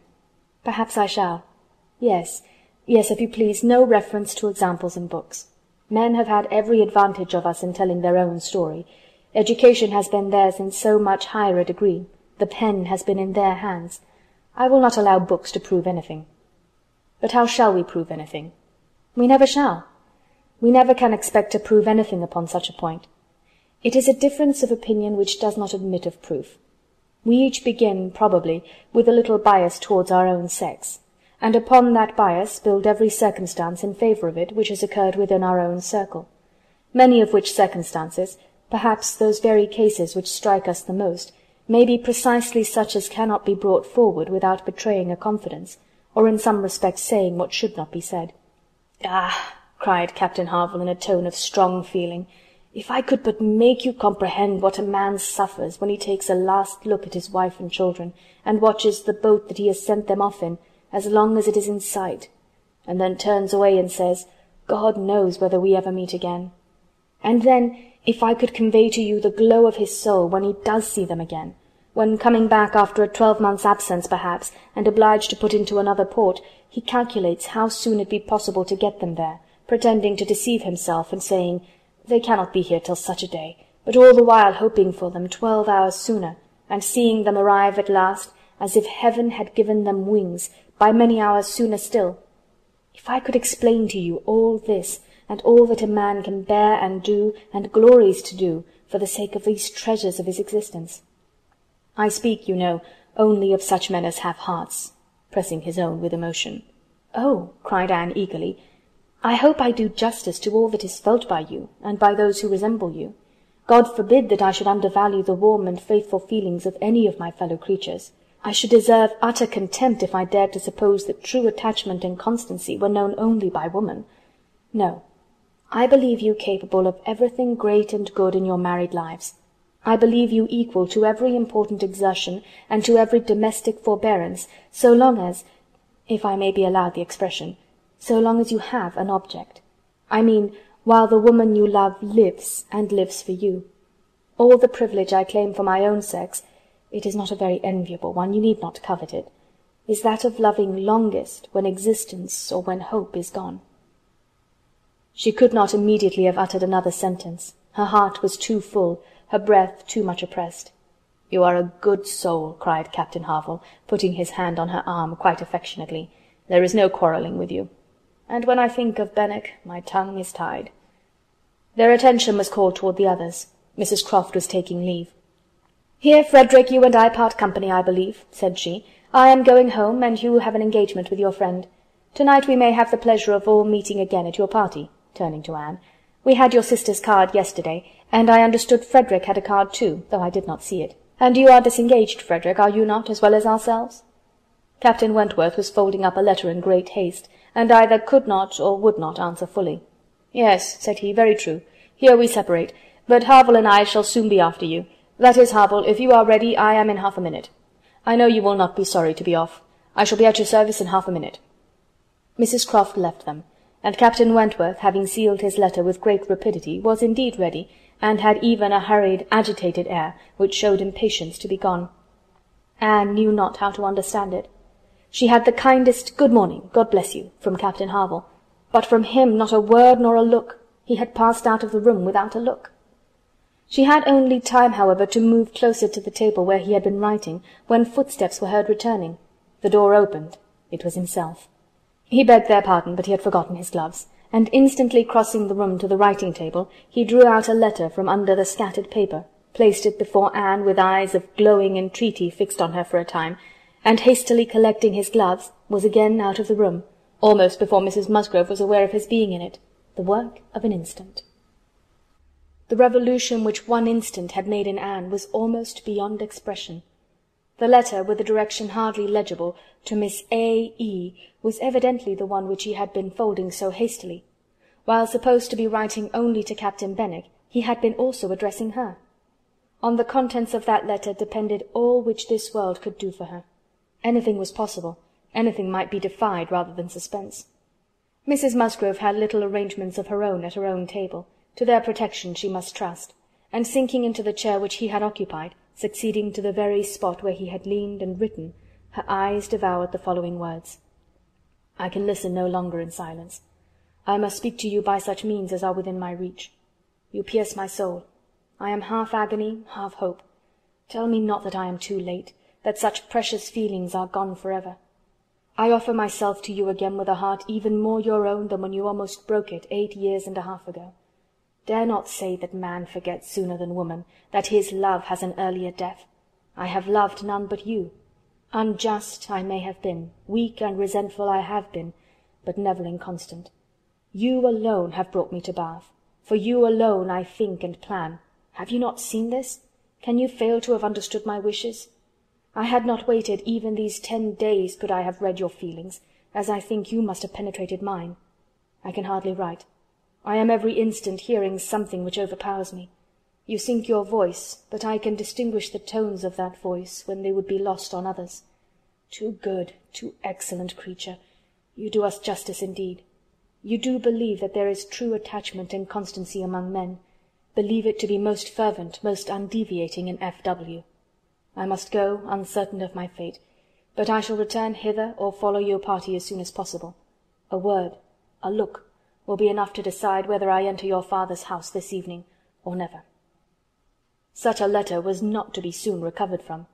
Perhaps I shall. Yes, Yes, if you please, no reference to examples in books. Men have had every advantage of us in telling their own story. Education has been theirs in so much higher a degree. The pen has been in their hands. I will not allow books to prove anything. But how shall we prove anything? We never shall. We never can expect to prove anything upon such a point. It is a difference of opinion which does not admit of proof. We each begin, probably, with a little bias towards our own sex, and upon that bias build every circumstance in favour of it which has occurred within our own circle, many of which circumstances, perhaps those very cases which strike us the most, may be precisely such as cannot be brought forward without betraying a confidence, or in some respect saying what should not be said. "Ah!" cried Captain Harville in a tone of strong feeling, "if I could but make you comprehend what a man suffers when he takes a last look at his wife and children, and watches the boat that he has sent them off in, as long as it is in sight, and then turns away and says, 'God knows whether we ever meet again.' And then, if I could convey to you the glow of his soul when he does see them again, when, coming back after a 12 months' absence perhaps, and obliged to put into another port, he calculates how soon it be possible to get them there, pretending to deceive himself, and saying, 'They cannot be here till such a day,' but all the while hoping for them 12 hours sooner, and seeing them arrive at last, as if heaven had given them wings, by many hours sooner still. If I could explain to you all this, and all that a man can bear and do, and glories to do, for the sake of these treasures of his existence. I speak, you know, only of such men as have hearts," pressing his own with emotion. "Oh," cried Anne eagerly, "I hope I do justice to all that is felt by you, and by those who resemble you. God forbid that I should undervalue the warm and faithful feelings of any of my fellow creatures. I should deserve utter contempt if I dared to suppose that true attachment and constancy were known only by woman. No, I believe you capable of everything great and good in your married lives. I believe you equal to every important exertion and to every domestic forbearance, so long as, if I may be allowed the expression, so long as you have an object. I mean, while the woman you love lives, and lives for you. All the privilege I claim for my own sex, it is not a very enviable one, you need not covet it, is that of loving longest when existence or when hope is gone." She could not immediately have uttered another sentence. Her heart was too full, her breath too much oppressed. "You are a good soul," cried Captain Harville, putting his hand on her arm quite affectionately. "There is no quarrelling with you. And when I think of Benwick, my tongue is tied." Their attention was called toward the others. Mrs. Croft was taking leave. "Here, Frederick, you and I part company, I believe," said she. "I am going home, and you have an engagement with your friend. To-night we may have the pleasure of all meeting again at your party," turning to Anne. "We had your sister's card yesterday, and I understood Frederick had a card too, though I did not see it. And you are disengaged, Frederick, are you not, as well as ourselves?" Captain Wentworth was folding up a letter in great haste, and either could not or would not answer fully. "Yes," said he, "very true. Here we separate, but Harville and I shall soon be after you. That is, Harville, if you are ready, I am in half a minute. I know you will not be sorry to be off. I shall be at your service in half a minute." Mrs. Croft left them, and Captain Wentworth, having sealed his letter with great rapidity, was indeed ready, and had even a hurried, agitated air, which showed impatience to be gone. Anne knew not how to understand it. She had the kindest "Good morning, God bless you," from Captain Harville, but from him not a word nor a look. He had passed out of the room without a look. She had only time, however, to move closer to the table where he had been writing, when footsteps were heard returning. The door opened. It was himself. He begged their pardon, but he had forgotten his gloves, and instantly crossing the room to the writing-table, he drew out a letter from under the scattered paper, placed it before Anne with eyes of glowing entreaty fixed on her for a time, and hastily collecting his gloves, was again out of the room, almost before Mrs. Musgrove was aware of his being in it. The work of an instant. The revolution which one instant had made in Anne was almost beyond expression. The letter, with a direction hardly legible, to Miss A. E., was evidently the one which he had been folding so hastily. While supposed to be writing only to Captain Benwick, he had been also addressing her. On the contents of that letter depended all which this world could do for her. Anything was possible, anything might be defied rather than suspense. Mrs. Musgrove had little arrangements of her own at her own table. To their protection she must trust, and sinking into the chair which he had occupied, succeeding to the very spot where he had leaned and written, her eyes devoured the following words: I can listen no longer in silence. I must speak to you by such means as are within my reach. You pierce my soul. I am half agony, half hope. Tell me not that I am too late, that such precious feelings are gone forever. I offer myself to you again with a heart even more your own than when you almost broke it 8 years and a half ago. Dare not say that man forgets sooner than woman, that his love has an earlier death. I have loved none but you. Unjust I may have been, weak and resentful I have been, but never inconstant. You alone have brought me to Bath. For you alone I think and plan. Have you not seen this? Can you fail to have understood my wishes? I had not waited even these 10 days could I have read your feelings, as I think you must have penetrated mine. I can hardly write. I am every instant hearing something which overpowers me. You sink your voice, but I can distinguish the tones of that voice when they would be lost on others. Too good, too excellent creature, you do us justice indeed. You do believe that there is true attachment and constancy among men. Believe it to be most fervent, most undeviating in F.W. I must go, uncertain of my fate, but I shall return hither or follow your party as soon as possible. A word, a look, will be enough to decide whether I enter your father's house this evening or never. Such a letter was not to be soon recovered from.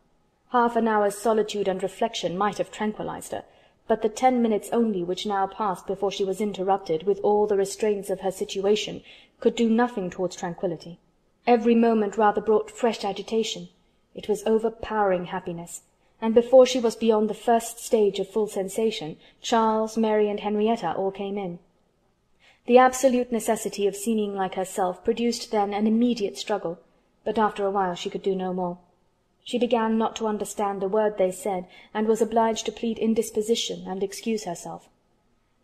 Half an hour's solitude and reflection might have tranquillized her, but the 10 minutes only which now passed before she was interrupted with all the restraints of her situation could do nothing towards tranquillity. Every moment rather brought fresh agitation. It was overpowering happiness, and before she was beyond the first stage of full sensation, Charles, Mary, and Henrietta all came in. The absolute necessity of seeming like herself produced then an immediate struggle, but after a while she could do no more. She began not to understand a word they said, and was obliged to plead indisposition and excuse herself.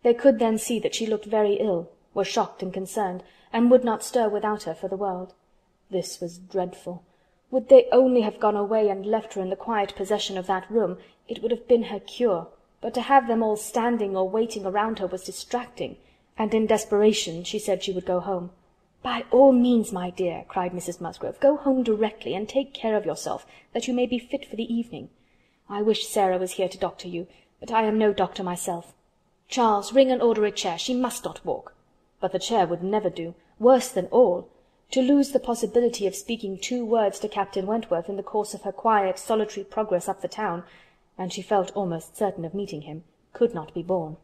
They could then see that she looked very ill, were shocked and concerned, and would not stir without her for the world. This was dreadful. Would they only have gone away and left her in the quiet possession of that room, it would have been her cure, but to have them all standing or waiting around her was distracting, and in desperation she said she would go home. "By all means, my dear," cried Mrs. Musgrove, "go home directly, and take care of yourself, that you may be fit for the evening. I wish Sarah was here to doctor you, but I am no doctor myself. Charles, ring and order a chair. She must not walk." But the chair would never do. Worse than all, to lose the possibility of speaking 2 words to Captain Wentworth in the course of her quiet, solitary progress up the town, and she felt almost certain of meeting him, could not be borne.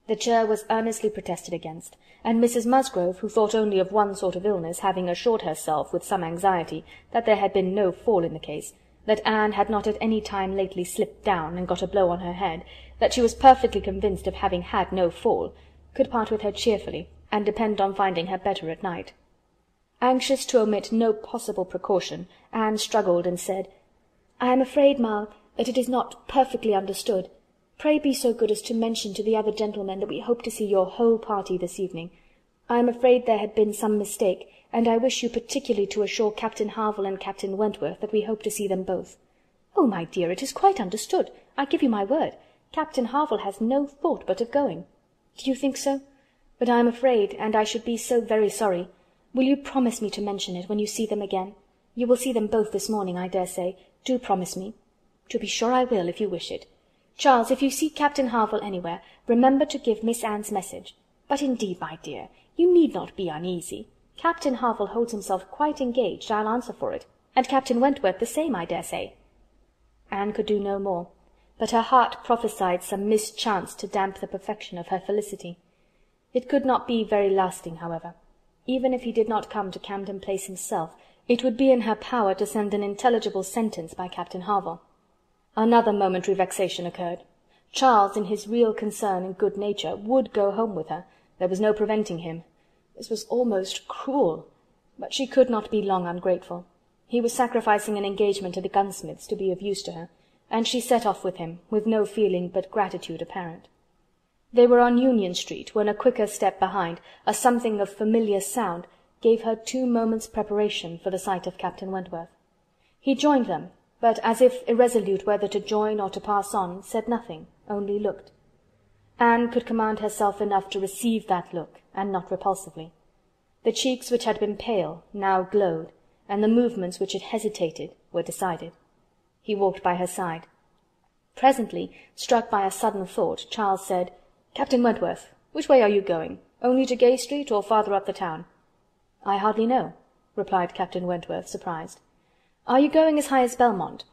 The chair was earnestly protested against, and Mrs. Musgrove, who thought only of one sort of illness, having assured herself with some anxiety that there had been no fall in the case, that Anne had not at any time lately slipped down and got a blow on her head, that she was perfectly convinced of having had no fall, could part with her cheerfully, and depend on finding her better at night. Anxious to omit no possible precaution, Anne struggled and said, "I am afraid, ma, that it is not perfectly understood. Pray be so good as to mention to the other gentlemen that we hope to see your whole party this evening. I am afraid there had been some mistake, and I wish you particularly to assure Captain Harville and Captain Wentworth that we hope to see them both." "Oh, my dear, it is quite understood. I give you my word. Captain Harville has no thought but of going." "Do you think so? But I am afraid, and I should be so very sorry. Will you promise me to mention it when you see them again? You will see them both this morning, I dare say. Do promise me." "To be sure I will, if you wish it. Charles, if you see Captain Harville anywhere, remember to give Miss Anne's message. But indeed, my dear, you need not be uneasy. Captain Harville holds himself quite engaged, I'll answer for it, and Captain Wentworth the same, I dare say." Anne could do no more, but her heart prophesied some mischance to damp the perfection of her felicity. It could not be very lasting, however. Even if he did not come to Camden Place himself, it would be in her power to send an intelligible sentence by Captain Harville. Another momentary vexation occurred. Charles, in his real concern and good nature, would go home with her. There was no preventing him. This was almost cruel, but she could not be long ungrateful. He was sacrificing an engagement to the gunsmiths to be of use to her, and she set off with him, with no feeling but gratitude apparent. They were on Union Street, when a quicker step behind, a something of familiar sound, gave her 2 moments' preparation for the sight of Captain Wentworth. He joined them, but as if irresolute whether to join or to pass on, said nothing, only looked. Anne could command herself enough to receive that look, and not repulsively. The cheeks which had been pale now glowed, and the movements which had hesitated were decided. He walked by her side. Presently, struck by a sudden thought, Charles said, "Captain Wentworth, which way are you going? Only to Gay Street, or farther up the town?" "I hardly know," replied Captain Wentworth, surprised. "Are you going as high as Belmont?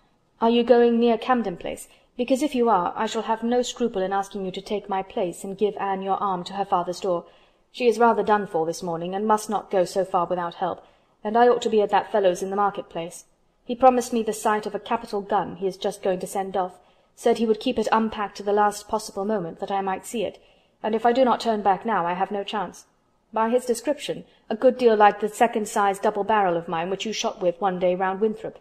Are you going near Camden Place? Because if you are, I shall have no scruple in asking you to take my place and give Anne your arm to her father's door. She is rather done for this morning, and must not go so far without help, and I ought to be at that fellow's in the market-place. He promised me the sight of a capital gun he is just going to send off, said he would keep it unpacked to the last possible moment, that I might see it, and if I do not turn back now, I have no chance. By his description, a good deal like the second-size double-barrel of mine which you shot with one day round Winthrop."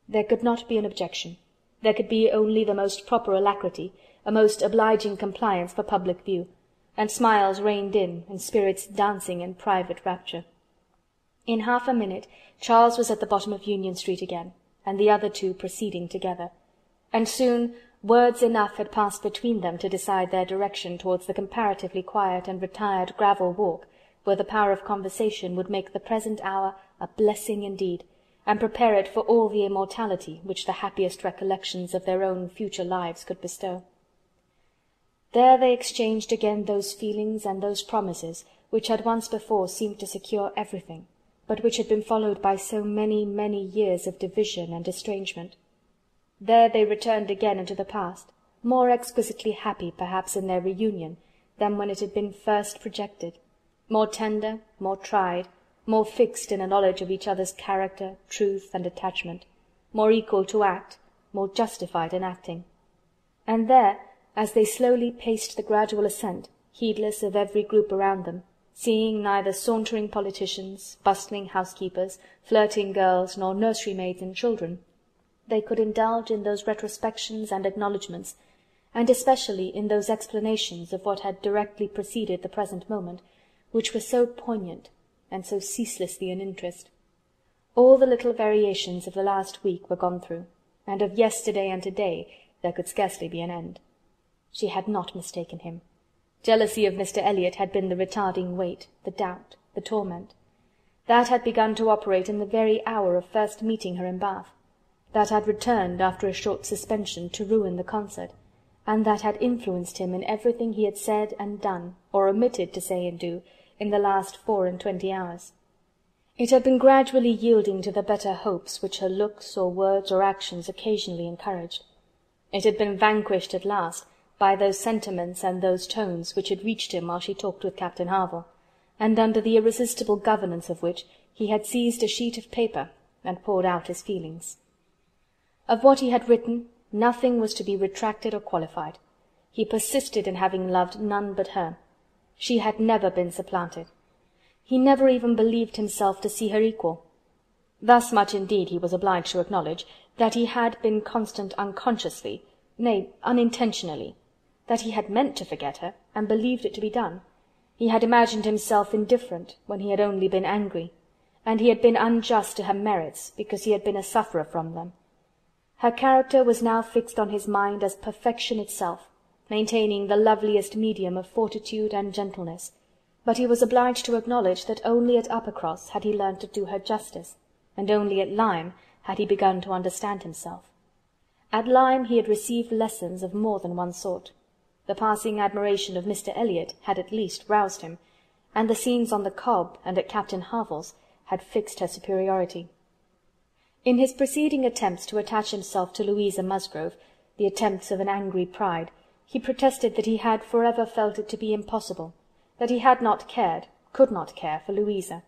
There could not be an objection. There could be only the most proper alacrity, a most obliging compliance for public view, and smiles reigned in, and spirits dancing in private rapture. In half a minute Charles was at the bottom of Union Street again, and the other two proceeding together, and soon words enough had passed between them to decide their direction towards the comparatively quiet and retired gravel walk, where the power of conversation would make the present hour a blessing indeed, and prepare it for all the immortality which the happiest recollections of their own future lives could bestow. There they exchanged again those feelings and those promises which had once before seemed to secure everything, but which had been followed by so many, many years of division and estrangement. There they returned again into the past, more exquisitely happy perhaps in their reunion than when it had been first projected, more tender, more tried, more fixed in a knowledge of each other's character, truth, and attachment, more equal to act, more justified in acting. And there, as they slowly paced the gradual ascent, heedless of every group around them, seeing neither sauntering politicians, bustling housekeepers, flirting girls, nor nursery-maids and children, they could indulge in those retrospections and acknowledgments, and especially in those explanations of what had directly preceded the present moment, which were so poignant and so ceaselessly in interest. All the little variations of the last week were gone through, and of yesterday and to-day there could scarcely be an end. She had not mistaken him. Jealousy of Mr. Elliot had been the retarding weight, the doubt, the torment. That had begun to operate in the very hour of first meeting her in Bath. That had returned after a short suspension to ruin the concert, and that had influenced him in everything he had said and done, or omitted to say and do, in the last 24 hours. It had been gradually yielding to the better hopes which her looks or words or actions occasionally encouraged. It had been vanquished at last by those sentiments and those tones which had reached him while she talked with Captain Harville, and under the irresistible governance of which he had seized a sheet of paper and poured out his feelings. Of what he had written nothing was to be retracted or qualified. He persisted in having loved none but her. She had never been supplanted. He never even believed himself to see her equal. Thus much indeed he was obliged to acknowledge, that he had been constant unconsciously, nay, unintentionally, that he had meant to forget her, and believed it to be done. He had imagined himself indifferent when he had only been angry, and he had been unjust to her merits because he had been a sufferer from them. Her character was now fixed on his mind as perfection itself, maintaining the loveliest medium of fortitude and gentleness, but he was obliged to acknowledge that only at Uppercross had he learned to do her justice, and only at Lyme had he begun to understand himself. At Lyme he had received lessons of more than one sort. The passing admiration of Mr. Elliot had at least roused him, and the scenes on the Cobb and at Captain Harville's had fixed her superiority. In his preceding attempts to attach himself to Louisa Musgrove, the attempts of an angry pride, he protested that he had forever felt it to be impossible, that he had not cared, could not care, for Louisa,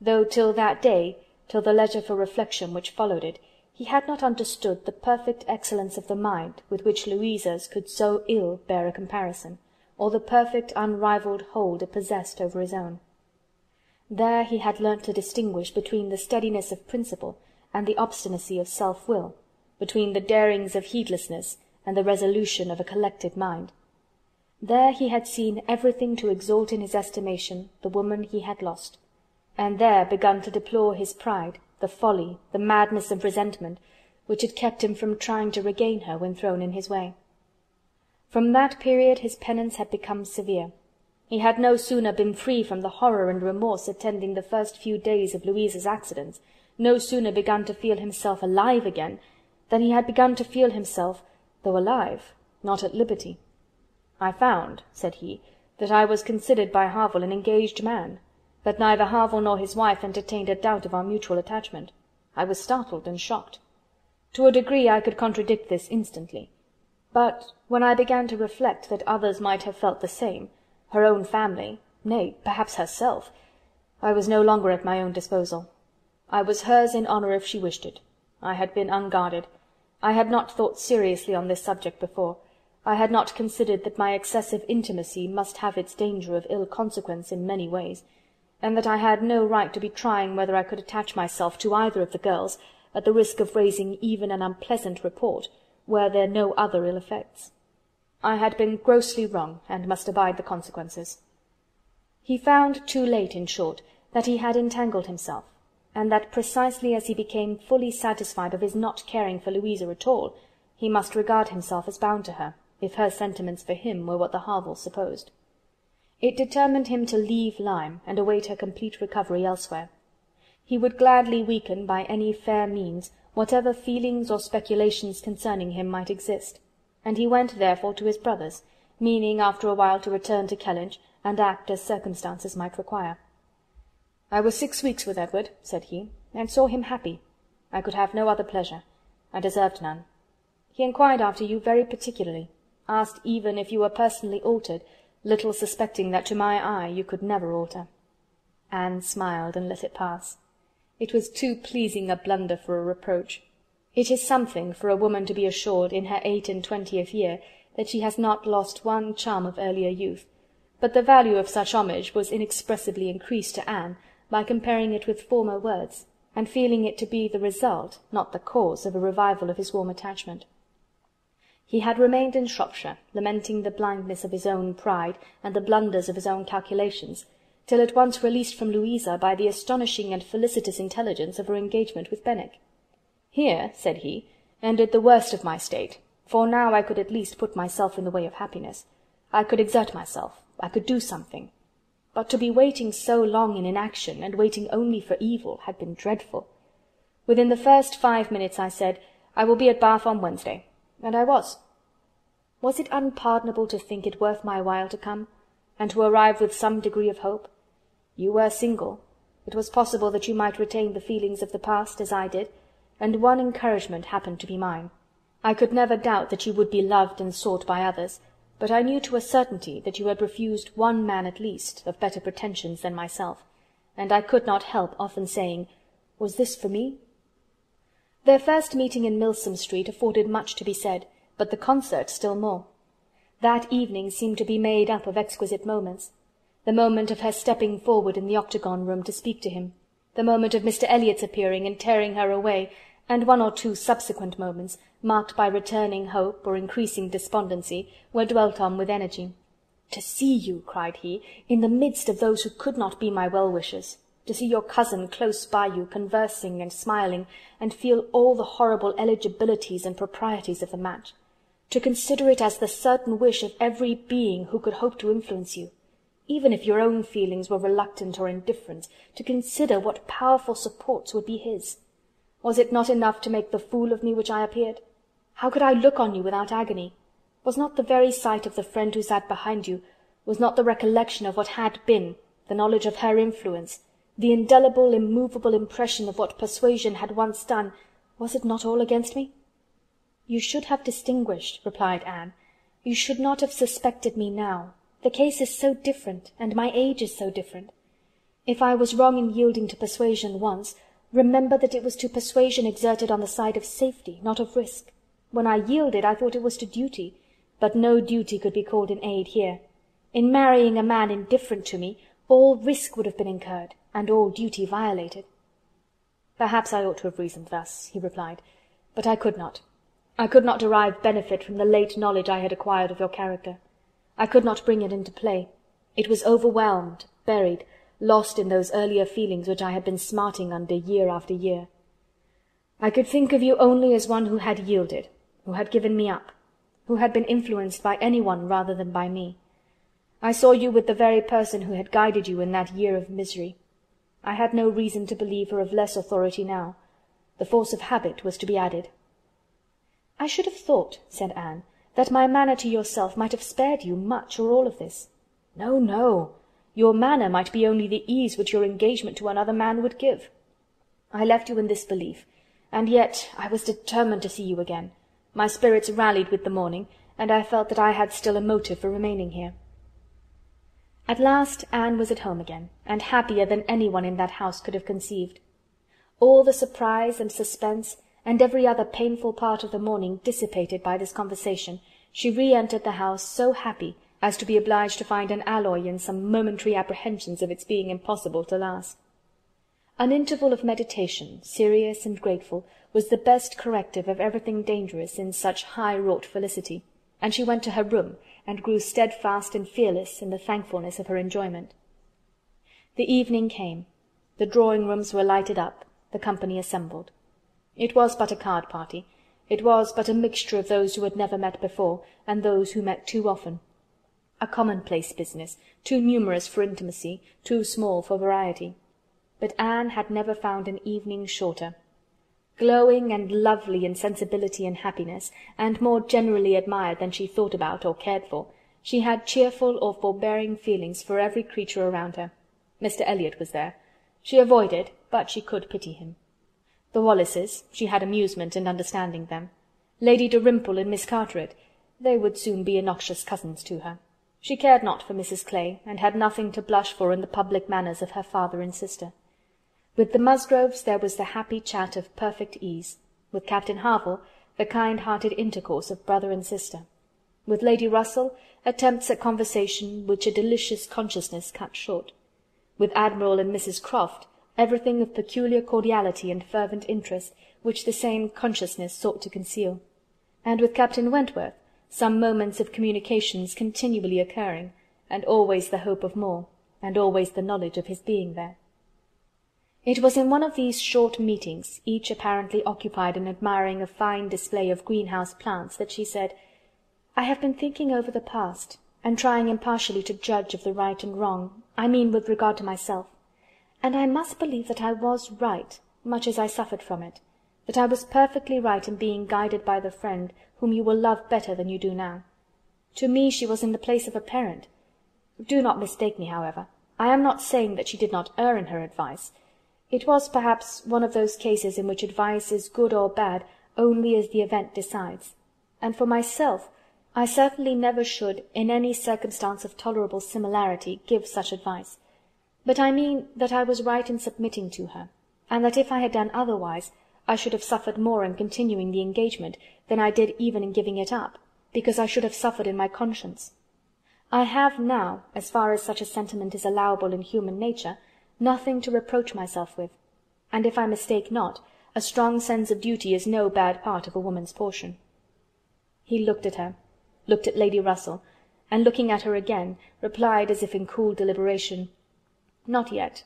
though till that day, till the leisure for reflection which followed it, he had not understood the perfect excellence of the mind with which Louisa's could so ill bear a comparison, or the perfect unrivalled hold it possessed over his own. There he had learnt to distinguish between the steadiness of principle and the obstinacy of self-will, between the darings of heedlessness and the resolution of a collected mind. There he had seen everything to exalt in his estimation the woman he had lost, and there begun to deplore his pride, the folly, the madness of resentment, which had kept him from trying to regain her when thrown in his way. From that period his penance had become severe. He had no sooner been free from the horror and remorse attending the first few days of Louisa's accidents, no sooner begun to feel himself alive again, than he had begun to feel himself, though alive, not at liberty. I found, said he, that I was considered by Harville an engaged man, that neither Harville nor his wife entertained a doubt of our mutual attachment. I was startled and shocked. To a degree I could contradict this instantly. But when I began to reflect that others might have felt the same, her own family, nay, perhaps herself, I was no longer at my own disposal. I was hers in honour if she wished it. I had been unguarded. I had not thought seriously on this subject before. I had not considered that my excessive intimacy must have its danger of ill consequence in many ways, and that I had no right to be trying whether I could attach myself to either of the girls, at the risk of raising even an unpleasant report, were there no other ill effects. I had been grossly wrong, and must abide the consequences. He found too late, in short, that he had entangled himself, and that precisely as he became fully satisfied of his not caring for Louisa at all, he must regard himself as bound to her, if her sentiments for him were what the Harvilles supposed. It determined him to leave Lyme, and await her complete recovery elsewhere. He would gladly weaken by any fair means whatever feelings or speculations concerning him might exist, and he went therefore to his brother's, meaning after a while to return to Kellynch, and act as circumstances might require. "I was 6 weeks with Edward," said he, "and saw him happy. I could have no other pleasure. I deserved none. He inquired after you very particularly, asked even if you were personally altered, little suspecting that to my eye you could never alter." Anne smiled, and let it pass. It was too pleasing a blunder for a reproach. It is something for a woman to be assured, in her 28th year, that she has not lost one charm of earlier youth, but the value of such homage was inexpressibly increased to Anne by comparing it with former words, and feeling it to be the result, not the cause, of a revival of his warm attachment. He had remained in Shropshire, lamenting the blindness of his own pride and the blunders of his own calculations, till at once released from Louisa by the astonishing and felicitous intelligence of her engagement with Benwick. "Here," said he, "ended the worst of my state, for now I could at least put myself in the way of happiness. I could exert myself, I could do something. But to be waiting so long in inaction, and waiting only for evil, had been dreadful. Within the first 5 minutes I said, 'I will be at Bath on Wednesday,' and I was. Was it unpardonable to think it worth my while to come, and to arrive with some degree of hope? You were single. It was possible that you might retain the feelings of the past, as I did, and one encouragement happened to be mine. I could never doubt that you would be loved and sought by others, but I knew to a certainty that you had refused one man at least, of better pretensions than myself, and I could not help often saying, 'Was this for me?' Their first meeting in Milsom Street afforded much to be said, but the concert still more. That evening seemed to be made up of exquisite moments. The moment of her stepping forward in the octagon room to speak to him, the moment of Mr. Elliot's appearing and tearing her away, and 1 or 2 subsequent moments, marked by returning hope or increasing despondency, were dwelt on with energy. "To see you," cried he, "in the midst of those who could not be my well-wishers, to see your cousin close by you, conversing and smiling, and feel all the horrible eligibilities and proprieties of the match, to consider it as the certain wish of every being who could hope to influence you, even if your own feelings were reluctant or indifferent, to consider what powerful supports would be his. Was it not enough to make the fool of me which I appeared? How could I look on you without agony? Was not the very sight of the friend who sat behind you, was not the recollection of what had been, the knowledge of her influence, the indelible, immovable impression of what persuasion had once done, was it not all against me?" "You should have distinguished," replied Anne. "You should not have suspected me now. The case is so different, and my age is so different. If I was wrong in yielding to persuasion once, remember that it was to persuasion exerted on the side of safety, not of risk. When I yielded, I thought it was to duty, but no duty could be called in aid here. In marrying a man indifferent to me, all risk would have been incurred, and all duty violated." "Perhaps I ought to have reasoned thus," he replied, "but I could not. I could not derive benefit from the late knowledge I had acquired of your character. I could not bring it into play. It was overwhelmed, buried, lost in those earlier feelings which I had been smarting under year after year. I could think of you only as one who had yielded, who had given me up, who had been influenced by anyone rather than by me. I saw you with the very person who had guided you in that year of misery. I had no reason to believe her of less authority now. The force of habit was to be added." "I should have thought," said Anne, that my manner to yourself might have spared you much or all of this. No, no. Your manner might be only the ease which your engagement to another man would give. I left you in this belief, and yet I was determined to see you again. My spirits rallied with the morning, and I felt that I had still a motive for remaining here." At last Anne was at home again, and happier than anyone in that house could have conceived. All the surprise and suspense, and every other painful part of the morning dissipated by this conversation, she re-entered the house so happy as to be obliged to find an alloy in some momentary apprehensions of its being impossible to last. An interval of meditation, serious and grateful, was the best corrective of everything dangerous in such high-wrought felicity, and she went to her room, and grew steadfast and fearless in the thankfulness of her enjoyment. The evening came. The drawing-rooms were lighted up, the company assembled. It was but a card-party. It was but a mixture of those who had never met before, and those who met too often. A commonplace business, too numerous for intimacy, too small for variety. But Anne had never found an evening shorter. Glowing and lovely in sensibility and happiness, and more generally admired than she thought about or cared for, she had cheerful or forbearing feelings for every creature around her. Mr. Elliot was there. She avoided, but she could pity him. The Wallises, she had amusement in understanding them. Lady Dalrymple and Miss Carteret, they would soon be innoxious cousins to her. She cared not for Mrs. Clay, and had nothing to blush for in the public manners of her father and sister. With the Musgroves there was the happy chat of perfect ease. With Captain Harville, the kind-hearted intercourse of brother and sister. With Lady Russell, attempts at conversation which a delicious consciousness cut short. With Admiral and Mrs. Croft, everything of peculiar cordiality and fervent interest, which the same consciousness sought to conceal. And with Captain Wentworth, some moments of communications continually occurring, and always the hope of more, and always the knowledge of his being there. It was in one of these short meetings, each apparently occupied in admiring a fine display of greenhouse plants, that she said, "I have been thinking over the past, and trying impartially to judge of the right and wrong, I mean with regard to myself, and I must believe that I was right, much as I suffered from it, that I was perfectly right in being guided by the friend whom you will love better than you do now. To me she was in the place of a parent. Do not mistake me, however. I am not saying that she did not err in her advice. It was perhaps one of those cases in which advice is good or bad only as the event decides, and for myself I certainly never should, in any circumstance of tolerable similarity, give such advice. But I mean that I was right in submitting to her, and that if I had done otherwise, I should have suffered more in continuing the engagement than I did even in giving it up, because I should have suffered in my conscience. I have now, as far as such a sentiment is allowable in human nature, nothing to reproach myself with, and if I mistake not, a strong sense of duty is no bad part of a woman's portion." He looked at her, looked at Lady Russell, and looking at her again, replied as if in cool deliberation, "Not yet,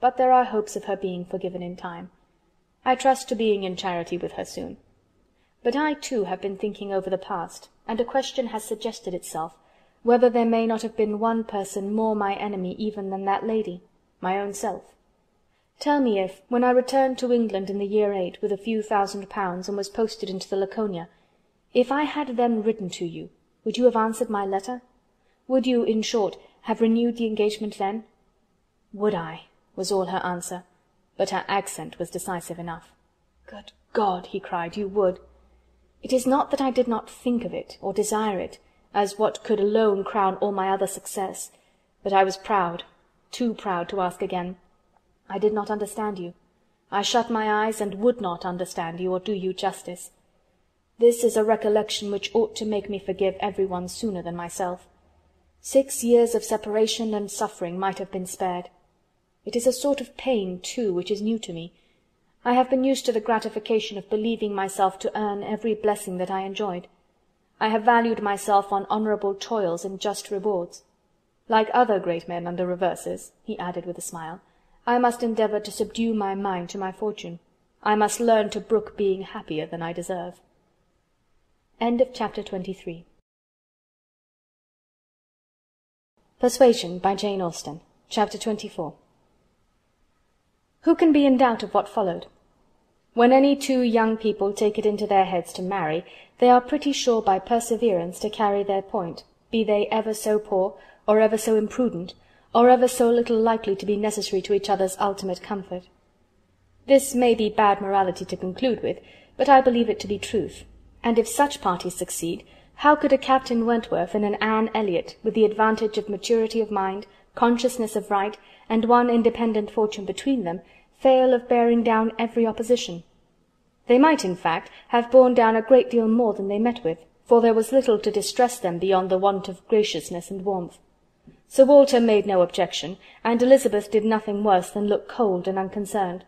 but there are hopes of her being forgiven in time. I trust to being in charity with her soon. But I too have been thinking over the past, and a question has suggested itself, whether there may not have been one person more my enemy even than that lady, my own self. Tell me if, when I returned to England in the year 8 with a few £1,000 and was posted into the Laconia, if I had then written to you, would you have answered my letter? Would you, in short, have renewed the engagement then?" "Would I?" was all her answer, but her accent was decisive enough. "Good God!" he cried, "you would. It is not that I did not think of it, or desire it, as what could alone crown all my other success, but I was proud, too proud to ask again. I did not understand you. I shut my eyes and would not understand you, or do you justice. This is a recollection which ought to make me forgive everyone sooner than myself. 6 years of separation and suffering might have been spared. It is a sort of pain, too, which is new to me. I have been used to the gratification of believing myself to earn every blessing that I enjoyed. I have valued myself on honourable toils and just rewards. Like other great men under reverses," he added with a smile, "I must endeavour to subdue my mind to my fortune. I must learn to brook being happier than I deserve." Chapter 23. Persuasion by Jane Austen. Chapter 24. Who can be in doubt of what followed? When any two young people take it into their heads to marry, they are pretty sure by perseverance to carry their point, be they ever so poor, or ever so imprudent, or ever so little likely to be necessary to each other's ultimate comfort. This may be bad morality to conclude with, but I believe it to be truth, and if such parties succeed, how could a Captain Wentworth and an Anne Elliot, with the advantage of maturity of mind, consciousness of right, and one independent fortune between them, fail of bearing down every opposition? They might, in fact, have borne down a great deal more than they met with, for there was little to distress them beyond the want of graciousness and warmth. Sir Walter made no objection, and Elizabeth did nothing worse than look cold and unconcerned.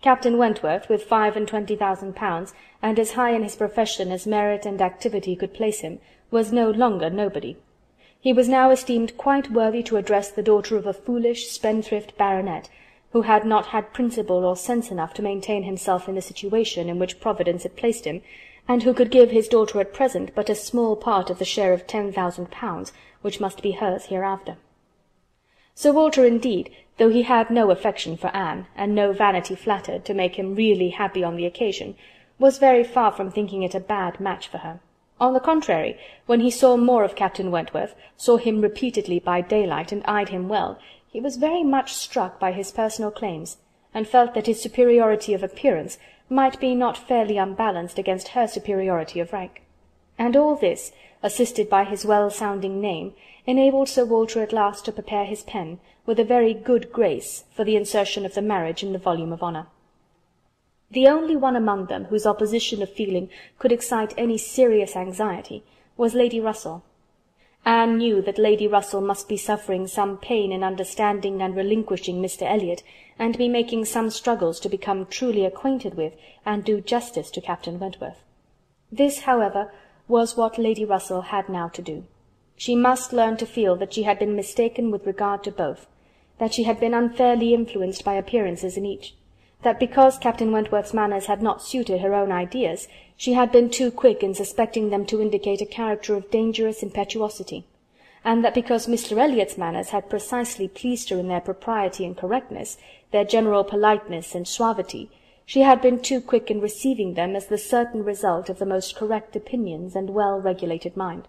Captain Wentworth, with £25,000, and as high in his profession as merit and activity could place him, was no longer nobody. He was now esteemed quite worthy to address the daughter of a foolish, spendthrift baronet, who had not had principle or sense enough to maintain himself in the situation in which Providence had placed him, and who could give his daughter at present but a small part of the share of £10,000, which must be hers hereafter. Sir Walter, indeed, though he had no affection for Anne, and no vanity flattered to make him really happy on the occasion, was very far from thinking it a bad match for her. On the contrary, when he saw more of Captain Wentworth, saw him repeatedly by daylight, and eyed him well, he was very much struck by his personal claims, and felt that his superiority of appearance might be not fairly unbalanced against her superiority of rank. And all this, assisted by his well-sounding name, enabled Sir Walter at last to prepare his pen, with a very good grace, for the insertion of the marriage in the volume of honour. The only one among them whose opposition of feeling could excite any serious anxiety was Lady Russell. Anne knew that Lady Russell must be suffering some pain in understanding and relinquishing Mr. Elliot, and be making some struggles to become truly acquainted with and do justice to Captain Wentworth. This, however, was what Lady Russell had now to do. She must learn to feel that she had been mistaken with regard to both, that she had been unfairly influenced by appearances in each, that because Captain Wentworth's manners had not suited her own ideas, she had been too quick in suspecting them to indicate a character of dangerous impetuosity, and that because Mr. Elliot's manners had precisely pleased her in their propriety and correctness, their general politeness and suavity, she had been too quick in receiving them as the certain result of the most correct opinions and well-regulated mind.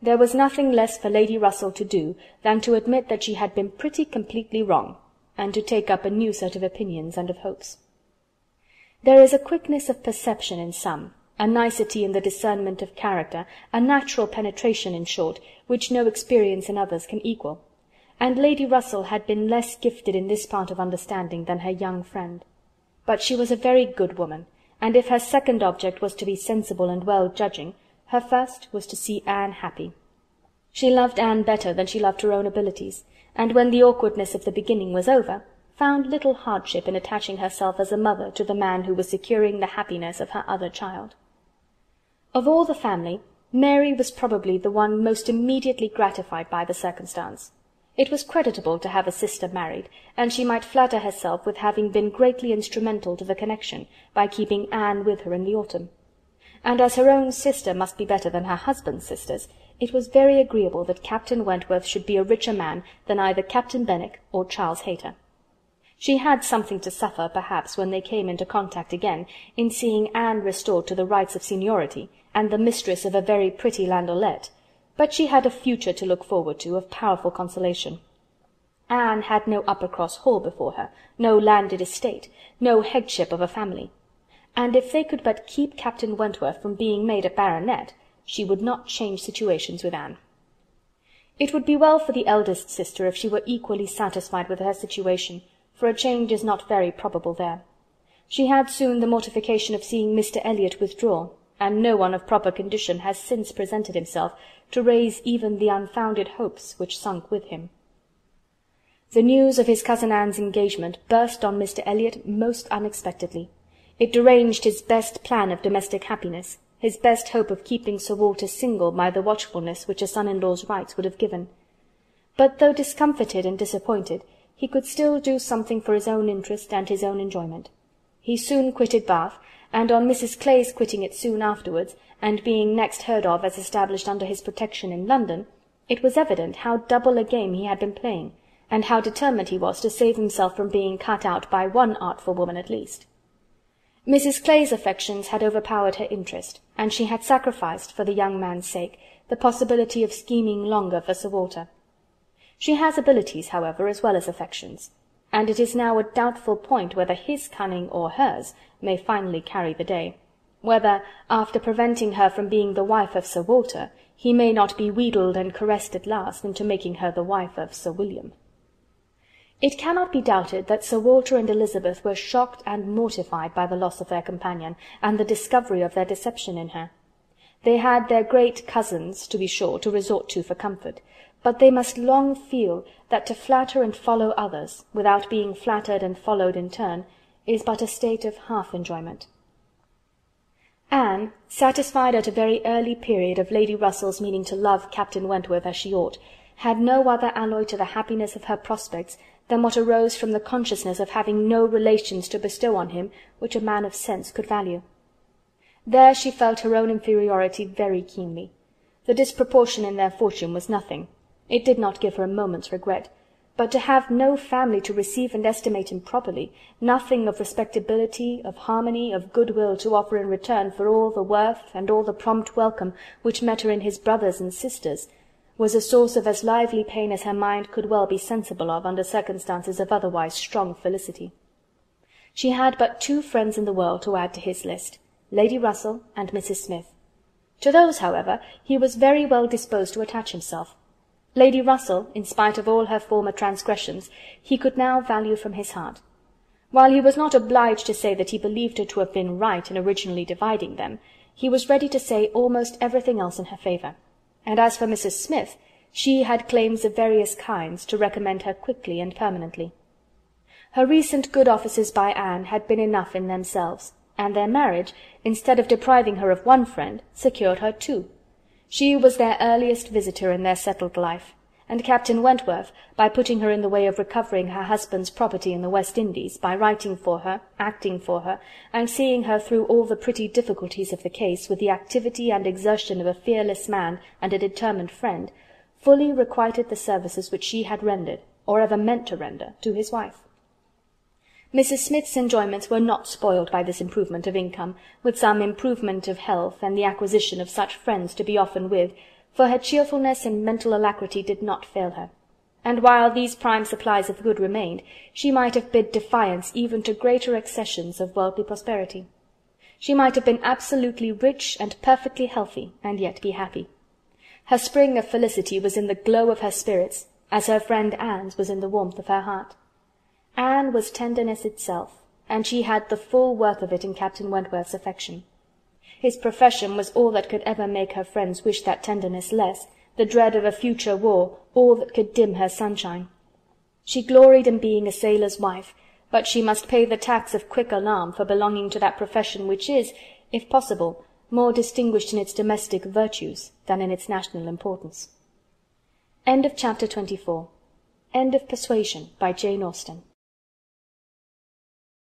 There was nothing less for Lady Russell to do than to admit that she had been pretty completely wrong, and to take up a new set of opinions and of hopes. There is a quickness of perception in some, a nicety in the discernment of character, a natural penetration, in short, which no experience in others can equal, and Lady Russell had been less gifted in this part of understanding than her young friend. But she was a very good woman, and if her second object was to be sensible and well-judging, her first was to see Anne happy. She loved Anne better than she loved her own abilities, and when the awkwardness of the beginning was over, found little hardship in attaching herself as a mother to the man who was securing the happiness of her other child. Of all the family, Mary was probably the one most immediately gratified by the circumstance. It was creditable to have a sister married, and she might flatter herself with having been greatly instrumental to the connection, by keeping Anne with her in the autumn. And as her own sister must be better than her husband's sisters, it was very agreeable that Captain Wentworth should be a richer man than either Captain Benwick or Charles Hayter. She had something to suffer, perhaps, when they came into contact again, in seeing Anne restored to the rights of seniority, and the mistress of a very pretty landaulet, but she had a future to look forward to of powerful consolation. Anne had no Uppercross Hall before her, no landed estate, no headship of a family, and if they could but keep Captain Wentworth from being made a baronet, she would not change situations with Anne. It would be well for the eldest sister if she were equally satisfied with her situation, for a change is not very probable there. She had soon the mortification of seeing Mr. Elliot withdraw, and no one of proper condition has since presented himself to raise even the unfounded hopes which sunk with him. The news of his cousin Anne's engagement burst on Mr. Elliot most unexpectedly. It deranged his best plan of domestic happiness, his best hope of keeping Sir Walter single by the watchfulness which a son-in-law's rights would have given. But though discomfited and disappointed, he could still do something for his own interest and his own enjoyment. He soon quitted Bath, and on Mrs. Clay's quitting it soon afterwards, and being next heard of as established under his protection in London, it was evident how double a game he had been playing, and how determined he was to save himself from being cut out by one artful woman at least. Mrs. Clay's affections had overpowered her interest, and she had sacrificed, for the young man's sake, the possibility of scheming longer for Sir Walter. She has abilities, however, as well as affections, and it is now a doubtful point whether his cunning or hers may finally carry the day, whether, after preventing her from being the wife of Sir Walter, he may not be wheedled and caressed at last into making her the wife of Sir William. It cannot be doubted that Sir Walter and Elizabeth were shocked and mortified by the loss of their companion, and the discovery of their deception in her. They had their great cousins, to be sure, to resort to for comfort, but they must long feel that to flatter and follow others, without being flattered and followed in turn, is but a state of half-enjoyment. Anne, satisfied at a very early period of Lady Russell's meaning to love Captain Wentworth as she ought, had no other alloy to the happiness of her prospects than what arose from the consciousness of having no relations to bestow on him which a man of sense could value. There she felt her own inferiority very keenly. The disproportion in their fortune was nothing. It did not give her a moment's regret. But to have no family to receive and estimate him properly, nothing of respectability, of harmony, of goodwill to offer in return for all the worth and all the prompt welcome which met her in his brothers and sisters, was a source of as lively pain as her mind could well be sensible of under circumstances of otherwise strong felicity. She had but two friends in the world to add to his list, Lady Russell and Mrs. Smith. To those, however, he was very well disposed to attach himself. Lady Russell, in spite of all her former transgressions, he could now value from his heart. While he was not obliged to say that he believed her to have been right in originally dividing them, he was ready to say almost everything else in her favour. And as for Mrs. Smith, she had claims of various kinds to recommend her quickly and permanently. Her recent good offices by Anne had been enough in themselves, and their marriage, instead of depriving her of one friend, secured her two. She was their earliest visitor in their settled life, and Captain Wentworth, by putting her in the way of recovering her husband's property in the West Indies, by writing for her, acting for her, and seeing her through all the pretty difficulties of the case with the activity and exertion of a fearless man and a determined friend, fully requited the services which she had rendered, or ever meant to render, to his wife. Mrs. Smith's enjoyments were not spoiled by this improvement of income, with some improvement of health, and the acquisition of such friends to be often with, for her cheerfulness and mental alacrity did not fail her. And while these prime supplies of good remained, she might have bid defiance even to greater accessions of worldly prosperity. She might have been absolutely rich and perfectly healthy, and yet be happy. Her spring of felicity was in the glow of her spirits, as her friend Anne's was in the warmth of her heart. Anne was tenderness itself, and she had the full worth of it in Captain Wentworth's affection. His profession was all that could ever make her friends wish that tenderness less, the dread of a future war all that could dim her sunshine. She gloried in being a sailor's wife, but she must pay the tax of quick alarm for belonging to that profession which is, if possible, more distinguished in its domestic virtues than in its national importance. End of Chapter 24. End of Persuasion by Jane Austen.